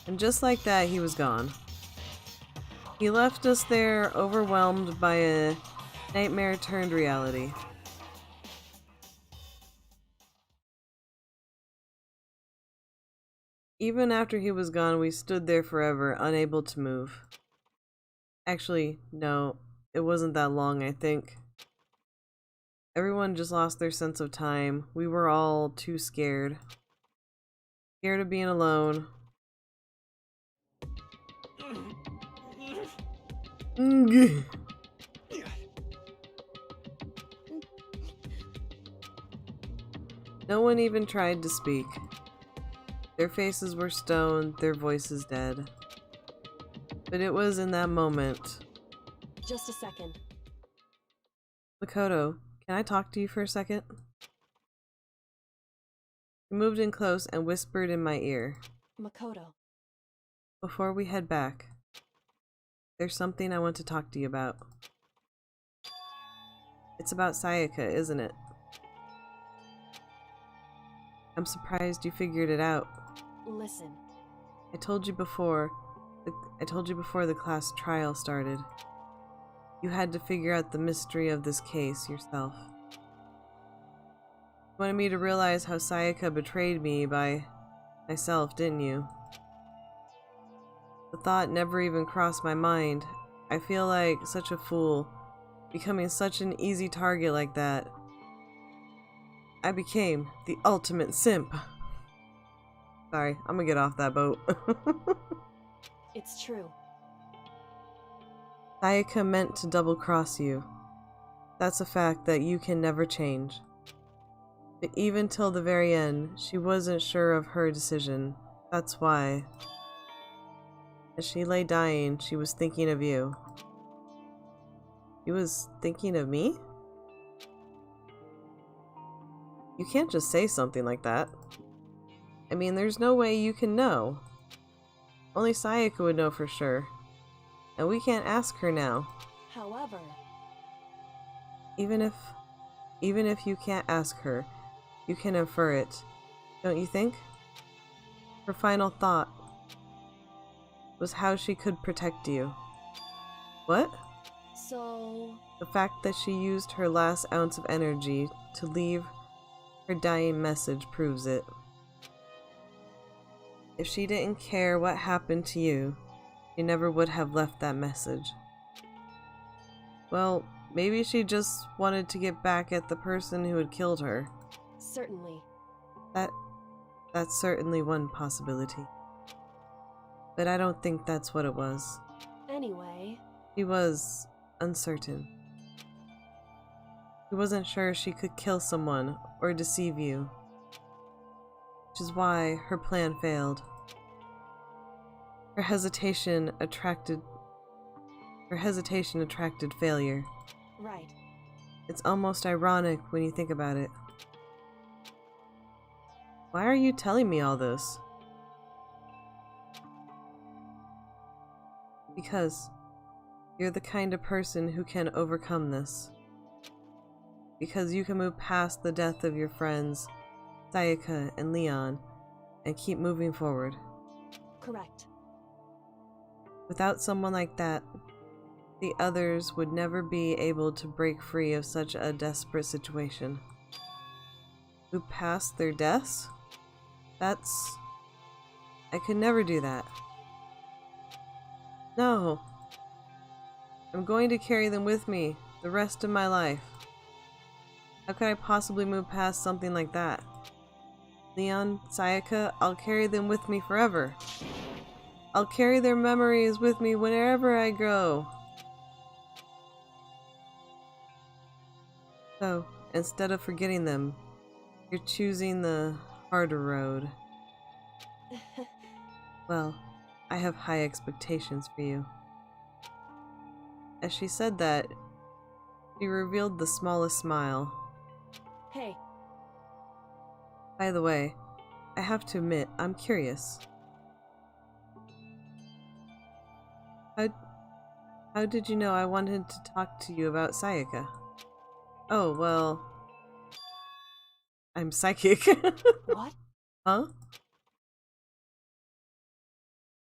And just like that, he was gone. He left us there, overwhelmed by a nightmare turned reality. Even after he was gone, we stood there forever, unable to move. Actually, no, it wasn't that long, I think. Everyone just lost their sense of time. We were all too scared. Scared of being alone. No one even tried to speak. Their faces were stone, their voices dead. But it was in that moment. Just a second. Makoto, can I talk to you for a second? He moved in close and whispered in my ear. Makoto. Before we head back, there's something I want to talk to you about. It's about Sayaka, isn't it? I'm surprised you figured it out. Listen. I told you before the class trial started. You had to figure out the mystery of this case yourself. You wanted me to realize how Sayaka betrayed me by myself, didn't you? The thought never even crossed my mind. I feel like such a fool, becoming such an easy target like that. I became the ultimate simp. Sorry, I'm gonna get off that boat. It's true. Sayaka meant to double-cross you. That's a fact that you can never change. But even till the very end, she wasn't sure of her decision. That's why. As she lay dying, she was thinking of you. She was thinking of me? You can't just say something like that. I mean, there's no way you can know. Only Sayaka would know for sure. And we can't ask her now. However... Even if you can't ask her, you can infer it, don't you think? Her final thought was how she could protect you. What? So... The fact that she used her last ounce of energy to leave her dying message proves it. If she didn't care what happened to you, she never would have left that message. Well, maybe she just wanted to get back at the person who had killed her. Certainly. That's certainly one possibility. But I don't think that's what it was. Anyway... She was uncertain. She wasn't sure she could kill someone or deceive you. Which is why her plan failed. Her hesitation attracted failure. Right. It's almost ironic when you think about it. Why are you telling me all this? Because you're the kind of person who can overcome this. Because you can move past the death of your friends, Sayaka and Leon, and keep moving forward. Correct. Without someone like that, the others would never be able to break free of such a desperate situation. Move past their deaths? I could never do that. No. I'm going to carry them with me the rest of my life. How could I possibly move past something like that? Leon, Sayaka, I'll carry them with me forever. I'll carry their memories with me wherever I go. So, instead of forgetting them, you're choosing the harder road. Well, I have high expectations for you. As she said that, she revealed the smallest smile. Hey. By the way, I have to admit, I'm curious. How did you know I wanted to talk to you about Sayaka? Oh, well... I'm psychic. What? Huh?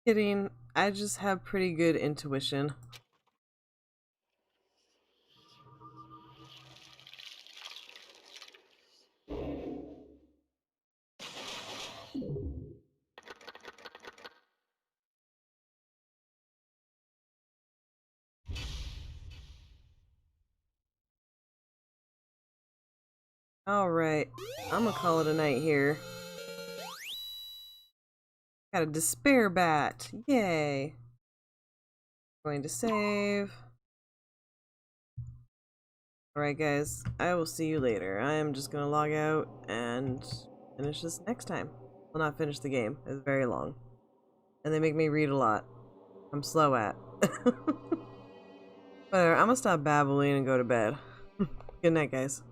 Kidding, I just have pretty good intuition. Alright, I'm gonna call it a night here. Got a despair bat. Yay. Going to save. Alright guys, I will see you later. I am just gonna log out and finish this next time. Well, not finish the game. It's very long. And they make me read a lot. I'm slow at. Whatever, I'm gonna stop babbling and go to bed. Good night, guys.